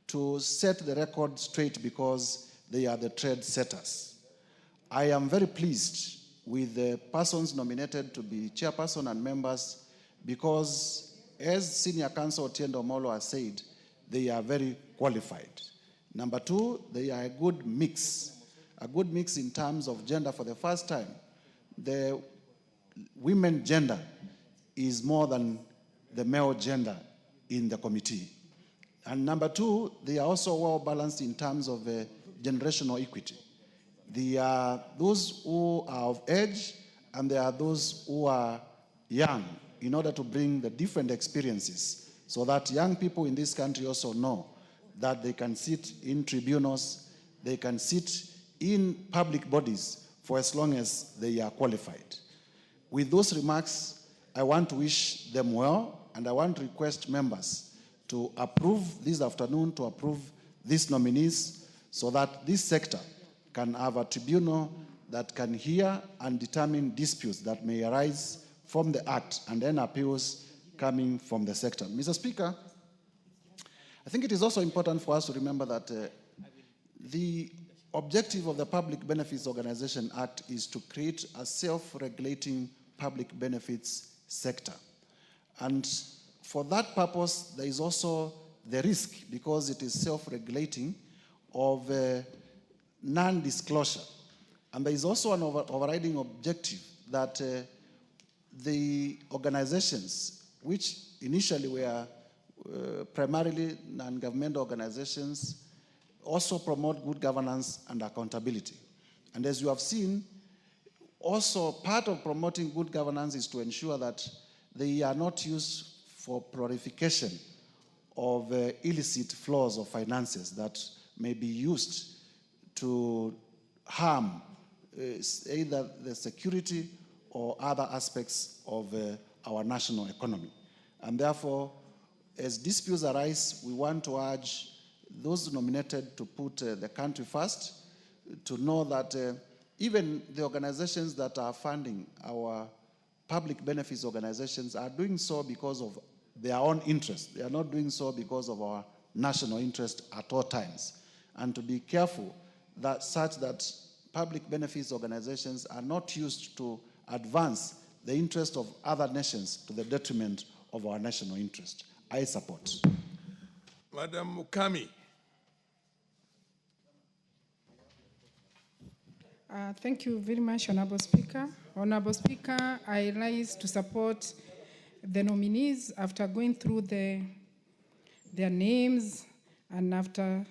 to set the record straight because they are the trade setters. I am very pleased with the persons nominated to be chairperson and members because, as Senior Counsel Otiendo Molo has said, they are very qualified. Number two, they are a good mix in terms of gender. For the first time, the women gender is more than the male gender in the committee. And number two, they are also well balanced in terms of generational equity. There are those who are of age, and there are those who are young, in order to bring the different experiences, so that young people in this country also know that they can sit in tribunals, they can sit in public bodies for as long as they are qualified. With those remarks, I want to wish them well, and I want to request members to approve this afternoon, to approve these nominees, so that this sector can have a tribunal that can hear and determine disputes that may arise from the Act and then appeals coming from the sector. Mr. Speaker, I think it is also important for us to remember that the objective of the Public Benefits Organization Act is to create a self-regulating public benefits sector. And for that purpose, there is also the risk, because it is self-regulating, of non-disclosure. And there is also an overriding objective that the organizations, which initially were primarily non-governmental organizations, also promote good governance and accountability. And as you have seen, also part of promoting good governance is to ensure that they are not used for proliferation of illicit flows of finances that may be used to harm either the security or other aspects of our national economy. And therefore, as disputes arise, we want to urge those nominated to put the country first, to know that even the organizations that are funding our public benefits organizations are doing so because of their own interest. They are not doing so because of our national interest at all times. And to be careful that such that public benefits organizations are not used to advance the interest of other nations to the detriment of our national interest. I support. Madam Mukami. Thank you very much, Honorable Speaker. Honorable Speaker, I rise to support the nominees after going through their names and after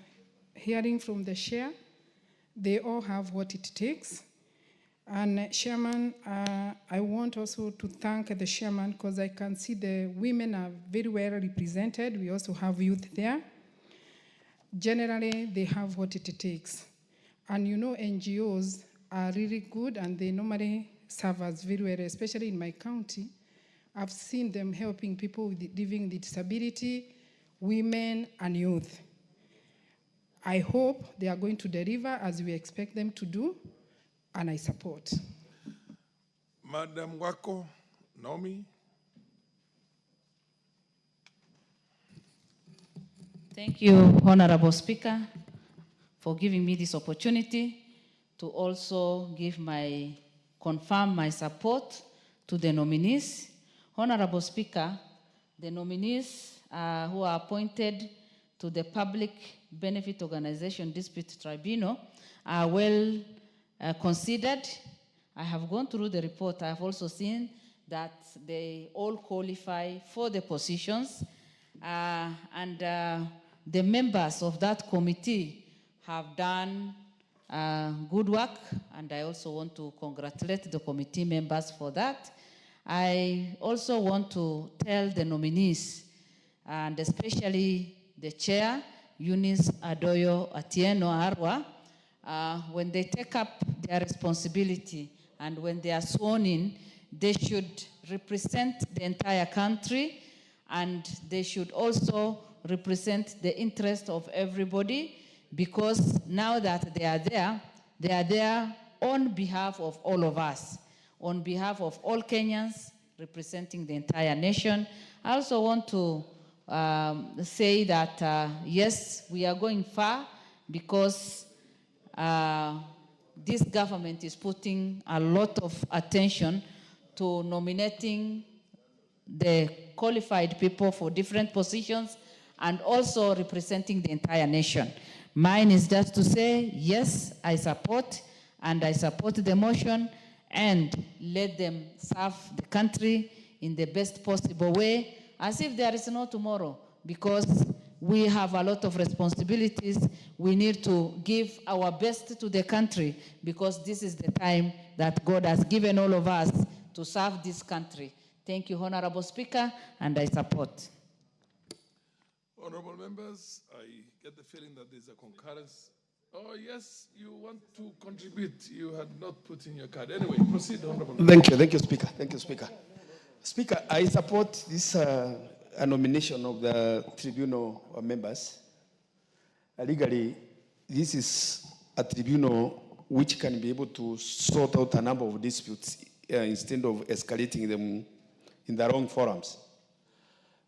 hearing from the chair. They all have what it takes. And Chairman, I want also to thank the Chairman, because I can see the women are very well represented. We also have youth there. Generally, they have what it takes. And you know, NGOs are really good, and they normally serve us very well, especially in my county. I've seen them helping people living with disability, women, and youth. I hope they are going to deliver as we expect them to do, and I support. Madam Wako Naomi. Thank you, Honorable Speaker, for giving me this opportunity to also confirm my support to the nominees. Honorable Speaker, the nominees who are appointed to the Public Benefit Organization Dispute Tribunal are well considered. I have gone through the report. I have also seen that they all qualify for the positions, and the members of that committee have done good work, and I also want to congratulate the committee members for that. I also want to tell the nominees, and especially the chair, Eunice Adoyo Atieno Arwa, when they take up their responsibility and when they are sworn in, they should represent the entire country, and they should also represent the interest of everybody, because now that they are there on behalf of all of us, on behalf of all Kenyans, representing the entire nation. I also want to say that, yes, we are going far, because this government is putting a lot of attention to nominating the qualified people for different positions and also representing the entire nation. Mine is just to say, yes, I support, and I support the motion, and let them serve the country in the best possible way, as if there is no tomorrow, because we have a lot of responsibilities. We need to give our best to the country because this is the time that God has given all of us to serve this country. Thank you, Honorable Speaker, and I support. Honorable members, I get the feeling that there's a concurrence. Oh, yes, you want to contribute. You had not put in your card. Anyway, proceed, Honorable. Thank you, Speaker. Thank you, Speaker. Speaker, I support this a nomination of the tribunal members. Legally, this is a tribunal which can be able to sort out a number of disputes instead of escalating them in the wrong forums.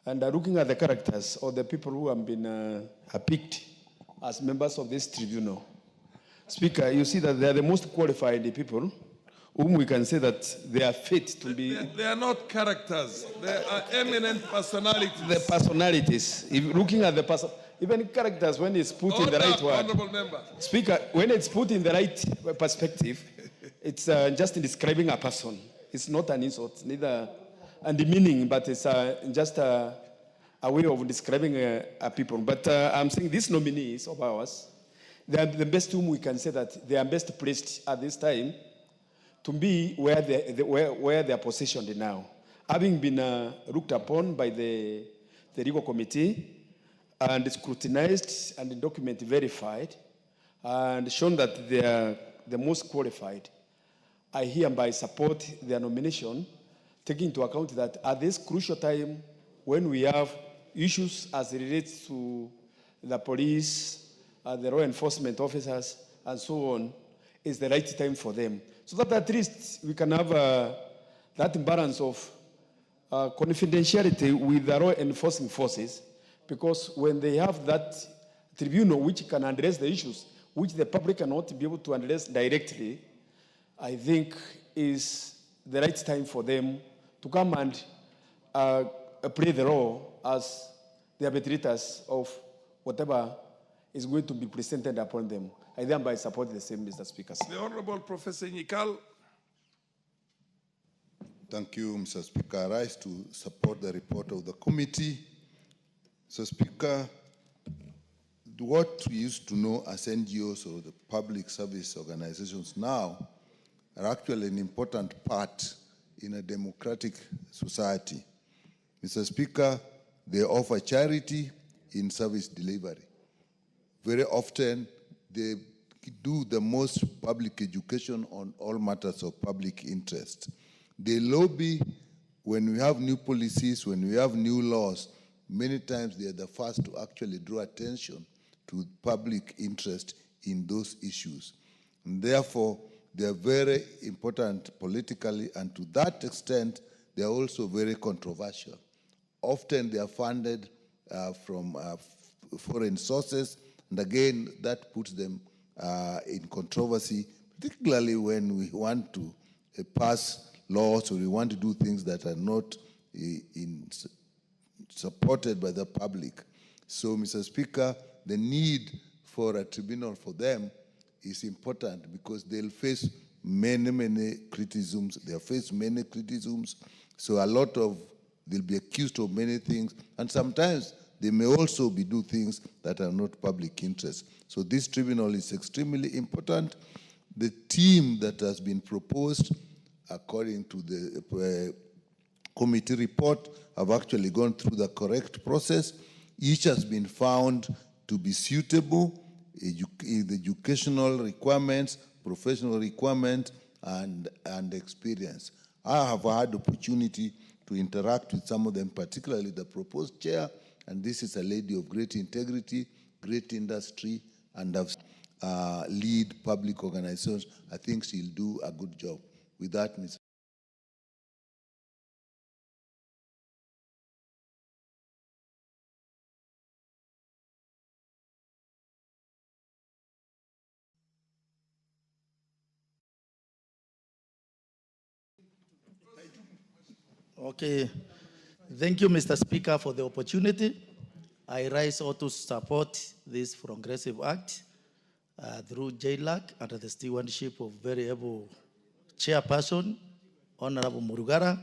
And looking at the characters of the people who have been picked as members of this tribunal, Speaker, you see that they are the most qualified people whom we can say that they are fit to be... They are not characters. They are eminent personalities. The personalities. If looking at the even characters, when it's put in the right word. Honorable member. Speaker, when it's put in the right perspective, it's just describing a person. It's not an insult, neither and the meaning, but it's just a way of describing a people. But I'm saying these nominees of ours, they are the best whom we can say that they are best placed at this time to be where they are positioned now. Having been looked upon by the legal committee and scrutinized and the document verified and shown that they are the most qualified, I hereby support their nomination, taking into account that at this crucial time when we have issues as it relates to the police, the law enforcement officers, and so on, is the right time for them. So that at least we can have that balance of confidentiality with the law enforcing forces, because when they have that tribunal which can address the issues which the public cannot be able to address directly, I think is the right time for them to come and play the role as the arbitrators of whatever is going to be presented upon them. I thereby support the same, Mr. Speaker. The Honorable Professor Nyikal. Thank you, Mr. Speaker. I rise to support the report of the committee. Mr. Speaker, what we used to know as NGOs or the public service organizations now are actually an important part in a democratic society. Mr. Speaker, they offer charity in service delivery. Very often, they do the most public education on all matters of public interest. They lobby when we have new policies, when we have new laws. Many times they are the first to actually draw attention to public interest in those issues. And therefore, they are very important politically, and to that extent, they are also very controversial. Often they are funded from foreign sources, and again, that puts them in controversy, particularly when we want to pass laws or we want to do things that are not supported by the public. So, Mr. Speaker, the need for a tribunal for them is important because they'll face many criticisms. They'll face many criticisms. So they'll be accused of many things, and sometimes they may also do things that are not public interest. So this tribunal is extremely important. The team that has been proposed, according to the committee report, have actually gone through the correct process. Each has been found to be suitable in the educational requirements, professional requirements, and experience. I have had opportunity to interact with some of them, particularly the proposed chair, and this is a lady of great integrity, great industry, and lead public organizations. I think she'll do a good job. With that, Ms. Okay. Thank you, Mr. Speaker, for the opportunity. I rise also to support this progressive act through JLAC under the stewardship of very able chairperson, Honorable Murugara.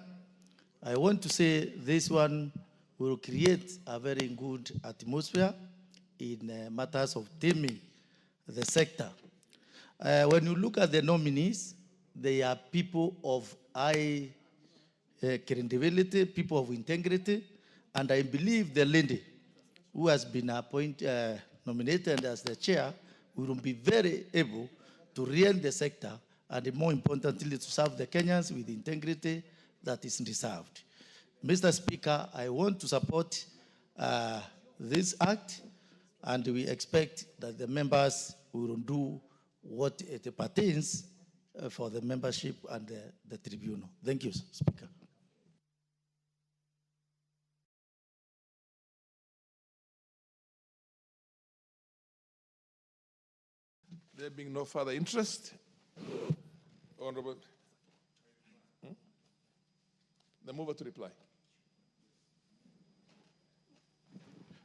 I want to say this one will create a very good atmosphere in matters of taming the sector. When you look at the nominees, they are people of high credibility, people of integrity, and I believe the lady who has been nominated as the chair will be very able to rein the sector and more importantly to serve the Kenyans with integrity that is deserved. Mr. Speaker, I want to support this act, and we expect that the members will do what it pertains for the membership and the tribunal. Thank you, Speaker. There being no further interest, Honorable, the mover to reply.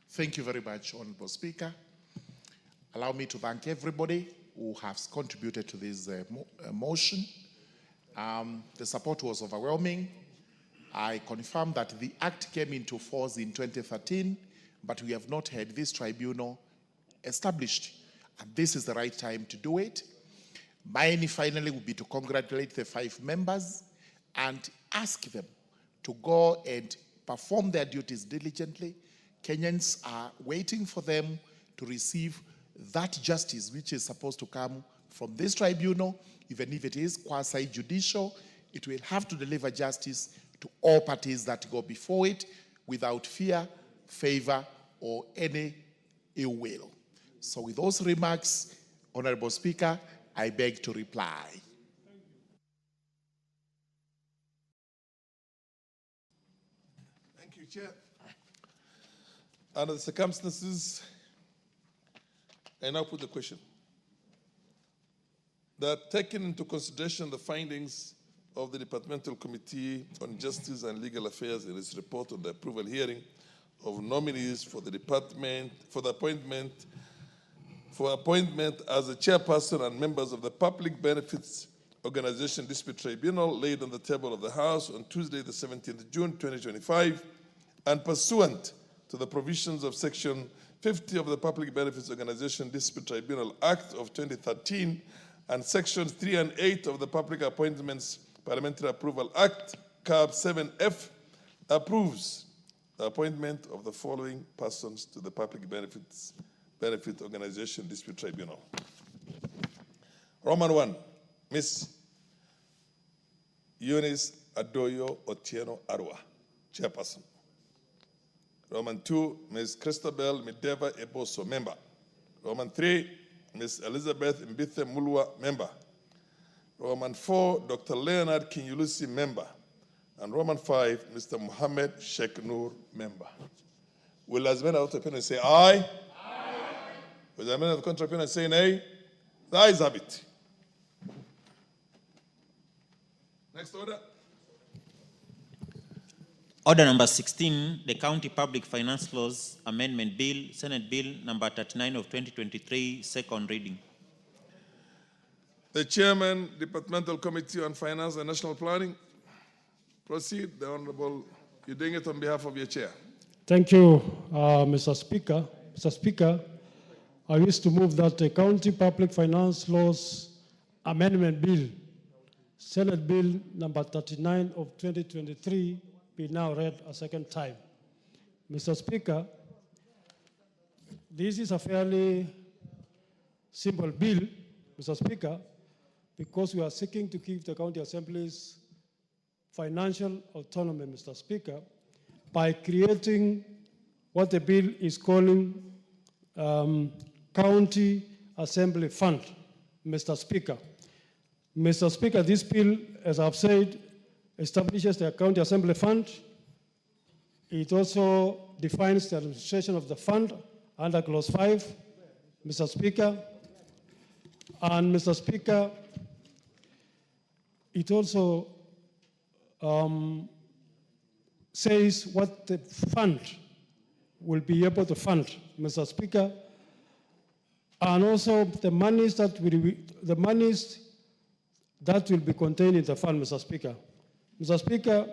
Thank you very much, Honorable Speaker. Allow me to thank everybody who has contributed to this motion. The support was overwhelming. I confirm that the Act came into force in 2013, but we have not had this tribunal established. And this is the right time to do it. Mine finally would be to congratulate the 5 members and ask them to go and perform their duties diligently. Kenyans are waiting for them to receive that justice which is supposed to come from this tribunal. Even if it is quasi-judicial, it will have to deliver justice to all parties that go before it without fear, favor, or any ill will. So with those remarks, Honorable Speaker, I beg to reply. Thank you, Chair. Under the circumstances, I now put the question that taking into consideration the findings of the Departmental Committee on Justice and Legal Affairs in its report on the approval hearing of nominees for the department, for appointment as a chairperson and members of the Public Benefits Organization Dispute Tribunal laid on the table of the House on Tuesday, the 17th June, 2025, and pursuant to the provisions of Section 50 of the Public Benefits Organization Dispute Tribunal Act of 2013 and Sections 3 and 8 of the Public Appointments Parliamentary Approval Act, CAB 7F, approves the appointment of the following persons to the Public Benefit Organization Dispute Tribunal. Roman 1, Ms. Eunice Adoyo Otieno Arua, chairperson. Roman 2, Ms. Christabel Mideva Eboso, member. Roman 3, Ms. Elizabeth Mbithe Mulwa, member. Roman 4, Dr. Leonard Kinyulusi, member. And Roman 5, Mr. Mohammed Sheikh Noor, member. Will as many of the opinion say aye? Aye. Will as many of the contrary opinion say nay? The ayes have it. Next order. Order number 16, the County Public Finance Laws Amendment Bill, Senate Bill number 39 of 2023, second reading. The Chairman, Departmental Committee on Finance and National Planning. Proceed, the Honorable. You're doing it on behalf of your chair. Thank you, Mr. Speaker. Mr. Speaker, I wish to move that the County Public Finance Laws Amendment Bill, Senate Bill number 39 of 2023, be now read a second time. Mr. Speaker, this is a fairly simple bill, Mr. Speaker, because we are seeking to give the county assemblies financial autonomy, Mr. Speaker, by creating what the bill is calling County Assembly Fund, Mr. Speaker. Mr. Speaker, this bill, as I've said, establishes the County Assembly Fund. It also defines the administration of the fund under Clause 5, Mr. Speaker. And Mr. Speaker, it also says what the fund will be able to fund, Mr. Speaker, and also the monies that will be contained in the fund, Mr. Speaker. Mr. Speaker,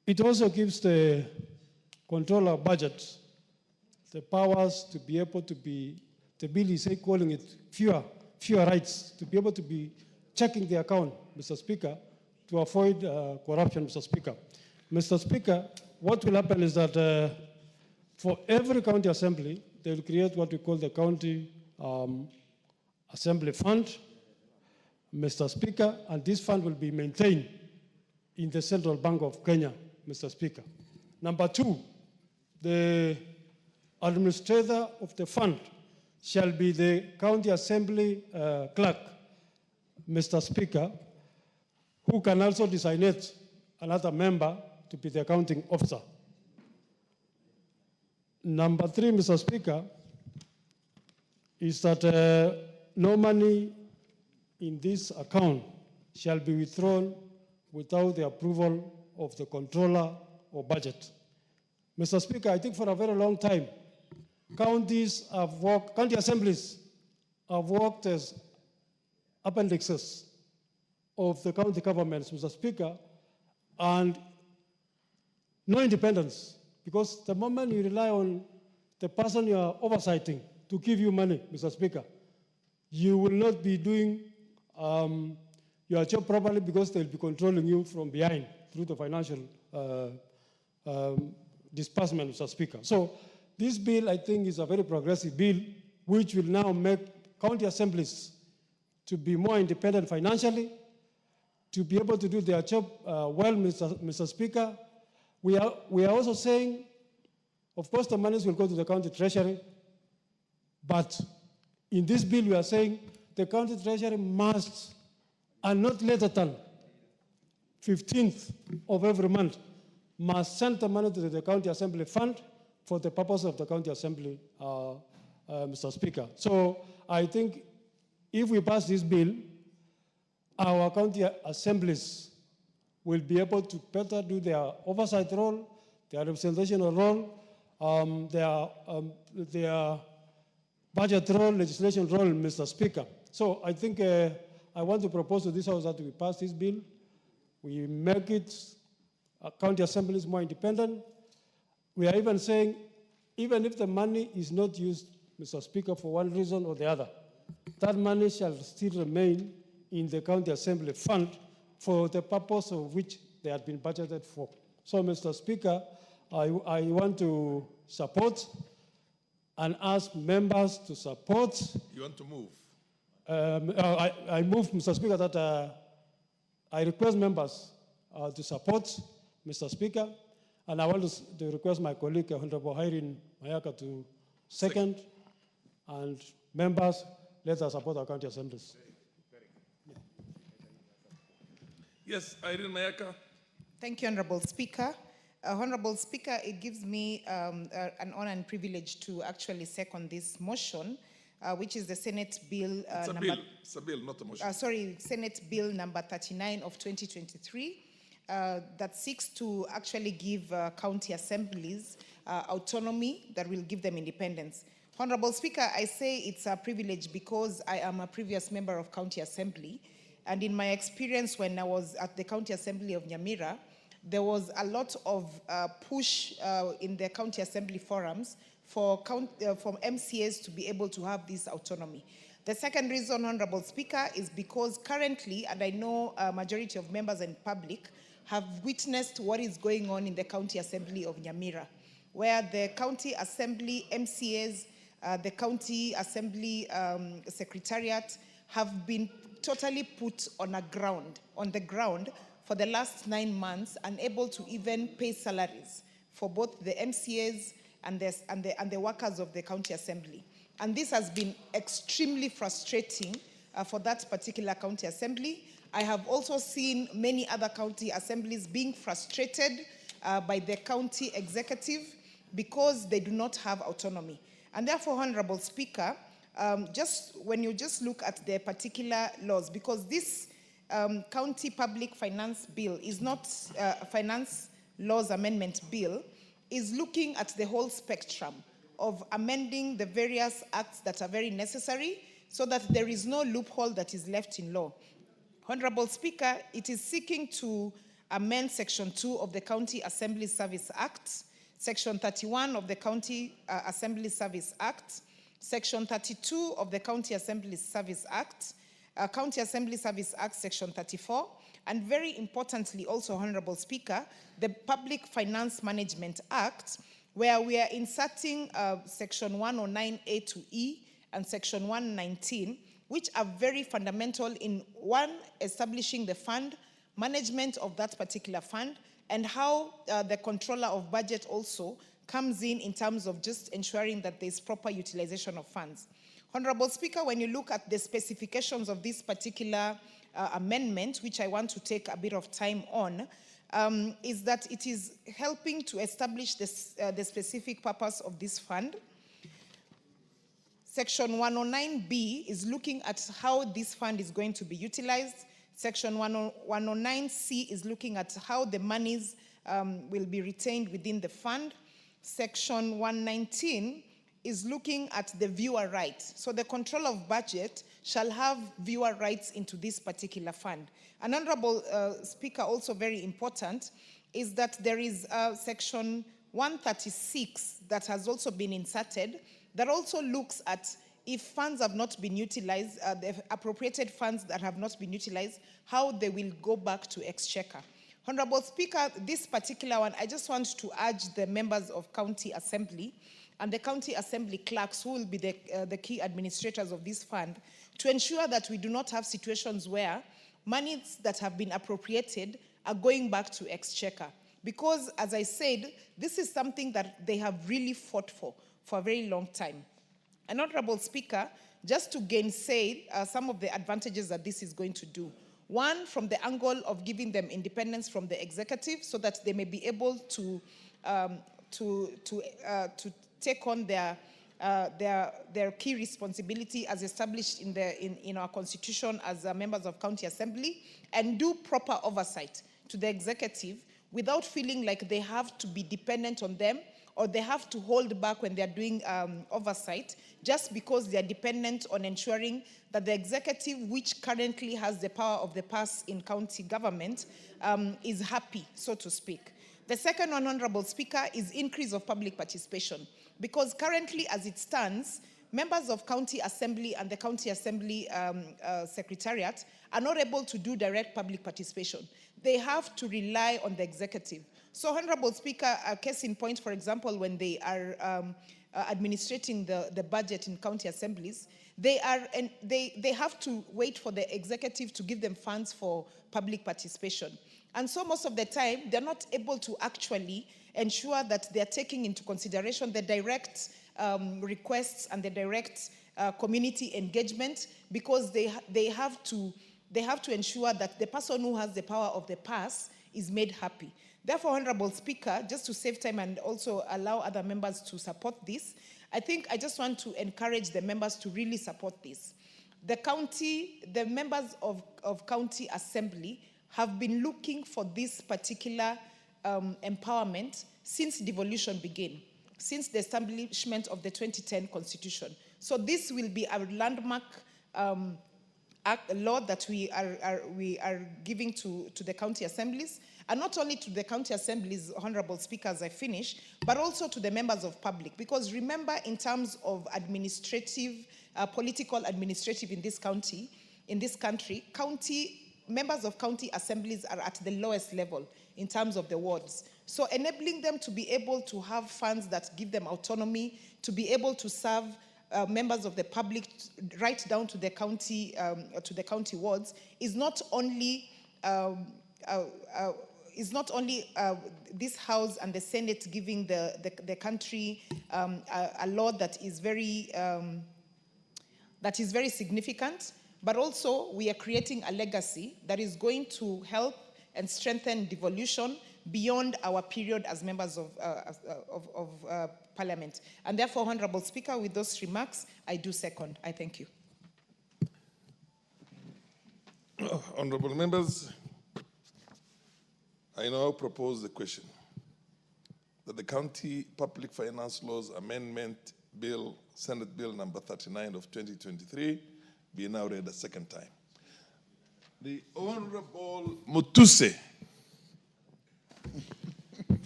it also gives the control our budget, the powers to be able to be, the bill is calling it fewer rights, to be able to be checking the account, Mr. Speaker, to avoid corruption, Mr. Speaker. Mr. Speaker, what will happen is that for every county assembly, they will create what we call the county assembly fund, Mr. Speaker, and this fund will be maintained in the Central Bank of Kenya, Mr. Speaker. Number two, the administrator of the fund shall be the county assembly clerk, Mr. Speaker, who can also designate another member to be the accounting officer. Number three, Mr. Speaker, is that no money in this account shall be withdrawn without the approval of the controller or budget. Mr. Speaker, I think for a very long time, county assemblies have worked as appendixes of the county governments, Mr. Speaker, and no independence, because the moment you rely on the person you are oversighting to give you money, Mr. Speaker, you will not be doing your job properly, because they'll be controlling you from behind through the financial disbursement, Mr. Speaker. So this bill, I think, is a very progressive bill, which will now make county assemblies to be more independent financially, to be able to do their job well, Mr. Speaker. We are also saying, of course, the monies will go to the county treasury, but in this bill, we are saying the county treasury must, and not later than 15th of every month, must send the money to the county assembly fund for the purpose of the county assembly, Mr. Speaker. So I think if we pass this bill, our county assemblies will be able to better do their oversight role, their representational role, their budget role, legislation role, Mr. Speaker. So I think I want to propose to this House that we pass this bill. We make it county assemblies more independent. We are even saying, even if the money is not used, Mr. Speaker, for one reason or the other, that money shall still remain in the county assembly fund for the purpose of which they had been budgeted for. So, Mr. Speaker, I want to support and ask members to support. You want to move? I move, Mr. Speaker, that I request members to support, Mr. Speaker, and I want to request my colleague, Honorable Irene Mayaka, to second, and members, let us support our county assemblies. Yes, Irene Mayaka. Thank you, Honorable Speaker. Honorable Speaker, it gives me an honor and privilege to actually second this motion, which is the Senate Bill It's a bill, not a motion. Senate Bill number 39 of 2023, that seeks to actually give county assemblies autonomy that will give them independence. Honorable Speaker, I say it's a privilege because I am a previous member of County Assembly, and in my experience when I was at the County Assembly of Nyamira, there was a lot of push in the County Assembly forums for MCAs to be able to have this autonomy. The second reason, Honorable Speaker, is because currently, and I know a majority of members and public have witnessed what is going on in the County Assembly of Nyamira, where the County Assembly MCAs, the County Assembly Secretariat have been totally put on the ground for the last 9 months, unable to even pay salaries for both the MCAs and the workers of the County Assembly. And this has been extremely frustrating for that particular County Assembly. I have also seen many other county assemblies being frustrated by the county executive because they do not have autonomy. And therefore, Honorable Speaker, when you look at the particular laws, because this County Public Finance Bill is not a Finance Laws Amendment Bill, is looking at the whole spectrum of amending the various acts that are very necessary so that there is no loophole that is left in law. Honorable Speaker, it is seeking to amend Section 2 of the County Assembly Service Act Section 31 of the County Assembly Service Act, Section 32 of the County Assembly Service Act, County Assembly Service Act, Section 34, and very importantly also, Honorable Speaker, the Public Finance Management Act, where we are inserting Section 109A to E and Section 119, which are very fundamental in, one, establishing the fund, management of that particular fund, and how the controller of budget also comes in terms of just ensuring that there's proper utilization of funds. Honorable Speaker, when you look at the specifications of this particular amendment, which I want to take a bit of time on, is that it is helping to establish this, the specific purpose of this fund. Section 109B is looking at how this fund is going to be utilized. Section 109C is looking at how the monies will be retained within the fund. Section 119 is looking at the viewer rights. So the controller of budget shall have viewer rights into this particular fund. And Honorable Speaker, also very important, is that there is Section 136 that has also been inserted that also looks at if funds have not been utilized, the appropriated funds that have not been utilized, how they will go back to Exchequer. Honorable Speaker, this particular one, I just want to urge the members of County Assembly and the County Assembly clerks, who will be the key administrators of this fund, to ensure that we do not have situations where monies that have been appropriated are going back to Exchequer. Because, as I said, this is something that they have really fought for a very long time. And Honorable Speaker, just to gainsay some of the advantages that this is going to do. One, from the angle of giving them independence from the executive so that they may be able to take on their key responsibility as established in our constitution as members of County Assembly, and do proper oversight to the executive without feeling like they have to be dependent on them or they have to hold back when they're doing oversight just because they're dependent on ensuring that the executive, which currently has the power of the purse in county government, is happy, so to speak. The second one, Honorable Speaker, is increase of public participation. Because currently, as it stands, members of County Assembly and the County Assembly Secretariat are not able to do direct public participation. They have to rely on the executive. So, Honorable Speaker, a case in point, for example, when they are administrating the budget in county assemblies, they have to wait for the executive to give them funds for public participation. And so most of the time, they're not able to actually ensure that they're taking into consideration the direct requests and the direct community engagement, because they have to ensure that the person who has the power of the purse is made happy. Therefore, Honorable Speaker, just to save time and also allow other members to support this, I just want to encourage the members to really support this. The members of County Assembly have been looking for this particular empowerment since devolution began, since the establishment of the 2010 Constitution. So this will be a landmark law that we are giving to the county assemblies, and not only to the county assemblies, Honorable Speaker, as I finish, but also to the members of public. Because remember, in terms of administrative, political administrative in this country, members of county assemblies are at the lowest level in terms of the wards. So enabling them to be able to have funds that give them autonomy, to be able to serve members of the public right down to the county wards is not only this House and the Senate giving the country a law that is very significant, but also we are creating a legacy that is going to help and strengthen devolution beyond our period as members of Parliament. And therefore, Honorable Speaker, with those remarks, I do second. I thank you. Honorable members, I now propose the question that the County Public Finance Laws Amendment Bill, Senate Bill number 39 of 2023, be now read a second time. The Honorable Mutuse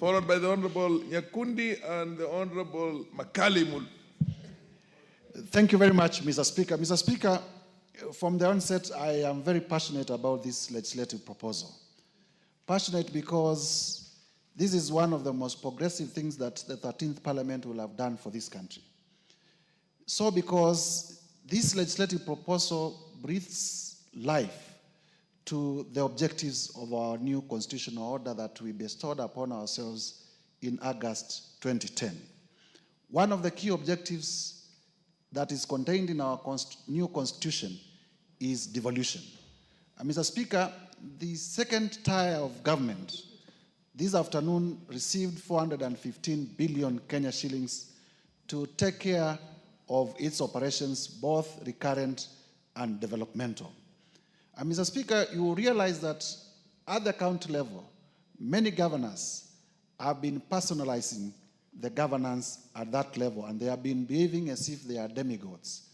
followed by the Honorable Nyakundi and the Honorable Makalimul. Thank you very much, Mr. Speaker. Mr. Speaker, from the onset, I am very passionate about this legislative proposal. Passionate because this is one of the most progressive things that the 13th Parliament will have done for this country. So because this legislative proposal breathes life to the objectives of our new constitutional order that we bestowed upon ourselves in August 2010. One of the key objectives that is contained in our new constitution is devolution. Mr. Speaker, the second tier of government this afternoon received 415 billion Kenya shillings to take care of its operations, both recurrent and developmental. Mr. Speaker, you will realize that at the county level, many governors have been personalizing the governance at that level, and they have been behaving as if they are demigods.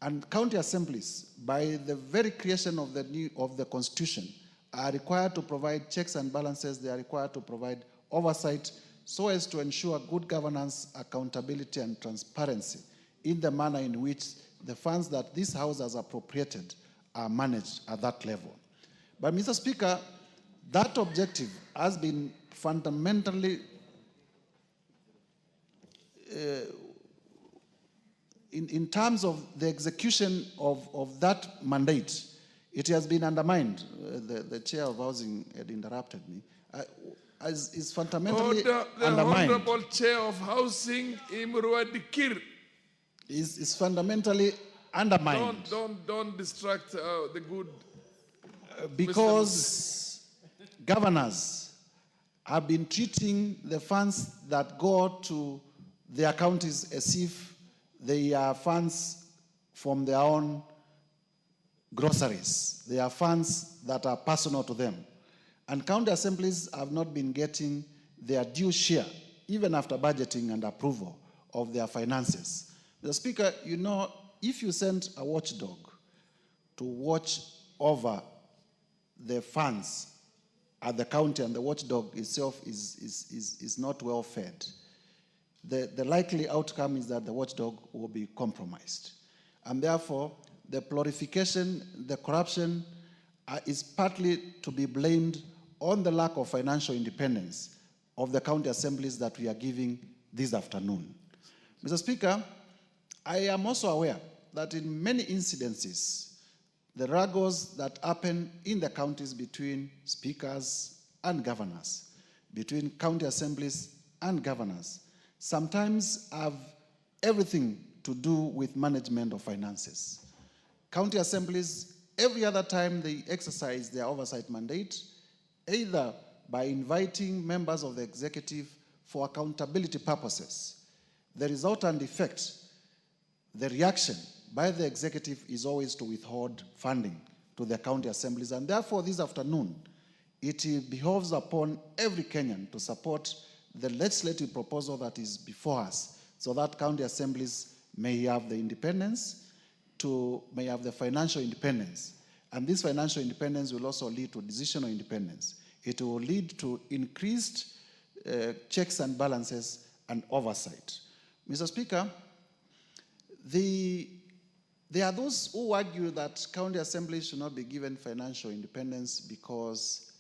And county assemblies, by the very creation of the Constitution, are required to provide checks and balances. They are required to provide oversight so as to ensure good governance, accountability, and transparency in the manner in which the funds that this House has appropriated are managed at that level. But, Mr. Speaker, that objective has been fundamentally in terms of the execution of that mandate, it has been undermined. The chair of housing had interrupted me. Is fundamentally undermined. The Honorable Chair of Housing, Imrua Dikir. Is fundamentally undermined. Don't distract the good. Because governors have been treating the funds that go to their counties as if they are funds from their own groceries. They are funds that are personal to them. And county assemblies have not been getting their due share, even after budgeting and approval of their finances. Mr. Speaker, you know, if you send a watchdog to watch over the funds at the county and the watchdog itself is not well fed, the likely outcome is that the watchdog will be compromised. And therefore, the proliferation, the corruption is partly to be blamed on the lack of financial independence of the county assemblies that we are giving this afternoon. Mr. Speaker, I am also aware that in many incidences, the wrangles that happen in the counties between speakers and governors, between county assemblies and governors, sometimes have everything to do with management of finances. County assemblies, every other time they exercise their oversight mandate, either by inviting members of the executive for accountability purposes, the resultant effect, the reaction by the executive is always to withhold funding to the county assemblies. And therefore, this afternoon, it behoves upon every Kenyan to support the legislative proposal that is before us, so that county assemblies may have the independence, may have the financial independence. And this financial independence will also lead to decisional independence. It will lead to increased checks and balances and oversight. Mr. Speaker, there are those who argue that county assemblies should not be given financial independence because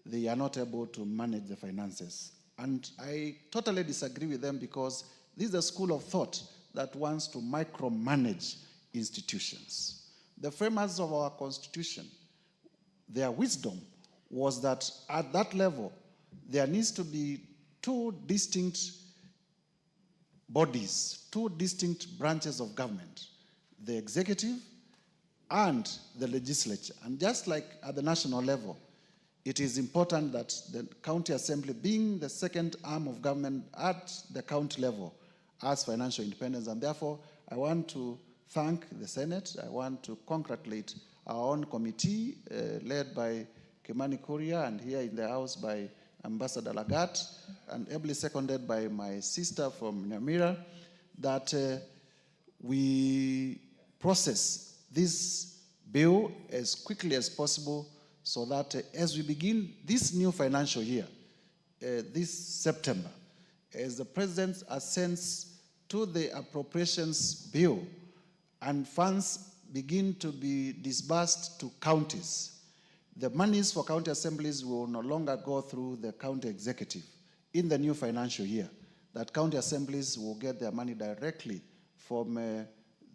they are not able to manage the finances. And I totally disagree with them, because this is a school of thought that wants to micromanage institutions. The framers of our constitution, their wisdom was that at that level, there needs to be two distinct bodies, two distinct branches of government, the executive and the legislature. And just like at the national level, it is important that the county assembly, being the second arm of government at the county level, has financial independence. And therefore, I want to thank the Senate. I want to congratulate our own committee led by Kimani Kuria, and here in the House by Ambassador Lagat, and ably seconded by my sister from Nyamira, that we process this bill as quickly as possible, so that as we begin this new financial year, this September, as the President assents to the Appropriations Bill and funds begin to be disbursed to counties, the monies for county assemblies will no longer go through the county executive in the new financial year. That county assemblies will get their money directly from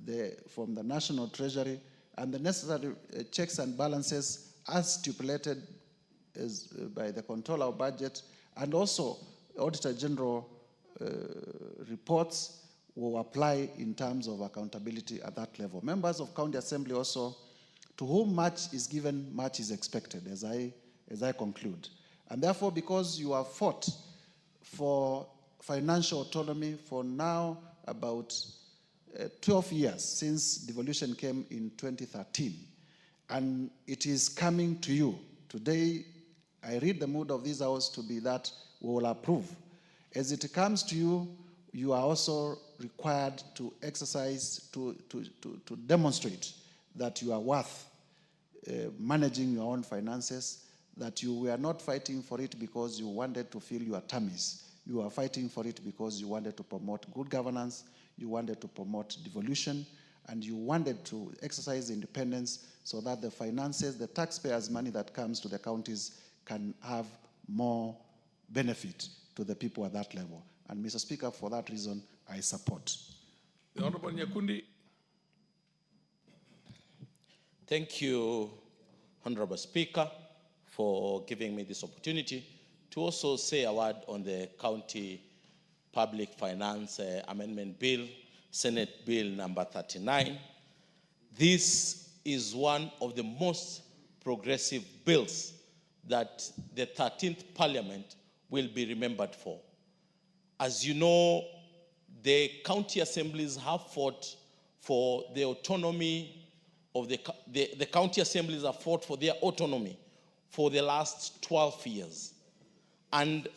the National Treasury, and the necessary checks and balances as stipulated by the Controller of Budget and also Auditor General reports will apply in terms of accountability at that level. Members of County Assembly also, to whom much is given, much is expected, as I conclude. And therefore, because you have fought for financial autonomy for now about 12 years since devolution came in 2013, and it is coming to you. Today, I read the mood of this House to be that we will approve. As it comes to you, you are also required to exercise, to demonstrate that you are worth managing your own finances, that you were not fighting for it because you wanted to fill your tummies. You are fighting for it because you wanted to promote good governance, you wanted to promote devolution, and you wanted to exercise independence so that the finances, the taxpayers' money that comes to the counties can have more benefit to the people at that level. And Mr. Speaker, for that reason, I support. The Honorable Nyakundi. Thank you, Honorable Speaker, for giving me this opportunity to also say a word on the County Public Finance Amendment Bill, Senate Bill number 39. This is one of the most progressive bills that the 13th Parliament will be remembered for. As you know, the county assemblies have fought for the autonomy of the county assemblies have fought for their autonomy for the last 12 years. And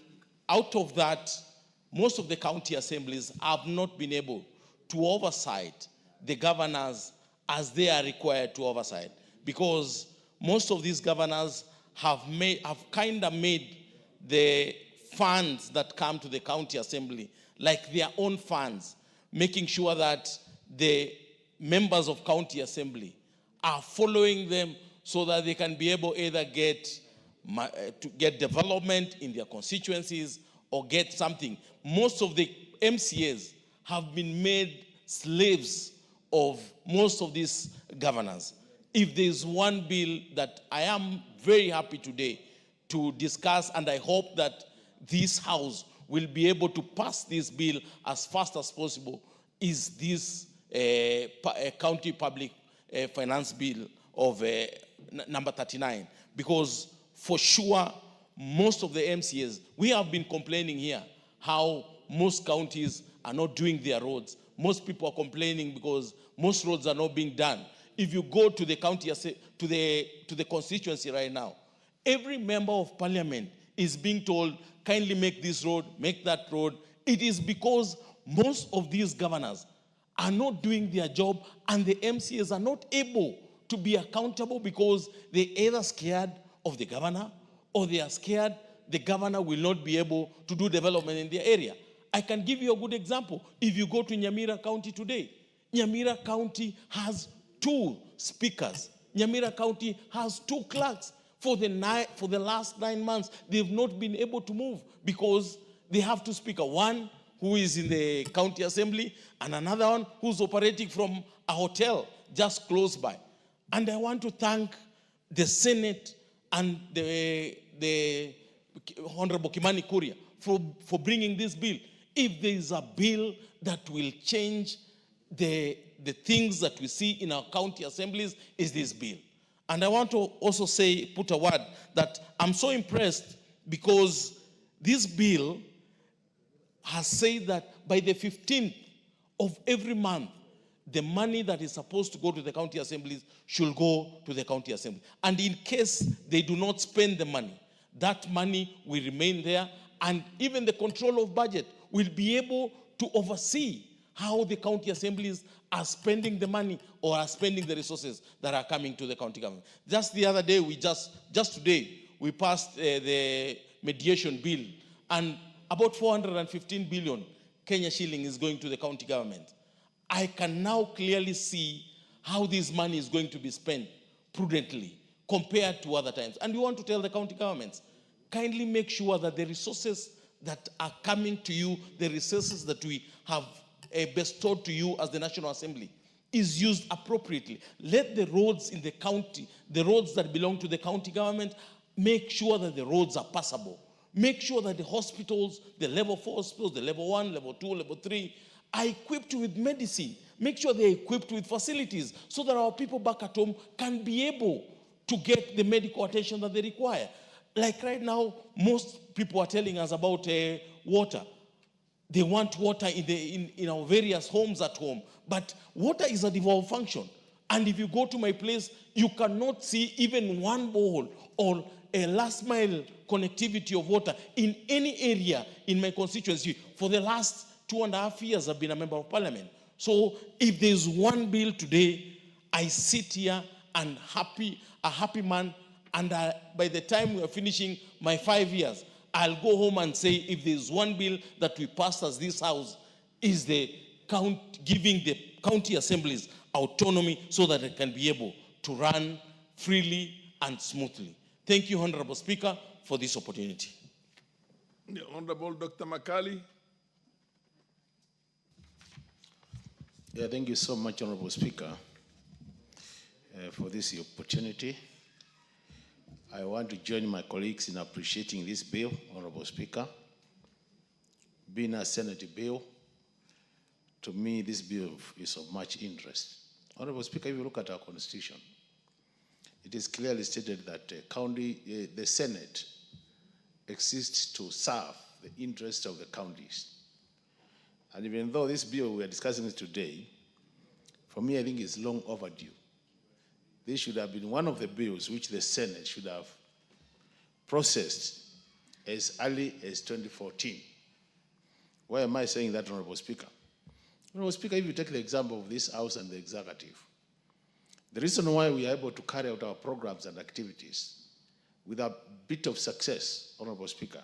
out of that, most of the county assemblies have not been able to oversight the governors as they are required to oversight, because most of these governors have kind of made the funds that come to the county assembly like their own funds, making sure that the members of county assembly are following them so that they can be able either to get development in their constituencies or get something. Most of the MCAs have been made slaves of most of these governors. If there's one bill that I am very happy today to discuss, and I hope that this House will be able to pass this bill as fast as possible, is this County Public Finance Bill of number 39. Because for sure, most of the MCAs, we have been complaining here how most counties are not doing their roads. Most people are complaining because most roads are not being done. If you go to the county, to the constituency right now, every member of parliament is being told, kindly make this road, make that road. It is because most of these governors are not doing their job, and the MCAs are not able to be accountable because they're either scared of the governor or they are scared the governor will not be able to do development in their area. I can give you a good example. If you go to Nyamira County today, Nyamira County has 2 speakers. Nyamira County has 2 clerks. For the last 9 months, they've not been able to move because they have 2 speakers. One who is in the county assembly and another one who's operating from a hotel just close by. And I want to thank the Senate and the Honorable Kimani Kuria for bringing this bill. If there is a bill that will change the things that we see in our county assemblies, is this bill. And I want to also put a word that I'm so impressed because this bill has said that by the 15th of every month, the money that is supposed to go to the county assemblies should go to the county assembly. And in case they do not spend the money, that money will remain there, and even the control of budget will be able to oversee how the county assemblies are spending the money or are spending the resources that are coming to the county government. Just the other day, just today, we passed the mediation bill, and about 415 billion Kenya shilling is going to the county government. I can now clearly see how this money is going to be spent prudently compared to other times. And we want to tell the county governments, kindly make sure that the resources that are coming to you, the resources that we have bestowed to you as the National Assembly, is used appropriately. Let the roads in the county, the roads that belong to the county government, make sure that the roads are passable. Make sure that the hospitals, the level 4 hospitals, the level 1, level 2, level 3, are equipped with medicine. Make sure they're equipped with facilities so that our people back at home can be able to get the medical attention that they require. Like right now, most people are telling us about water. They want water in our various homes at home. But water is a devolved function. And if you go to my place, you cannot see even one borehole or a last mile connectivity of water in any area in my constituency. For the last 2.5 years, I've been a member of parliament. So if there's one bill today, I sit here and a happy man, and by the time we are finishing my 5 years, I'll go home and say, if there's one bill that we passed as this house, is giving the county assemblies autonomy so that they can be able to run freely and smoothly. Thank you, Honorable Speaker, for this opportunity. The Honorable Dr. Makali. Yeah, thank you so much, Honorable Speaker, for this opportunity. I want to join my colleagues in appreciating this bill, Honorable Speaker. Being a Senate bill, to me, this bill is of much interest. Honorable Speaker, if you look at our Constitution, it is clearly stated that the Senate exists to serve the interests of the counties. And even though this bill we are discussing today, for me, I think it's long overdue. This should have been one of the bills which the Senate should have processed as early as 2014. Why am I saying that, Honorable Speaker? Honorable Speaker, if you take the example of this House and the Executive, the reason why we are able to carry out our programs and activities with a bit of success, Honorable Speaker,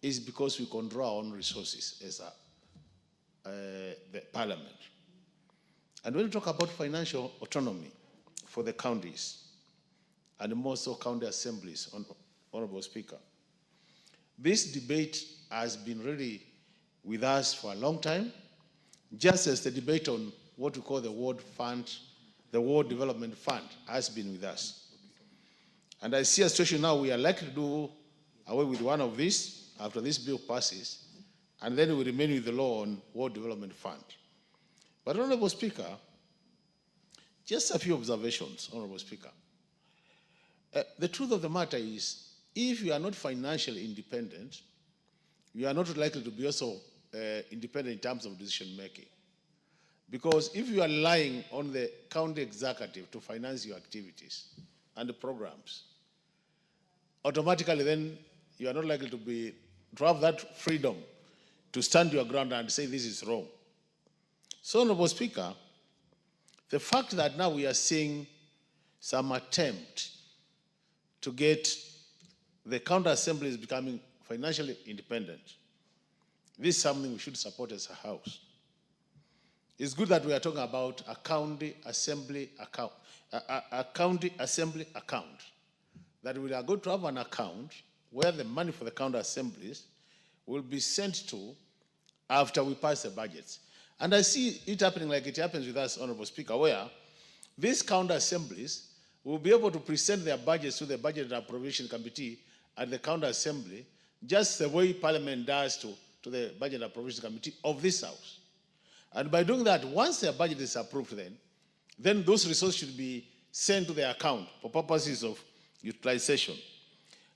is because we control our own resources as the Parliament. And when we talk about financial autonomy for the counties, and more so county assemblies, Honorable Speaker, this debate has been really with us for a long time, just as the debate on what we call the World Fund, the World Development Fund, has been with us. And I see a situation now we are likely to do away with one of these after this bill passes, and then we remain with the law on World Development Fund. But Honorable Speaker, just a few observations, Honorable Speaker. The truth of the matter is, if you are not financially independent, you are not likely to be also independent in terms of decision making. Because if you are relying on the county executive to finance your activities and the programs, automatically then you are not likely to have that freedom to stand your ground and say this is wrong. So, Honorable Speaker, the fact that now we are seeing some attempt to get the county assemblies becoming financially independent, this is something we should support as a House. It's good that we are talking about a county assembly account, a county assembly account, that we are going to have an account where the money for the county assemblies will be sent to after we pass the budgets. And I see it happening like it happens with us, Honorable Speaker, where these county assemblies will be able to present their budgets to the Budget and Appropriation Committee at the county assembly, just the way Parliament does to the Budget and Appropriation Committee of this House. And by doing that, once their budget is approved, then those resources should be sent to their account for purposes of utilization.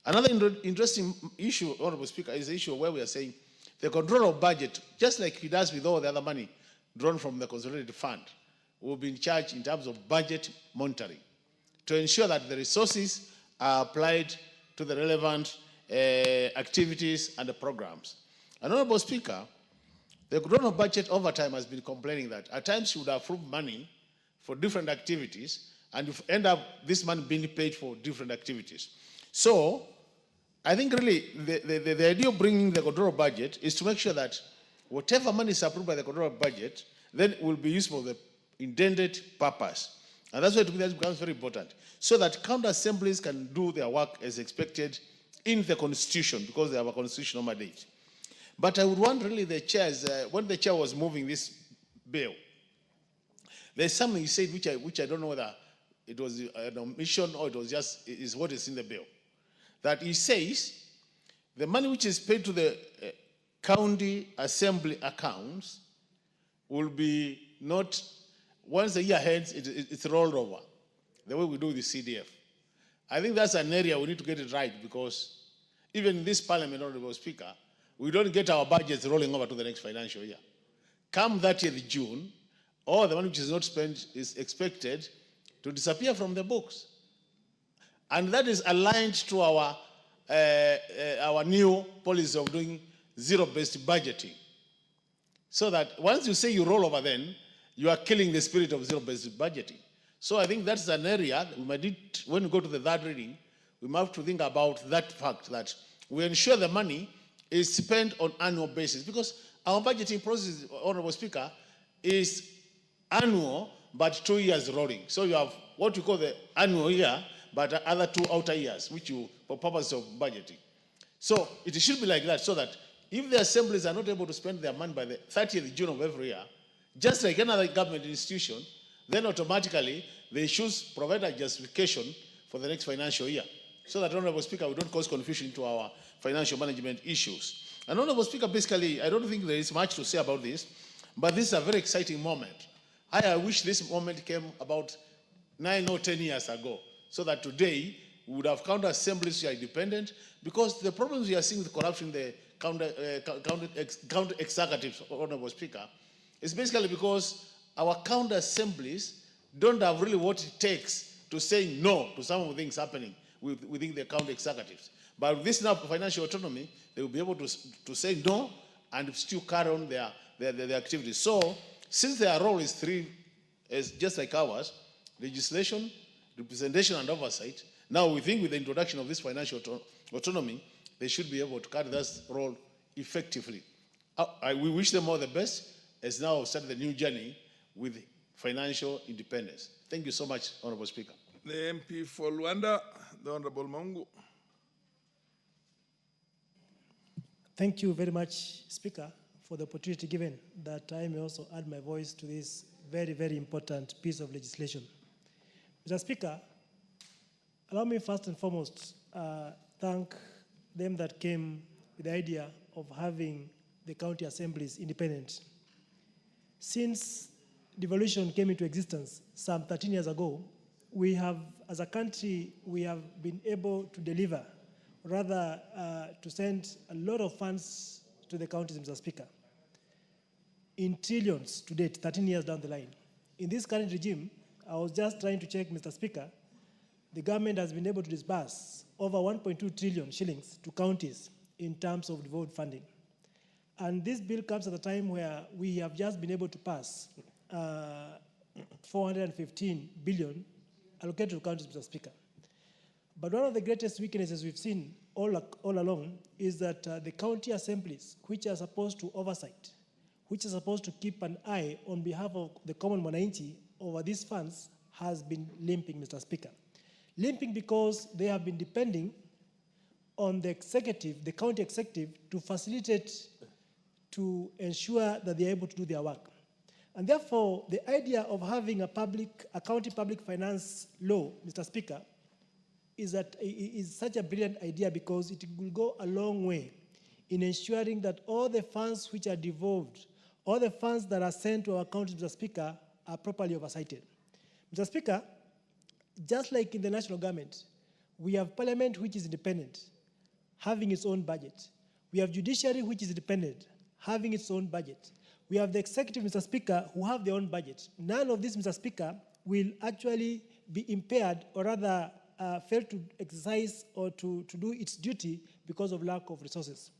Another interesting issue, Honorable Speaker, is the issue where we are saying the control of budget, just like he does with all the other money drawn from the consolidated fund, will be in charge in terms of budget monitoring to ensure that the resources are applied to the relevant activities and the programs. And Honorable Speaker, the control of budget over time has been complaining that at times you would approve money for different activities and you end up this money being paid for different activities. So I think really the idea of bringing the control of budget is to make sure that whatever money is approved by the control of budget then will be used for the intended purpose. And that's why to me that becomes very important. So that county assemblies can do their work as expected in the constitution because they have a constitutional mandate. But I would want really the chairs, when the chair was moving this bill, there's something he said which I don't know whether it was an omission or it was just is what is in the bill. That he says the money which is paid to the county assembly accounts will be not, once the year ends, it's rolled over, the way we do the CDF. I think that's an area we need to get it right because even in this parliament, Honorable Speaker, we don't get our budgets rolling over to the next financial year. Come 30th June, all the money which is not spent is expected to disappear from the books. And that is aligned to our new policy of doing zero-based budgeting. So that once you say you roll over then, you are killing the spirit of zero-based budgeting. So I think that's an area that we might need, when we go to the third reading, we might have to think about that fact that we ensure the money is spent on annual basis because our budgeting process, Honorable Speaker, is annual but 2 years rolling. So you have what you call the annual year, but other 2 outer years, which you, for purpose of budgeting. So it should be like that, so that if the assemblies are not able to spend their money by the 30th June of every year, just like another government institution, then automatically they should provide a justification for the next financial year. So that, Honorable Speaker, we don't cause confusion to our financial management issues. And Honorable Speaker, basically, I don't think there is much to say about this, but this is a very exciting moment. I wish this moment came about 9 or 10 years ago, so that today we would have county assemblies which are independent, because the problems we are seeing with corruption in the county executives, Honorable Speaker, is basically because our county assemblies don't have really what it takes to say no to some of the things happening within the county executives. But with this now financial autonomy, they will be able to say no and still carry on their activities. So, since their role is three, just like ours, legislation, representation, and oversight, now we think with the introduction of this financial autonomy, they should be able to carry that role effectively. We wish them all the best as now start the new journey with financial independence. Thank you so much, Honorable Speaker. The MP for Luanda, the Honorable Mungu. Thank you very much, Speaker, for the opportunity given that I may also add my voice to this very, very important piece of legislation. Mr. Speaker, allow me first and foremost thank them that came with the idea of having the county assemblies independent. Since devolution came into existence some 13 years ago, we have, as a country, we have been able to deliver, rather to send a lot of funds to the counties, Mr. Speaker, in trillions to date, 13 years down the line. In this current regime, I was just trying to check, Mr. Speaker, the government has been able to disburse over 1.2 trillion shillings to counties in terms of devolved funding. And this bill comes at a time where we have just been able to pass 415 billion allocated to counties, Mr. Speaker. But one of the greatest weaknesses we've seen all along is that the county assemblies, which are supposed to oversight, which are supposed to keep an eye on behalf of the common mwananchi over these funds, has been limping, Mr. Speaker. Limping because they have been depending on the executive, the county executive, to facilitate, to ensure that they are able to do their work. And therefore, the idea of having a county public finance law, Mr. Speaker, is such a brilliant idea because it will go a long way in ensuring that all the funds which are devolved, all the funds that are sent to our counties, Mr. Speaker, are properly oversighted. Mr. Speaker, just like in the national government, we have parliament which is independent, having its own budget. We have judiciary which is independent, having its own budget. We have the executive, Mr. Speaker, who have their own budget. None of this, Mr. Speaker, will actually be impaired or rather fail to exercise or to do its duty because of lack of resources.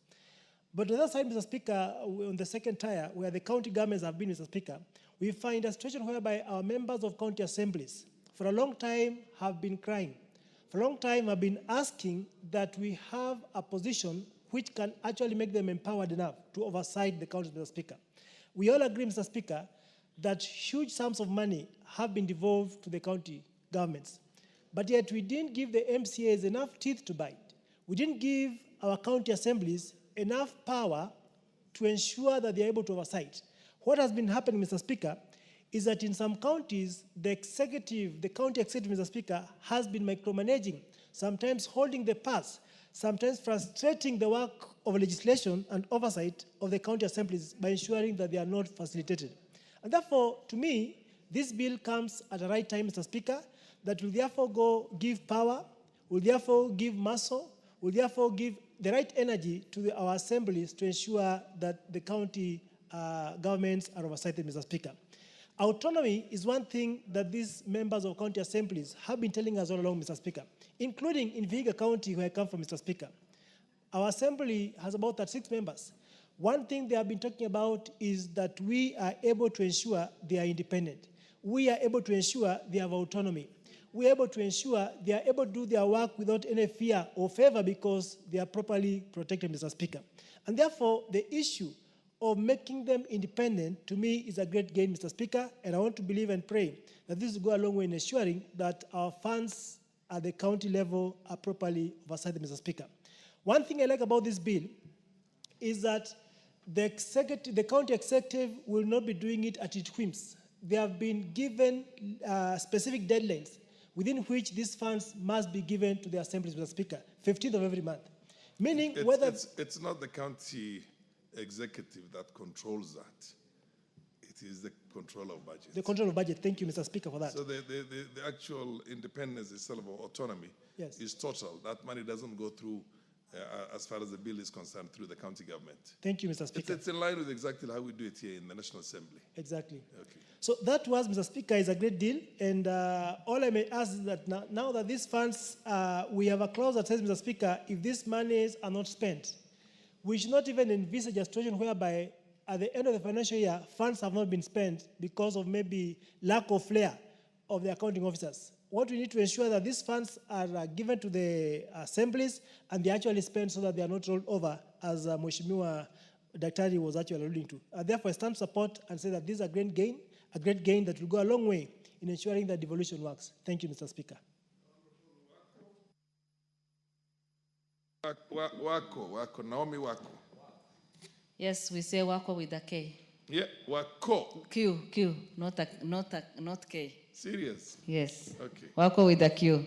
But on the other side, Mr. Speaker, on the second tier, where the county governments have been, Mr. Speaker, we find a situation whereby our members of county assemblies for a long time have been crying for a long time have been asking that we have a position which can actually make them empowered enough to oversight the county, Mr. Speaker. We all agree, Mr. Speaker, that huge sums of money have been devolved to the county governments. But yet we didn't give the MCAs enough teeth to bite. We didn't give our county assemblies enough power to ensure that they're able to oversight. What has been happening, Mr. Speaker, is that in some counties, the county executive, Mr. Speaker, has been micromanaging, sometimes holding the purse, sometimes frustrating the work of legislation and oversight of the county assemblies by ensuring that they are not facilitated. And therefore, to me, this bill comes at the right time, Mr. Speaker, that will therefore give power, will therefore give muscle, will therefore give the right energy to our assemblies to ensure that the county governments are oversighted, Mr. Speaker. Autonomy is one thing that these members of county assemblies have been telling us all along, Mr. Speaker, including in Vihiga County, where I come from, Mr. Speaker. Our assembly has about 36 members. One thing they have been talking about is that we are able to ensure they are independent. We are able to ensure they have autonomy. We are able to ensure they are able to do their work without any fear or favor because they are properly protected, Mr. Speaker. And therefore, the issue of making them independent, to me, is a great gain, Mr. Speaker, and I want to believe and pray that this will go a long way in ensuring that our funds at the county level are properly oversighted, Mr. Speaker. One thing I like about this bill is that the county executive will not be doing it at its whims. They have been given specific deadlines within which these funds must be given to the assemblies, Mr. Speaker, 15th of every month. Meaning It's not the county executive that controls that. It is the control of budget. The control of budget. Thank you, Mr. Speaker, for that. So the actual independence itself of autonomy is total. That money doesn't go through, as far as the bill is concerned, through the county government. Thank you, Mr. Speaker. It's in line with exactly how we do it here in the National Assembly. Exactly. Okay. So that was, Mr. Speaker, is a great deal. And all I may ask is that now that these funds, we have a clause that says, Mr. Speaker, if these monies are not spent, we should not even envisage a situation whereby at the end of the financial year, funds have not been spent because of maybe lack of flair of the accounting officers. What we need to ensure that these funds are given to the assemblies and they actually spent so that they are not rolled over, as Mheshimiwa Daktari was actually alluding to. Therefore, I stand support and say that this is a great gain that will go a long way in ensuring that devolution works. Thank you, Mr. Speaker. Naomi Wako. Yes, we say Wako with a K. Yeah, Wako. Q, not K. Serious? Yes. Okay. Wako with a Q.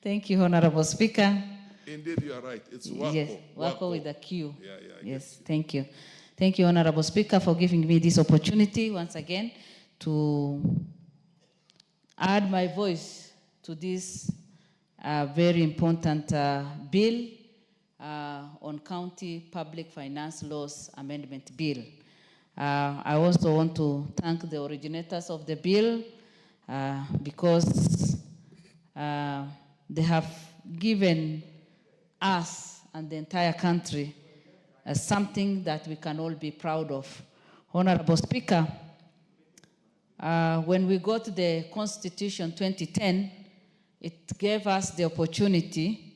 Thank you, Honorable Speaker. Indeed, you are right. It's Wako. Yes, Wako with a Q. Yeah, yes, thank you. Thank you, Honorable Speaker, for giving me this opportunity once again to add my voice to this very important bill on County Public Finance Laws Amendment Bill. I also want to thank the originators of the bill because they have given us and the entire country as something that we can all be proud of. Honorable Speaker, when we got the Constitution 2010, it gave us the opportunity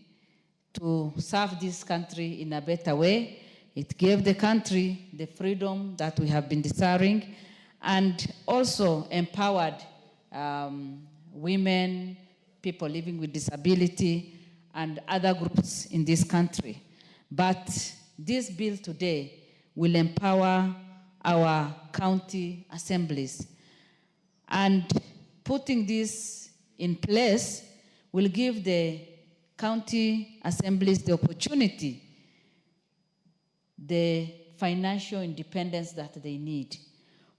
to serve this country in a better way. It gave the country the freedom that we have been desiring and also empowered women, people living with disability, and other groups in this country. But this bill today will empower our county assemblies. And putting this in place will give the county assemblies the opportunity, the financial independence that they need.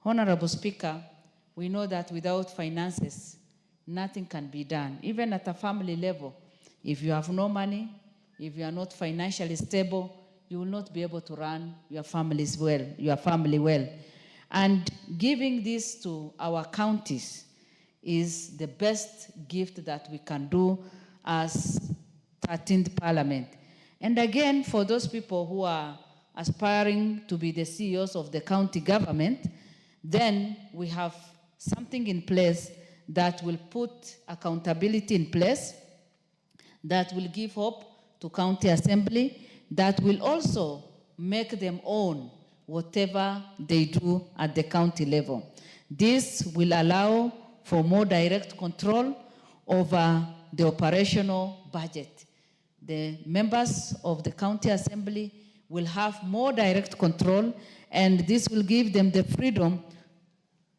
Honorable Speaker, we know that without finances, nothing can be done. Even at a family level, if you have no money, if you are not financially stable, you will not be able to run your families well, your family well. And giving this to our counties is the best gift that we can do as 13th Parliament. And again, for those people who are aspiring to be the CEOs of the county government, then we have something in place that will put accountability in place, that will give hope to county assembly, that will also make them own whatever they do at the county level. This will allow for more direct control over the operational budget. The members of the county assembly will have more direct control, and this will give them the freedom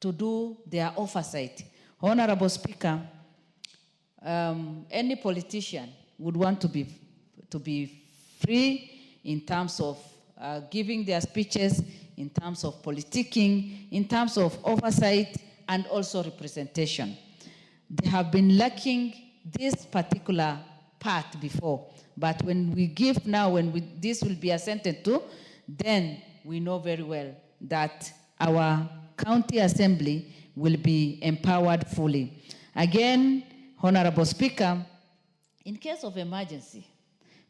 to do their oversight. Honorable Speaker, any politician would want to be free in terms of giving their speeches, in terms of politicking, in terms of oversight, and also representation. They have been lacking this particular part before, but when we give now, this will be assented to, then we know very well that our county assembly will be empowered fully. Again, Honorable Speaker, in case of emergency,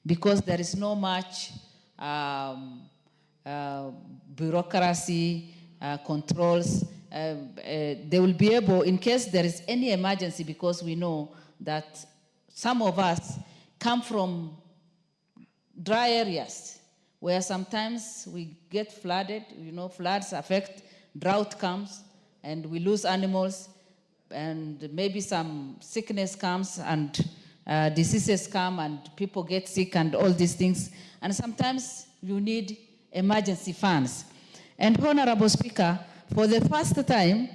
because there is no much bureaucracy, controls, they will be able, in case there is any emergency, because we know that some of us come from dry areas where sometimes we get flooded, floods affect, drought comes, and we lose animals, and maybe some sickness comes, and diseases come, and people get sick, and all these things. And sometimes you need emergency funds. And Honorable Speaker, for the first time,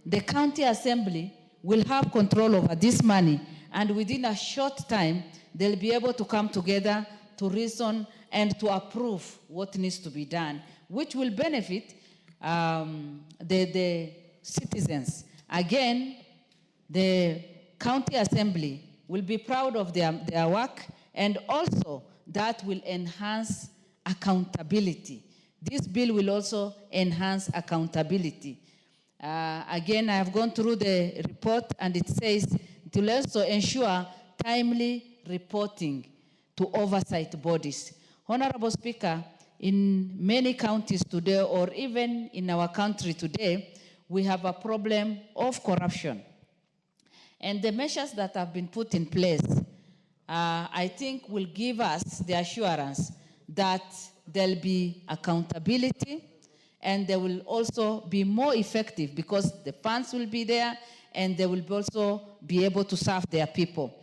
the county assembly will have control over this money, and within a short time, they'll be able to come together to reason and to approve what needs to be done, which will benefit the citizens. Again, the county assembly will be proud of their work, and also that will enhance accountability. This bill will also enhance accountability. Again, I have gone through the report, and it says it will also ensure timely reporting to oversight bodies. Honorable Speaker, in many counties today, or even in our country today, we have a problem of corruption. And the measures that have been put in place, I think will give us the assurance that there'll be accountability, and they will also be more effective because the funds will be there, and they will also be able to serve their people.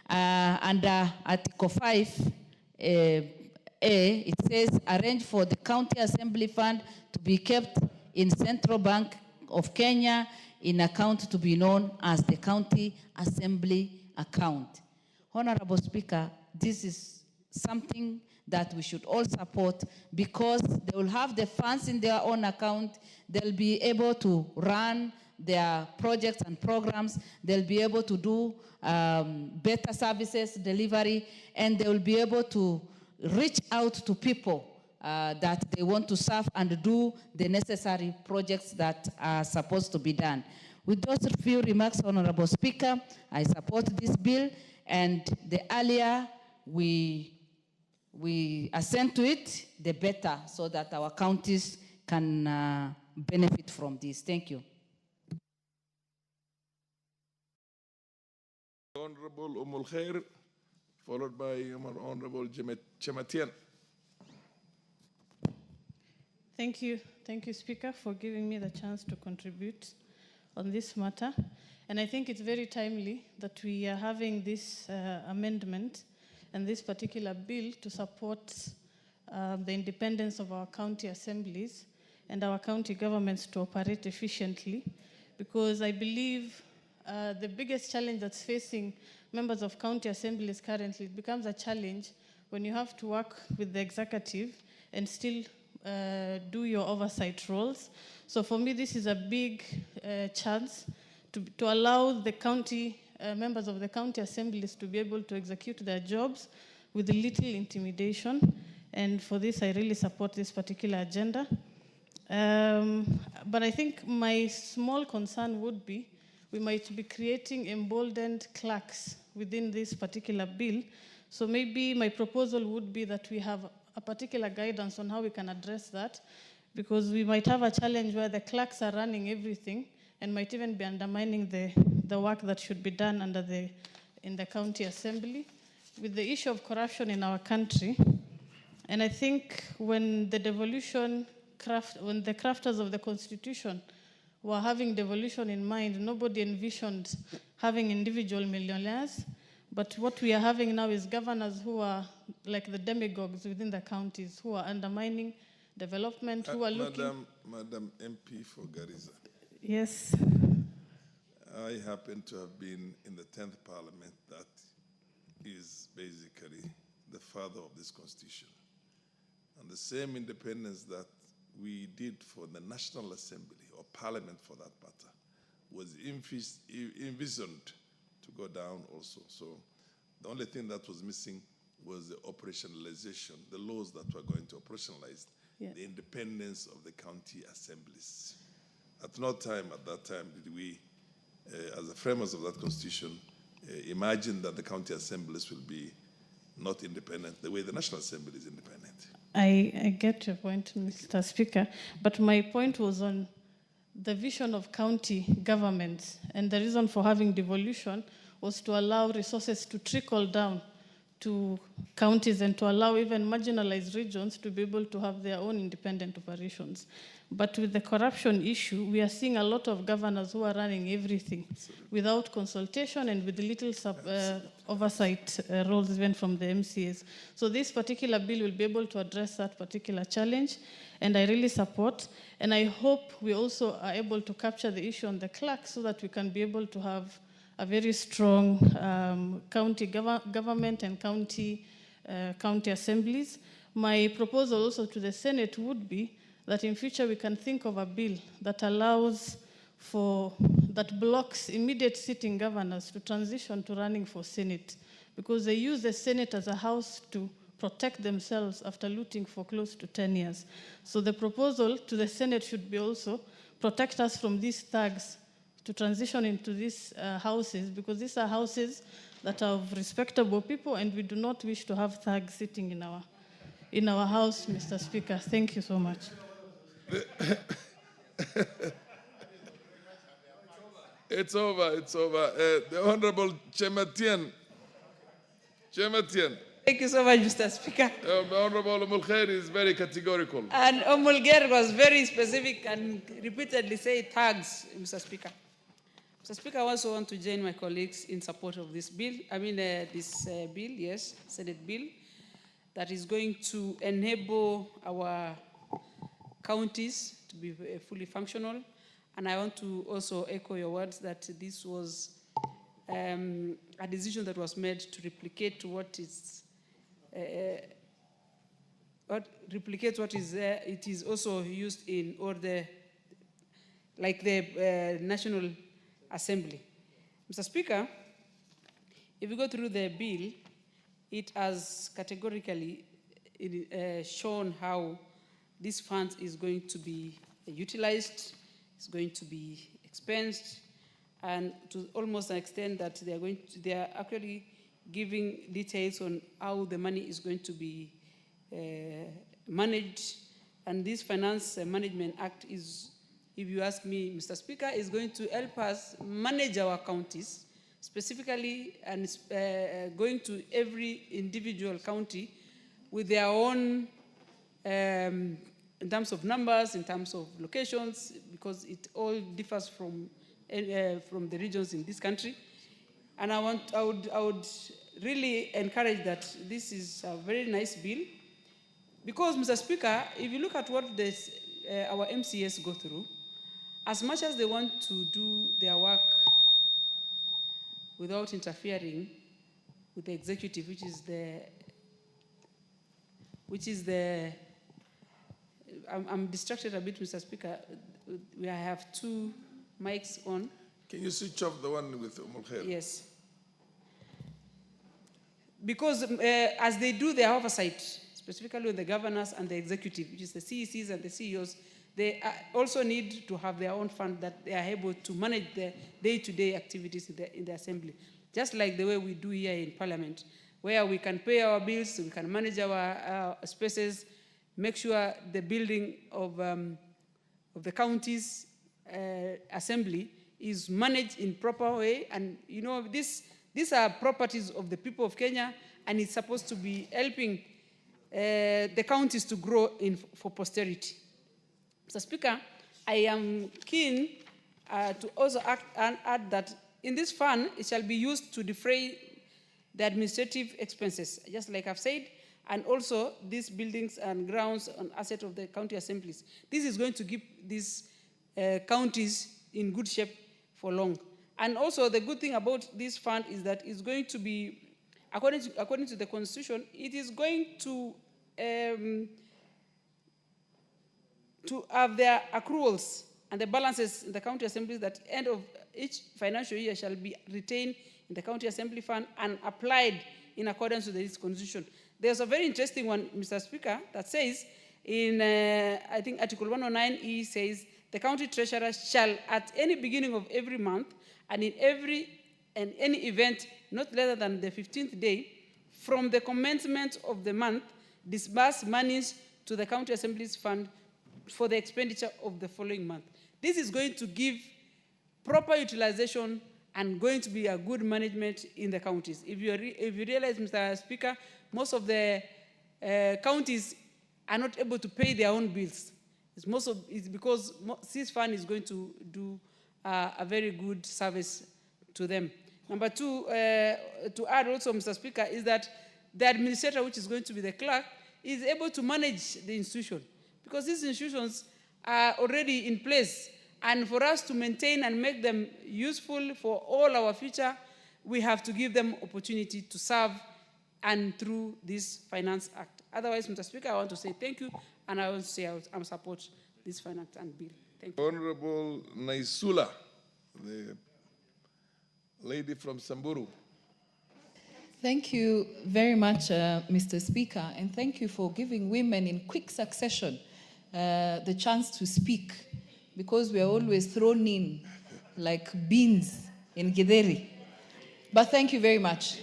Under Article 5, it says, arrange for the county assembly fund to be kept in Central Bank of Kenya in account to be known as the county assembly account. Honorable Speaker, this is something that we should all support, because they will have the funds in their own account. They'll be able to run their projects and programs. They'll be able to do better services delivery, and they will be able to reach out to people that they want to serve and do the necessary projects that are supposed to be done. With those few remarks, Honorable Speaker, I support this bill, and the earlier we assent to it, the better, so that our counties can benefit from this. Thank you. Honorable Umul Khair, followed by Honorable Chamatian. Thank you, Speaker, for giving me the chance to contribute on this matter. And I think it's very timely that we are having this amendment and this particular bill to support the independence of our county assemblies and our county governments to operate efficiently, because I believe the biggest challenge that's facing members of county assemblies currently, it becomes a challenge when you have to work with the executive and still do your oversight roles. So for me, this is a big chance to allow the county members of the county assemblies to be able to execute their jobs with little intimidation. And for this, I really support this particular agenda. But I think my small concern would be we might be creating emboldened clerks within this particular bill. So maybe my proposal would be that we have a particular guidance on how we can address that, because we might have a challenge where the clerks are running everything and might even be undermining the work that should be done in the county assembly. with the issue of corruption in our country, and I think when the crafters of the Constitution were having devolution in mind, nobody envisioned having individual millionaires. But what we are having now is governors who are like the demagogues within the counties, who are undermining development, who are looking... Madam MP for Garissa. Yes. I happen to have been in the 10th Parliament that is basically the father of this constitution. And the same independence that we did for the National Assembly, or Parliament for that matter, was envisioned to go down also. So the only thing that was missing was the operationalization, the laws that were going to operationalize the independence of the county assemblies. At no time at that time did we, as the framers of that constitution, imagine that the county assemblies will be not independent the way the National Assembly is independent. I get your point, Mr. Speaker, but my point was on the vision of county governments, and the reason for having devolution was to allow resources to trickle down to counties and to allow even marginalized regions to be able to have their own independent operations. But with the corruption issue, we are seeing a lot of governors who are running everything without consultation and with little oversight roles even from the MCAs. So this particular bill will be able to address that particular challenge, and I really support. And I hope we also are able to capture the issue on the clerk so that we can be able to have a very strong county government and county assemblies. My proposal also to the Senate would be that in future we can think of a bill that allows that blocks immediate sitting governors to transition to running for Senate, because they use the Senate as a house to protect themselves after looting for close to 10 years. So the proposal to the Senate should be also protect us from these thugs to transition into these houses, because these are houses that are of respectable people, and we do not wish to have thugs sitting in our house, Mr. Speaker. Thank you so much. It's over. The Honorable Chematian. Thank you so much, Mr. Speaker. Honorable Mulkhair is very categorical. And Mulkhair was very specific and repeatedly said thugs, Mr. Speaker. Mr. Speaker, I also want to join my colleagues in support of this bill. This bill, yes, Senate bill, that is going to enable our counties to be fully functional. And I want to also echo your words that this was a decision that was made to replicate what is there. It is also used in all the National Assembly. Mr. Speaker, if you go through the bill, it has categorically shown how this fund is going to be utilized, it's going to be expensed, and to almost an extent that they are actually giving details on how the money is going to be managed. And this Finance Management Act is, if you ask me, Mr. Speaker, is going to help us manage our counties, specifically, and going to every individual county with their own, in terms of numbers, in terms of locations, because it all differs from the regions in this country. And I would really encourage that this is a very nice bill, because, Mr. Speaker, if you look at what our MCAs go through, as much as they want to do their work without interfering with the executive, which is the I'm distracted a bit, Mr. Speaker. I have two mics on. Can you switch off the one with Mulkhair? Yes. Because as they do their oversight, specifically with the governors and the executive, which is the CECs and the CEOs, they also need to have their own fund that they are able to manage the day-to-day activities in the assembly. Just like the way we do here in Parliament, where we can pay our bills, we can manage our spaces, make sure the building of the county's assembly is managed in proper way. And these are properties of the people of Kenya, and it's supposed to be helping the counties to grow for posterity. Mr. Speaker, I am keen to also add that in this fund, it shall be used to defray the administrative expenses, just like I've said, and also these buildings and grounds and assets of the county assemblies. This is going to keep these counties in good shape for long. And also the good thing about this fund is that it's going to be, according to the Constitution, it is going to have their accruals and the balances in the county assemblies that end of each financial year shall be retained in the county assembly fund and applied in accordance with this constitution. There's a very interesting one, Mr. Speaker, that says in, I think, Article 109E says, the county treasurer shall, at any beginning of every month and in any event not later than the 15th day from the commencement of the month, disburse monies to the county assemblies fund for the expenditure of the following month. This is going to give proper utilization and going to be a good management in the counties. If you realize, Mr. Speaker, most of the counties are not able to pay their own bills. It's because this fund is going to do a very good service to them. Number two, to add also, Mr. Speaker, is that the administrator, which is going to be the clerk, is able to manage the institution, because these institutions are already in place. And for us to maintain and make them useful for all our future, we have to give them opportunity to serve and through this Finance Act. Otherwise, Mr. Speaker, I want to say thank you, and I want to say I support this Finance and bill. Thank you. Honorable Naisula, the lady from Samburu. Thank you very much, Mr. Speaker, and thank you for giving women in quick succession the chance to speak, because we are always thrown in like beans in Githeri. But thank you very much.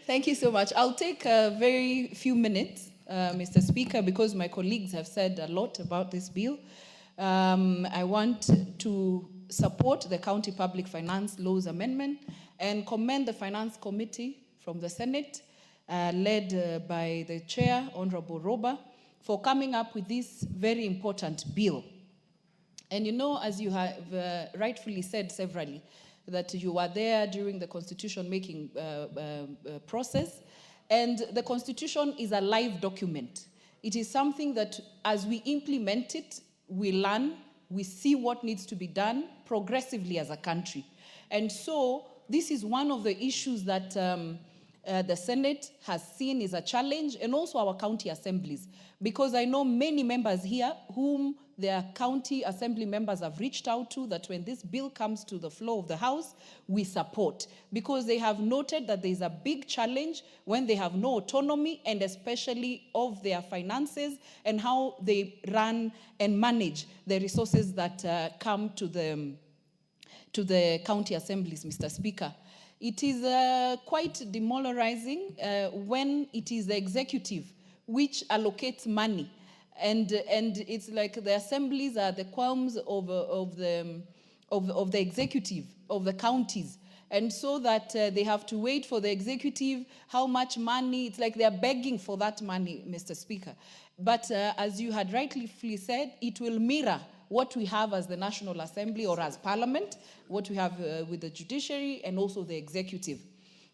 Thank you so much. I'll take a very few minutes, Mr. Speaker, because my colleagues have said a lot about this bill. I want to support the County Public Finance Laws Amendment and commend the Finance Committee from the Senate, led by the Chair, Honorable Roba, for coming up with this very important bill. And you know, as you have rightfully said severally, that you were there during the constitution-making process, and the Constitution is a live document. It is something that, as we implement it, we learn, we see what needs to be done progressively as a country. And so this is one of the issues that the Senate has seen is a challenge, and also our county assemblies, because I know many members here whom their county assembly members have reached out to, that when this bill comes to the floor of the House, we support, because they have noted that there is a big challenge when they have no autonomy, and especially of their finances and how they run and manage the resources that come to the county assemblies, Mr. Speaker. It is quite demoralizing when it is the executive which allocates money. And it's like the assemblies are the qualms of the executive, of the counties. And so that they have to wait for the executive, how much money, it's like they're begging for that money, Mr. Speaker. But as you had rightly said, it will mirror what we have as the National Assembly or as Parliament, what we have with the judiciary and also the executive.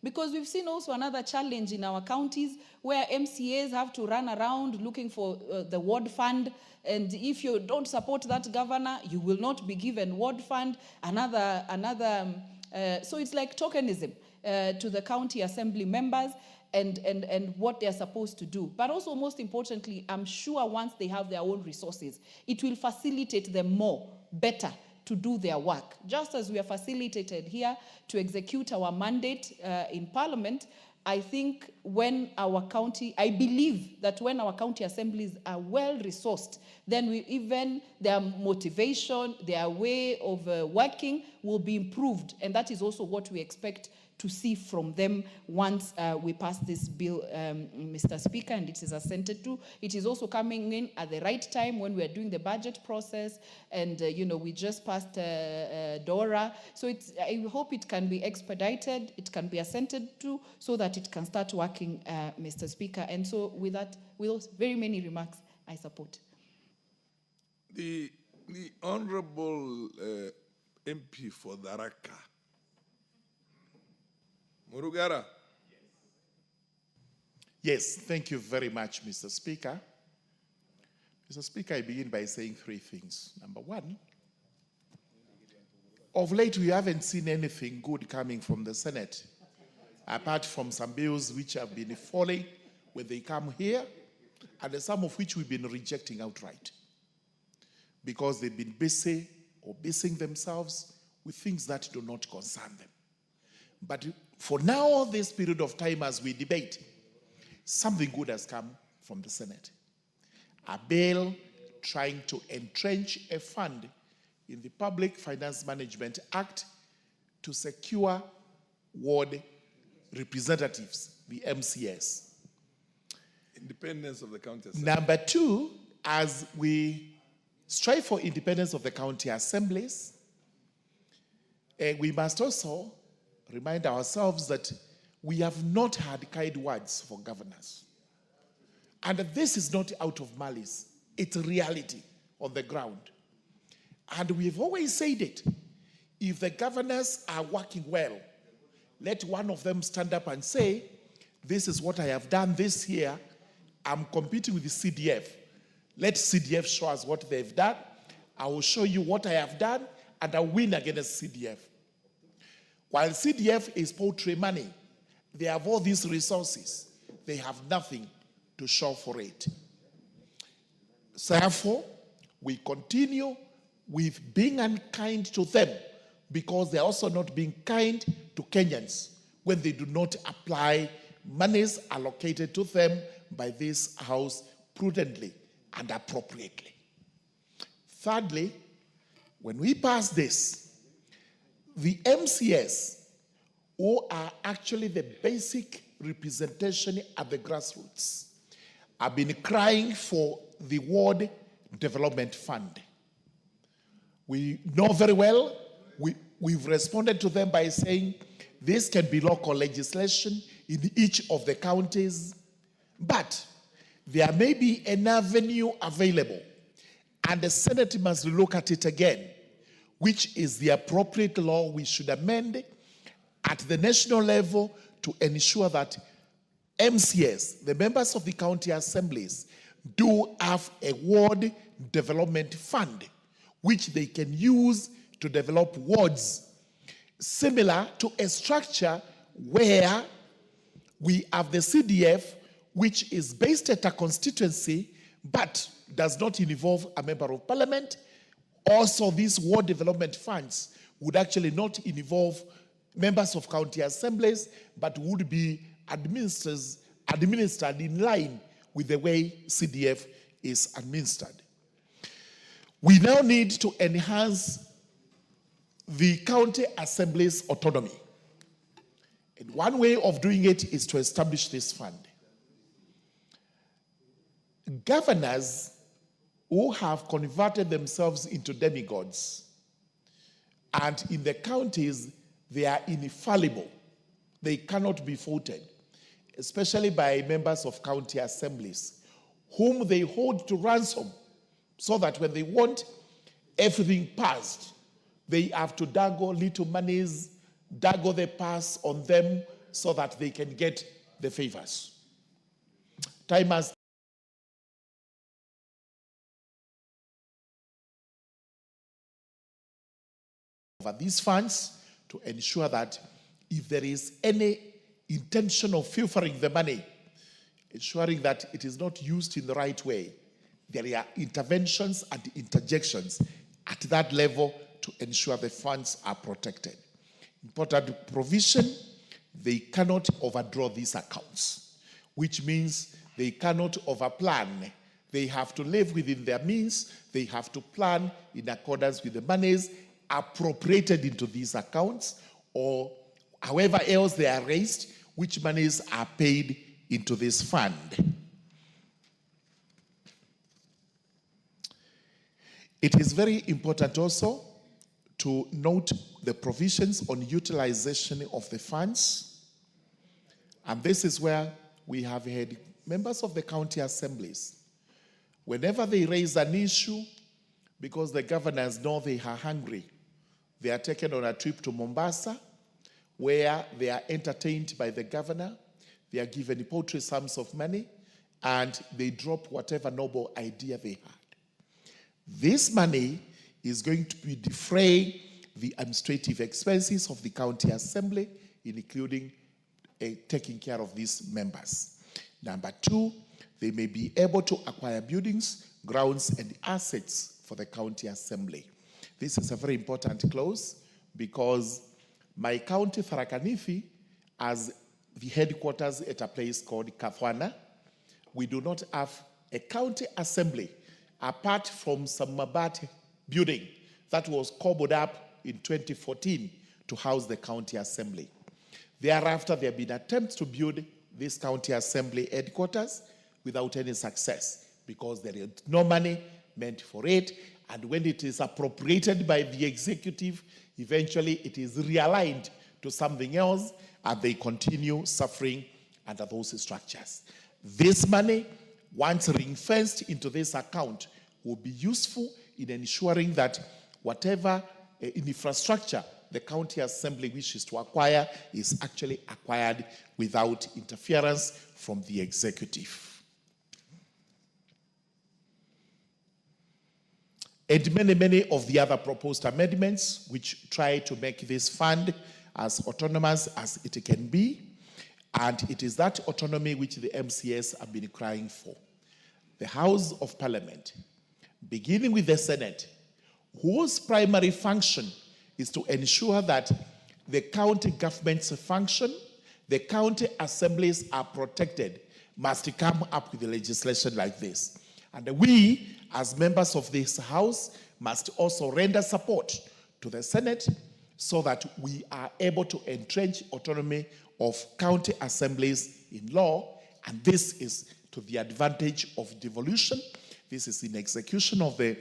Because we've seen also another challenge in our counties where MCAs have to run around looking for the ward fund, and if you don't support that governor, you will not be given ward fund, so it's like tokenism to the county assembly members and what they're supposed to do. But also, most importantly, I'm sure once they have their own resources, it will facilitate them better to do their work. Just as we are facilitated here to execute our mandate in Parliament, I think I believe that when our county assemblies are well-resourced, then their motivation, their way of working will be improved. And that is also what we expect to see from them once we pass this bill, Mr. Speaker, and it is assented to. It is also coming in at the right time when we are doing the budget process, and we just passed DORA. So I hope it can be expedited, it can be assented to, so that it can start working, Mr. Speaker. And so with that, with those very many remarks, I support. The Honorable MP for Tharaka, Murugara. Yes, thank you very much, Mr. Speaker. Mr. Speaker, I begin by saying three things. Number one, of late we haven't seen anything good coming from the Senate, apart from some bills which have been falling when they come here, and some of which we've been rejecting outright, because they've been busy or busying themselves with things that do not concern them. But for now, this period of time as we debate, something good has come from the Senate. A bill trying to entrench a fund in the Public Finance Management Act to secure ward representatives, the MCS. Independence of the county assembly. Number two, as we strive for independence of the county assemblies, we must also remind ourselves that we have not had kind words for governors. And this is not out of malice. It's reality on the ground. And we've always said it. If the governors are working well, let one of them stand up and say, this is what I have done this year. I'm competing with the CDF. Let CDF show us what they've done. I will show you what I have done, and I'll win against CDF. While CDF is poultry money, they have all these resources. They have nothing to show for it. Therefore, we continue with being unkind to them, because they're also not being kind to Kenyans when they do not apply monies allocated to them by this House prudently and appropriately. Thirdly, when we pass this, the MCS, who are actually the basic representation at the grassroots, have been crying for the Ward Development Fund. We know very well, we've responded to them by saying this can be local legislation in each of the counties, but there may be an avenue available, and the Senate must look at it again, which is the appropriate law we should amend at the national level to ensure that MCS, the members of the county assemblies, do have a ward development fund which they can use to develop wards, similar to a structure where we have the CDF, which is based at a constituency but does not involve a member of parliament. Also, these ward development funds would actually not involve members of county assemblies, but would be administered in line with the way CDF is administered. We now need to enhance the county assembly's autonomy. And one way of doing it is to establish this fund. Governors who have converted themselves into demigods, and in the counties, they are infallible. They cannot be faulted, especially by members of county assemblies, whom they hold to ransom, so that when they want everything passed, they have to dangle little monies, dangle the pass on them so that they can get the favors. Time has over these funds to ensure that if there is any intention of filtering the money, ensuring that it is not used in the right way, there are interventions and interjections at that level to ensure the funds are protected. Important provision, they cannot overdraw these accounts, which means they cannot overplan. They have to live within their means. They have to plan in accordance with the monies appropriated into these accounts, or however else they are raised, which monies are paid into this fund. It is very important also to note the provisions on utilization of the funds. And this is where we have had members of the county assemblies, whenever they raise an issue, because the governors know they are hungry, they are taken on a trip to Mombasa, where they are entertained by the governor, they are given paltry sums of money, and they drop whatever noble idea they had. This money is going to be defray the administrative expenses of the county assembly, including taking care of these members. Number two, they may be able to acquire buildings, grounds, and assets for the county assembly. This is a very important clause because my county, Tharaka Nithi, as the headquarters at a place called Kathwana, we do not have a county assembly apart from some Mabati building that was cobbled up in 2014 to house the county assembly. Thereafter, there have been attempts to build this county assembly headquarters without any success because there is no money meant for it, and when it is appropriated by the executive, eventually it is realigned to something else, and they continue suffering under those structures. This money, once ring-fenced into this account, will be useful in ensuring that whatever infrastructure the county assembly wishes to acquire is actually acquired without interference from the executive. And many of the other proposed amendments which try to make this fund as autonomous as it can be, and it is that autonomy which the MCS have been crying for. The House of Parliament, beginning with the Senate, whose primary function is to ensure that the county government's function, the county assemblies are protected, must come up with legislation like this. And we, as members of this House, must also render support to the Senate so that we are able to entrench autonomy of county assemblies in law, and this is to the advantage of devolution. This is in execution of the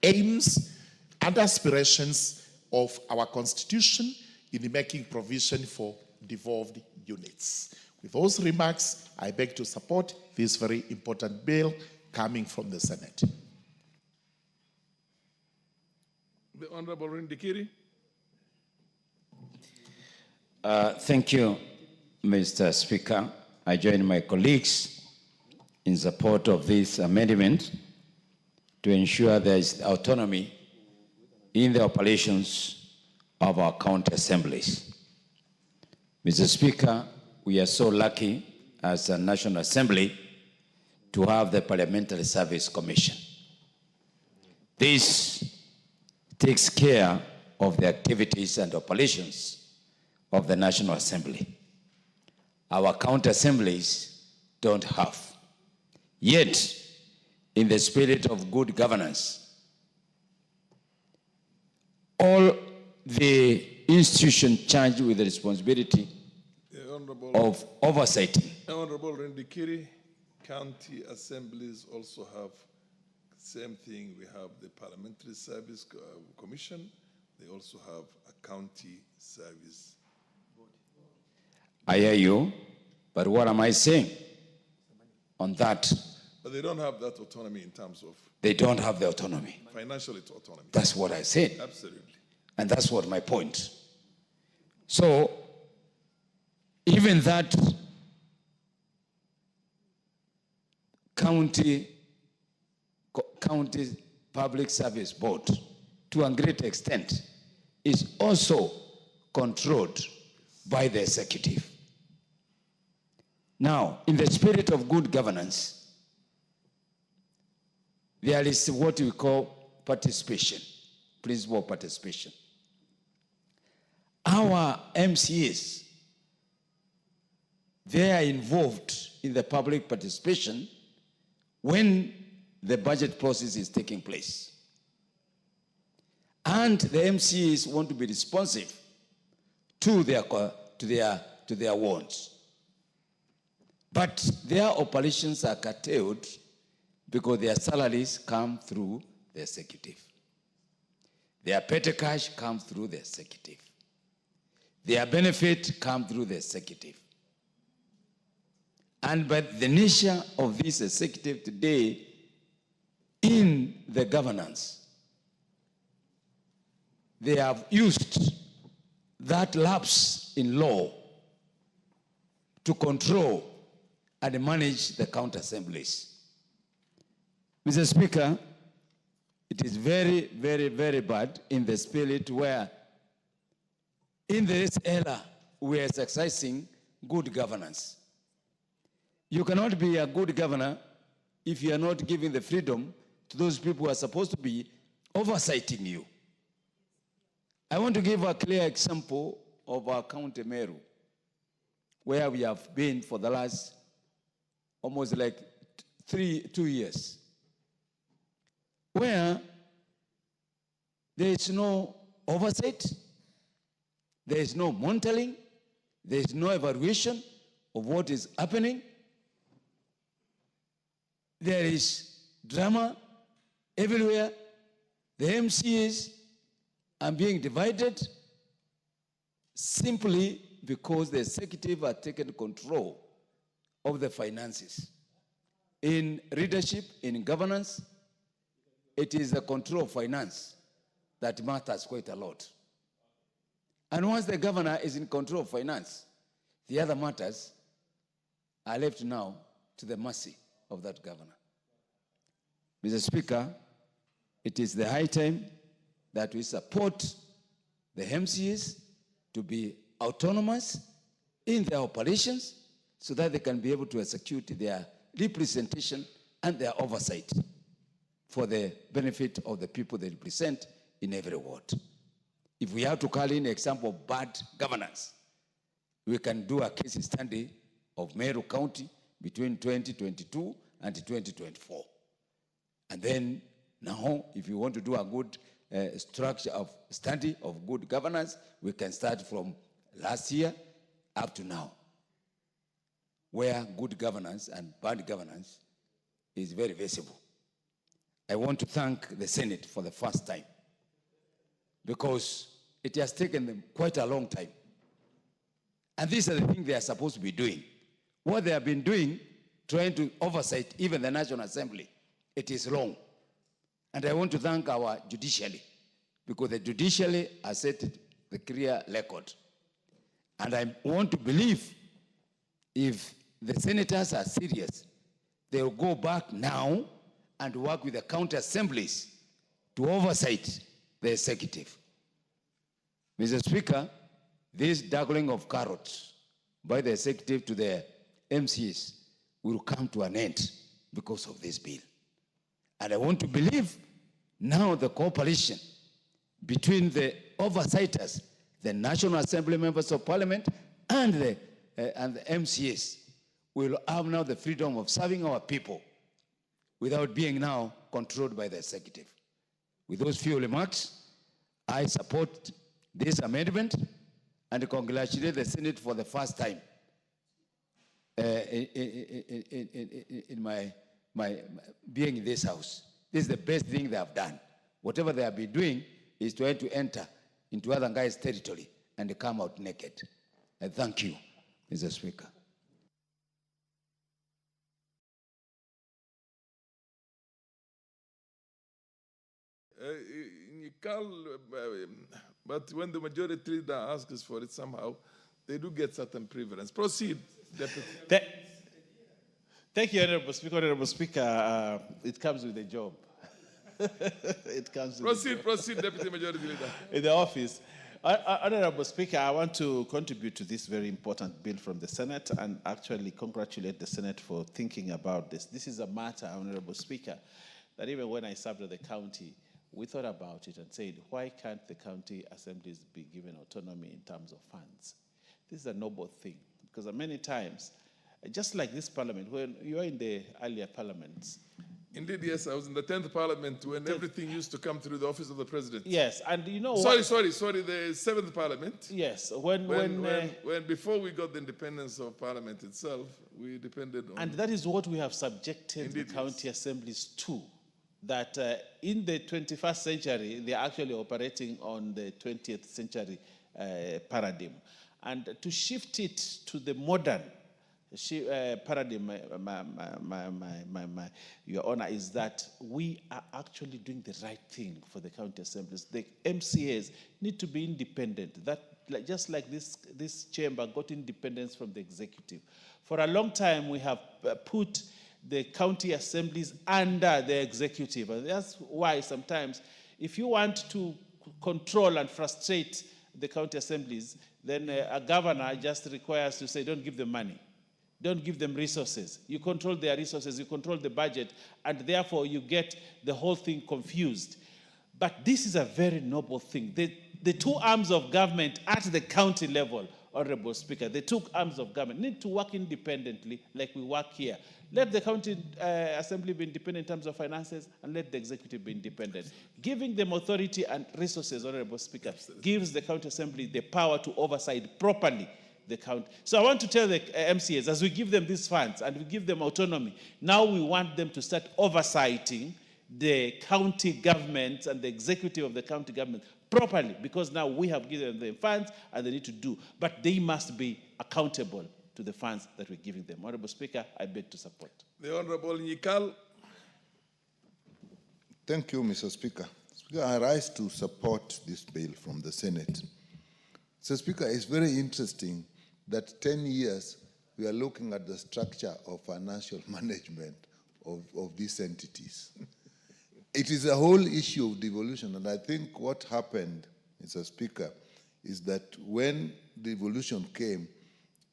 aims and aspirations of our Constitution in making provision for devolved units. With those remarks, I beg to support this very important bill coming from the Senate. The Honorable Rindikiri. Thank you, Mr. Speaker. I join my colleagues in support of this amendment to ensure there is autonomy in the operations of our county assemblies. Mr. Speaker, we are so lucky as a National Assembly to have the Parliamentary Service Commission. This takes care of the activities and operations of the National Assembly. Our county assemblies don't have. Yet, in the spirit of good governance, all the institutions charged with the responsibility of oversight. Honorable Rindikiri, county assemblies also have same thing. We have the Parliamentary Service Commission. They also have a county service. I hear you, but what am I saying on that? But they don't have that autonomy in terms of... They don't have the autonomy. Financial autonomy. That's what I said. Absolutely. And that's what my point. So, even that county public service board, to a great extent, is also controlled by the executive. Now, in the spirit of good governance, there is what we call participation, principle of participation. Our MCAs, they are involved in the public participation when the budget process is taking place. And the MCAs want to be responsive to their wants. But their operations are curtailed because their salaries come through the executive. Their petty cash comes through the executive. Their benefit comes through the executive. And by the nature of this executive today in the governance, they have used that lapse in law to control and manage the county assemblies. Mr. Speaker, it is very, very, very bad in the spirit where in this era we are exercising good governance. You cannot be a good governor if you are not giving the freedom to those people who are supposed to be oversighting you. I want to give a clear example of our county Meru, where we have been for the last almost like 2 years, where there is no oversight, there is no monitoring, there is no evaluation of what is happening. There is drama everywhere. The MCAs are being divided simply because the executive has taken control of the finances. In leadership, in governance, it is the control of finance that matters quite a lot. And once the governor is in control of finance, the other matters are left now to the mercy of that governor. Mr. Speaker, it is the high time that we support the MCAs to be autonomous in their operations so that they can be able to execute their representation and their oversight for the benefit of the people they represent in every ward. If we have to call in an example of bad governance, we can do a case study of Meru County between 2022 and 2024. And then now, if you want to do a good structure of study of good governance, we can start from last year up to now, where good governance and bad governance is very visible. I want to thank the Senate for the first time, because it has taken them quite a long time. And these are the things they are supposed to be doing. What they have been doing, trying to oversight even the National Assembly, it is long. And I want to thank our judiciary, because the judiciary has set the clear record. And I want to believe if the senators are serious, they will go back now and work with the county assemblies to oversight the executive. Mr. Speaker, this juggling of carrots by the executive to the MCs will come to an end because of this bill. And I want to believe now the cooperation between the oversighters, the National Assembly members of Parliament, and the MCAs will have now the freedom of serving our people without being now controlled by the executive. With those few remarks, I support this amendment and congratulate the Senate for the first time in my being in this house. This is the best thing they have done. Whatever they have been doing is trying to enter into other guys' territory and come out naked. I thank you, Mr. Speaker. But when the majority leader asks for it somehow, they do get certain preference. Proceed, Deputy. Thank you, Honorable Speaker. Honorable Speaker, it comes with the job. It comes with Proceed, Deputy Majority Leader. In the office. Honorable Speaker, I want to contribute to this very important bill from the Senate and actually congratulate the Senate for thinking about this. This is a matter, Honorable Speaker, that even when I served at the county, we thought about it and said, why can't the county assemblies be given autonomy in terms of funds? This is a noble thing, because many times, just like this parliament, when you are in the earlier parliaments, Indeed, yes. I was in the 10th Parliament when everything used to come through the office of the President. Yes, and you know Sorry, the 7th Parliament. Yes, When before we got the independence of Parliament itself, we depended on... And that is what we have subjected Indeed, the county assemblies to, that in the 21st century, they are actually operating on the 20th century paradigm. And to shift it to the modern paradigm, Your Honor, is that we are actually doing the right thing for the county assemblies. The MCAs need to be independent. That, just like this chamber got independence from the executive. For a long time, we have put the county assemblies under the executive. And that's why sometimes, if you want to control and frustrate the county assemblies, then a governor just requires to say, don't give them money. Don't give them resources. You control their resources, you control the budget, and therefore you get the whole thing confused. But this is a very noble thing. The two arms of government at the county level, Honorable Speaker, the two arms of government need to work independently like we work here. Let the county assembly be independent in terms of finances, and let the executive be independent. Giving them authority and resources, Honorable Speaker, gives the county assembly the power to oversight properly the county. So I want to tell the MCAs, as we give them these funds and we give them autonomy, now we want them to start oversighting the county government and the executive of the county government properly, because now we have given them funds and they need to do. But they must be accountable to the funds that we're giving them. Honorable Speaker, I beg to support. The Honorable Nyikal. Thank you, Mr. Speaker. Speaker, I rise to support this bill from the Senate. Mr. Speaker, it's very interesting that 10 years we are looking at the structure of financial management of these entities. It is a whole issue of devolution, and I think what happened, Mr. Speaker, is that when devolution came,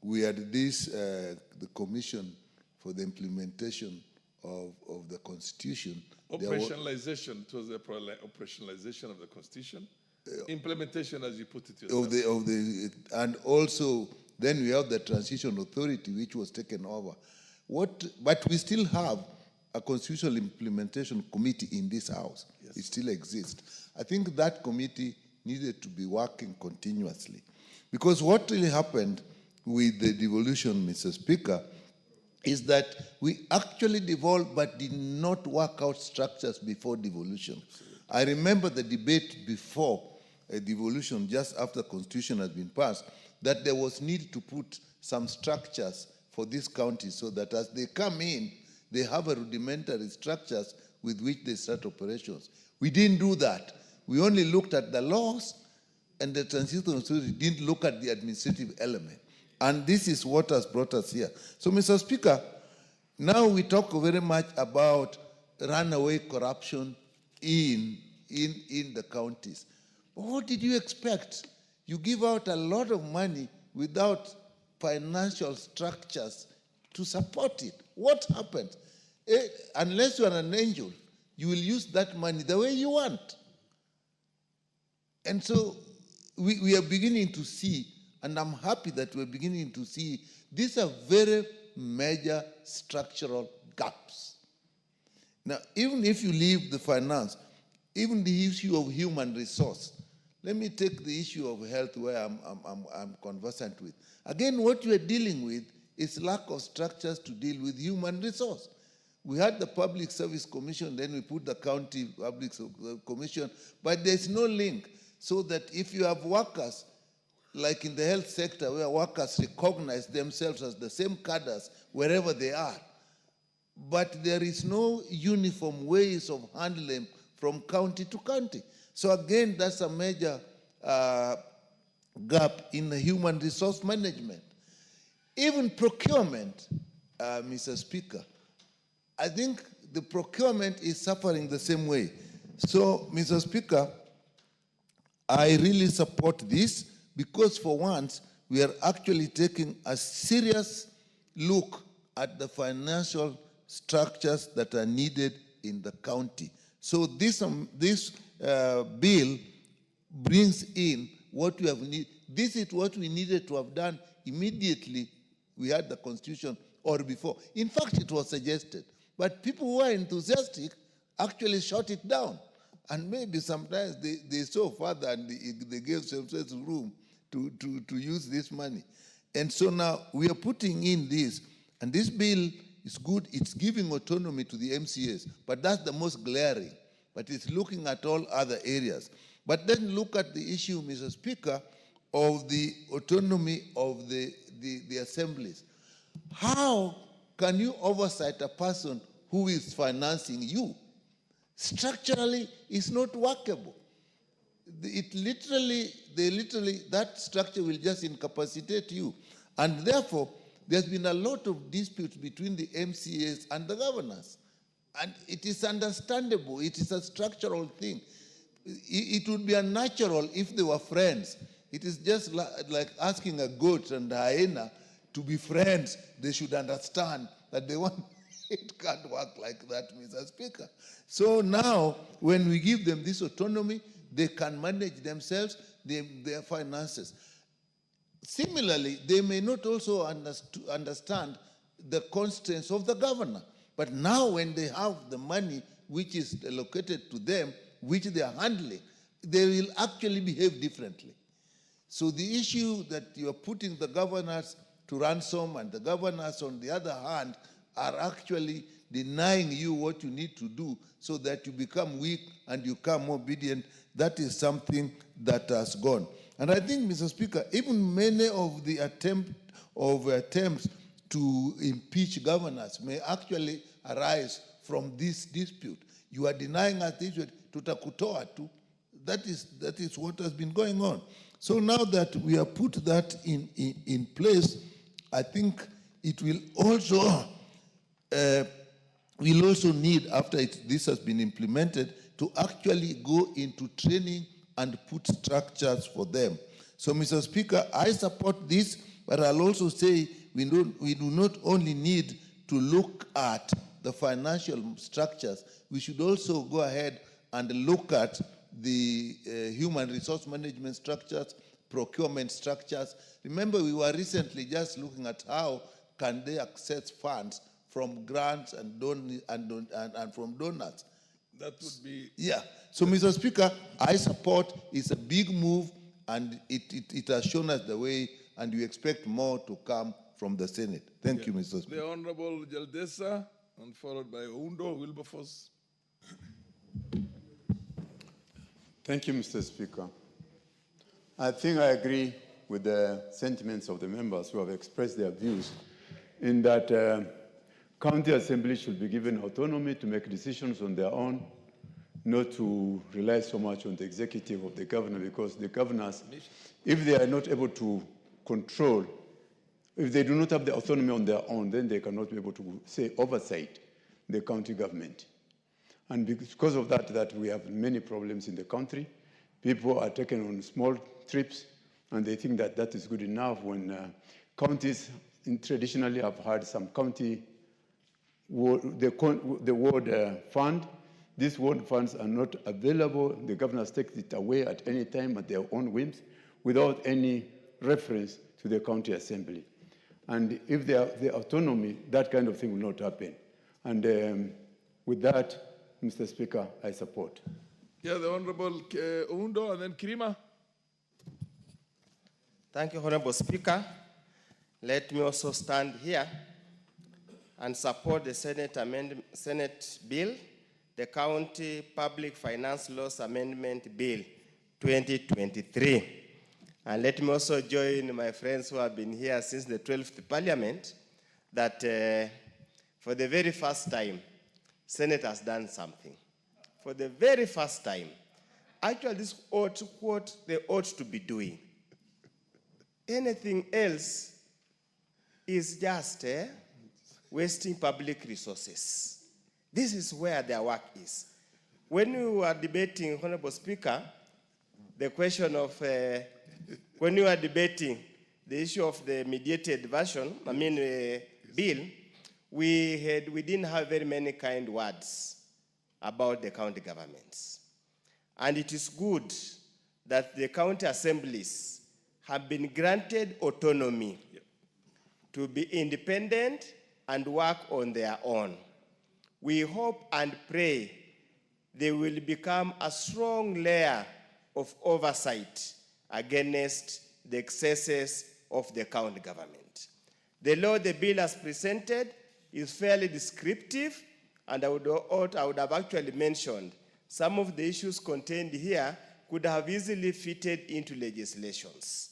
we had this, the Commission for the Implementation of the Constitution. Operationalization, it was the operationalization of the Constitution. Implementation, as you put it yourself. And also, then we have the Transition Authority, which was taken over. But we still have a Constitutional Implementation Committee in this House. Yes. It still exists. I think that committee needed to be working continuously. Because what really happened with the devolution, Mr. Speaker, is that we actually devolved but did not work out structures before devolution. I remember the debate before devolution, just after the Constitution has been passed, that there was need to put some structures for these counties so that as they come in, they have a rudimentary structures with which they start operations. We didn't do that. We only looked at the laws, and the Transition Authority didn't look at the administrative element. And this is what has brought us here. So, Mr. Speaker, now we talk very much about runaway corruption in the counties. But what did you expect? You give out a lot of money without financial structures to support it. What happens? Unless you are an angel, you will use that money the way you want. And so we are beginning to see, and I'm happy that we're beginning to see, these are very major structural gaps. Now, even if you leave the finance, even the issue of human resource, let me take the issue of health where I'm conversant with. Again, what you are dealing with is lack of structures to deal with human resource. We had the Public Service Commission, then we put the County Public Commission, but there's no link, so that if you have workers, like in the health sector, where workers recognize themselves as the same cadres wherever they are, but there is no uniform ways of handling from county to county. So again, that's a major gap in the human resource management. Even procurement, Mr. Speaker, I think the procurement is suffering the same way. So, Mr. Speaker, I really support this because for once, we are actually taking a serious look at the financial structures that are needed in the county. So this bill brings in what we have needed. This is what we needed to have done immediately we had the Constitution or before. In fact, it was suggested. But people who are enthusiastic actually shut it down. And maybe sometimes they saw further and they gave themselves room to use this money. And so now we are putting in this, and this bill is good. It's giving autonomy to the MCAs, but that's the most glaring. But it's looking at all other areas. But then look at the issue, Mr. Speaker, of the autonomy of the assemblies. How can you oversight a person who is financing you? Structurally, it's not workable. That structure will just incapacitate you. And therefore, there's been a lot of disputes between the MCAs and the governors. And it is understandable. It is a structural thing. It would be unnatural if they were friends. It is just like asking a goat and a hyena to be friends. They should understand that they want. It can't work like that, Mr. Speaker. So now, when we give them this autonomy, they can manage themselves, their finances. Similarly, they may not also understand the constraints of the governor. But now when they have the money which is allocated to them, which they are handling, they will actually behave differently. So the issue that you are putting the governors to ransom and the governors, on the other hand, are actually denying you what you need to do so that you become weak and you become obedient, that is something that has gone. And I think, Mr. Speaker, even many of the attempts to impeach governors may actually arise from this dispute. You are denying us this, tutakutoa tu. That is what has been going on. So now that we have put that in place, I think it will also we'll also need, after this has been implemented, to actually go into training and put structures for them. So, Mr. Speaker, I support this, but I'll also say we do not only need to look at the financial structures, we should also go ahead and look at the human resource management structures, procurement structures. Remember, we were recently just looking at how can they access funds from grants and from donors. That would be... Yeah. So, Mr. Speaker, I support. It's a big move, and it has shown us the way, and we expect more to come from the Senate. Thank you, Mr. Speaker. The Honorable Jaldesa, and followed by Oundo Wilberforce. Thank you, Mr. Speaker. I think I agree with the sentiments of the members who have expressed their views in that county assemblies should be given autonomy to make decisions on their own, not to rely so much on the executive of the governor, because the governors, if they are not able to control, if they do not have the autonomy on their own, then they cannot be able to, say, oversight the county government. And because of that we have many problems in the country. People are taken on small trips, and they think that that is good enough when counties traditionally have had some county the ward fund. These ward funds are not available. The governors take it away at any time at their own whims without any reference to the county assembly. And if they have the autonomy, that kind of thing will not happen. And with that, Mr. Speaker, I support. Yeah, the Honorable Oundo and then Kirima. Thank you, Honorable Speaker. Let me also stand here and support the Senate bill, the County Public Finance Laws Amendment Bill 2023. And let me also join my friends who have been here since the 12th Parliament that for the very first time, Senate has done something. For the very first time. Actually, this ought to what they ought to be doing. Anything else is just wasting public resources. This is where their work is. When we were debating, Honorable Speaker, the question of, when we were debating the issue of the mediated version, bill, we didn't have very many kind words about the county governments. And it is good that the county assemblies have been granted autonomy to be independent and work on their own. we hope and pray they will become a strong layer of oversight against the excesses of the county government. The law the bill has presented is fairly descriptive, and I would have actually mentioned some of the issues contained here could have easily fitted into legislations.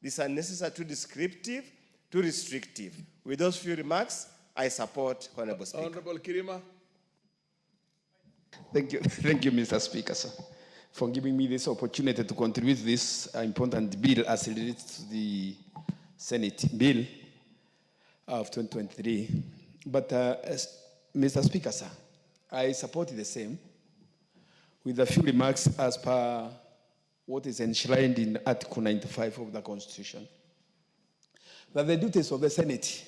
These are necessary, too descriptive, too restrictive. With those few remarks, I support Honorable Speaker. Honorable Kirima. Thank you, Mr. Speaker, sir, for giving me this opportunity to contribute to this important bill as it relates to the Senate bill of 2023. But, Mr. Speaker, sir, I support the same with a few remarks as per what is enshrined in Article 95 of the Constitution. That the duties of the Senate,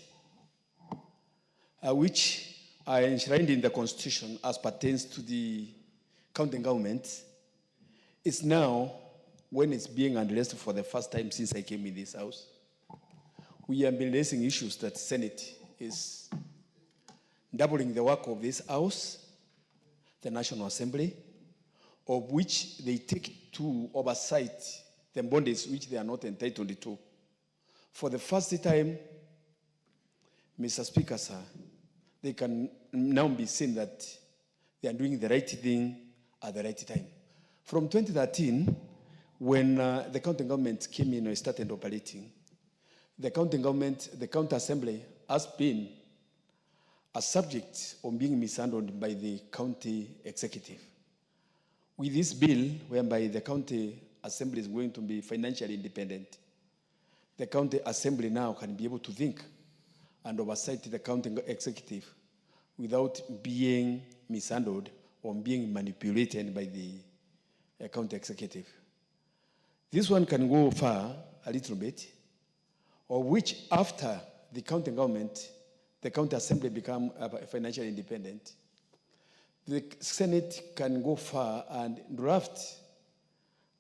which are enshrined in the Constitution as pertains to the county government, is now, when it's being addressed for the first time since I came in this house, we have been raising issues that the Senate is doubling the work of this house, the National Assembly, of which they take to oversight the bodies which they are not entitled to. For the first time, Mr. Speaker, sir, they can now be seen that they are doing the right thing at the right time. From 2013, when the county government came in and started operating, the county government, the county assembly has been a subject of being mishandled by the county executive. With this bill, whereby the county assembly is going to be financially independent, the county assembly now can be able to think and oversight the county executive without being mishandled or being manipulated by the county executive. This one can go far a little bit, or which after the county government, the county assembly become financially independent, the Senate can go far and draft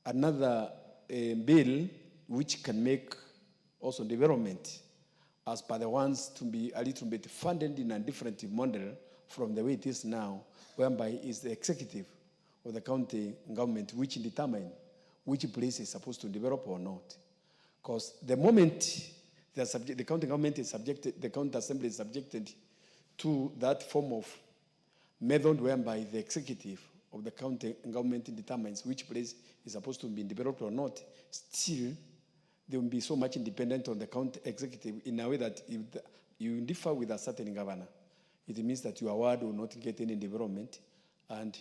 another bill which can make also development as per the ones to be a little bit funded in a different model from the way it is now, whereby it's the executive of the county government which determine which place is supposed to develop or not. Because the moment the county government is subjected, the county assembly is subjected to that form of method whereby the executive of the county government determines which place is supposed to be developed or not, still they will be so much independent on the county executive in a way that if you differ with a certain governor, it means that your ward will not get any development, and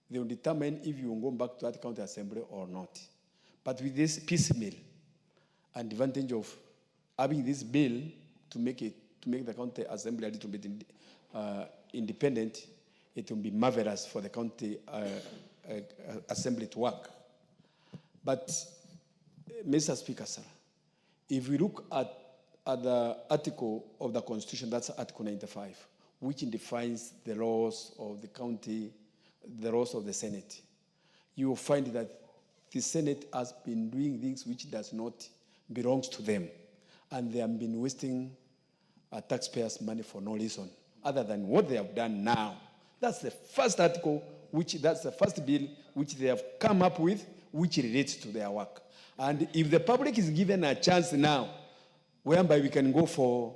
they will determine if you will go back to that county assembly or not. But with this piecemeal and advantage of having this bill to make the county assembly a little bit independent, it will be marvelous for the county assembly to work. But, Mr. Speaker, sir, if we look at the article of the Constitution, that's Article 95, which defines the laws of the county, the laws of the Senate, you will find that the Senate has been doing things which does not belong to them, and they have been wasting taxpayers' money for no reason other than what they have done now. That's the first article, that's the first bill which they have come up with, which relates to their work. And if the public is given a chance now, whereby we can go for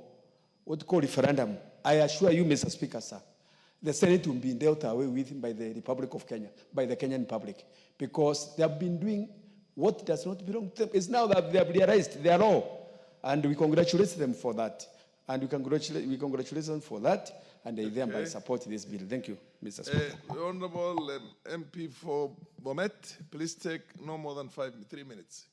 what you call referendum, I assure you, Mr. Speaker, sir, the Senate will be dealt away with by the Republic of Kenya, by the Kenyan public, because they have been doing what does not belong to them. It's now that they have realized their law, and we congratulate them for that. And we congratulate them for that, and they thereby support this bill. Thank you, Mr. Speaker. Honorable MP for Bomet, please take no more than 3 minutes.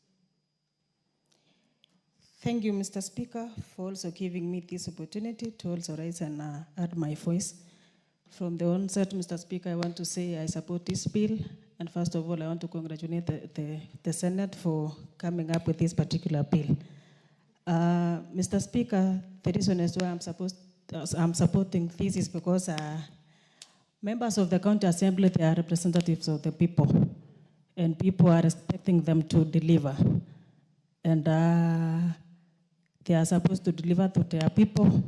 Thank you, Mr. Speaker, for also giving me this opportunity to also rise and add my voice. From the onset, Mr. Speaker, I want to say I support this bill. And first of all, I want to congratulate the Senate for coming up with this particular bill. Mr. Speaker, the reason as why I'm supporting this is because members of the county assembly, they are representatives of the people, and people are expecting them to deliver. And they are supposed to deliver to their people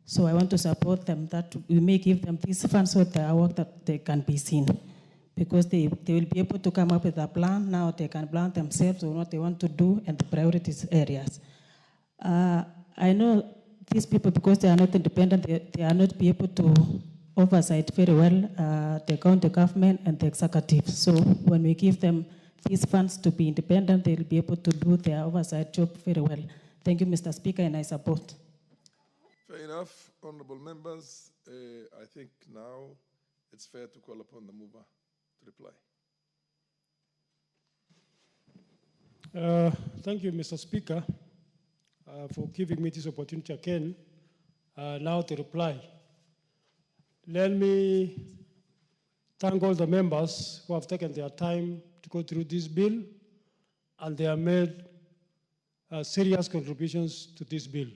So I want to support them that we may give them these funds so their work that they can be seen. Because they will be able to come up with a plan. Now they can plan themselves on what they want to do and the priorities areas. I know these people, because they are not independent, they are not be able to oversight very well the county government and the executive. So when we give them these funds to be independent, they will be able to do their oversight job very well. Thank you, Mr. Speaker, and I support. Fair enough, honorable members. I think now it's fair to call upon the mover to reply. Thank you, Mr. Speaker, for giving me this opportunity again now to reply. Let me thank all the members who have taken their time to go through this bill, and they have made serious contributions to this bill.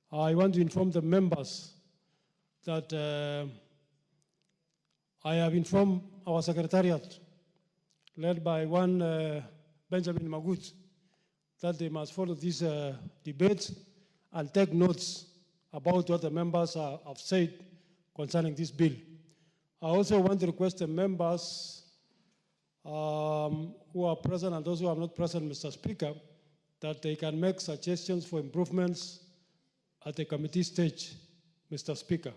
I want to inform the members that I have informed our secretariat, led by one Benjamin Magut, that they must follow this debate and take notes about what the members have said concerning this bill. I also want to request the members who are present and those who are not present, Mr. Speaker, that they can make suggestions for improvements at the committee stage, Mr. Speaker.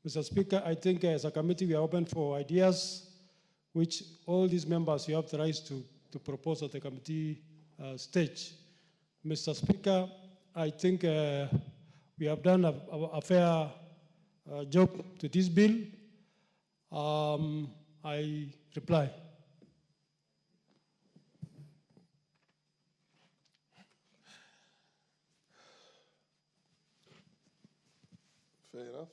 Mr. Speaker, I think as a committee we are open for ideas which all these members you have the right to propose at the committee stage. Mr. Speaker, I think we have done a fair job to this bill. I reply. Fair enough.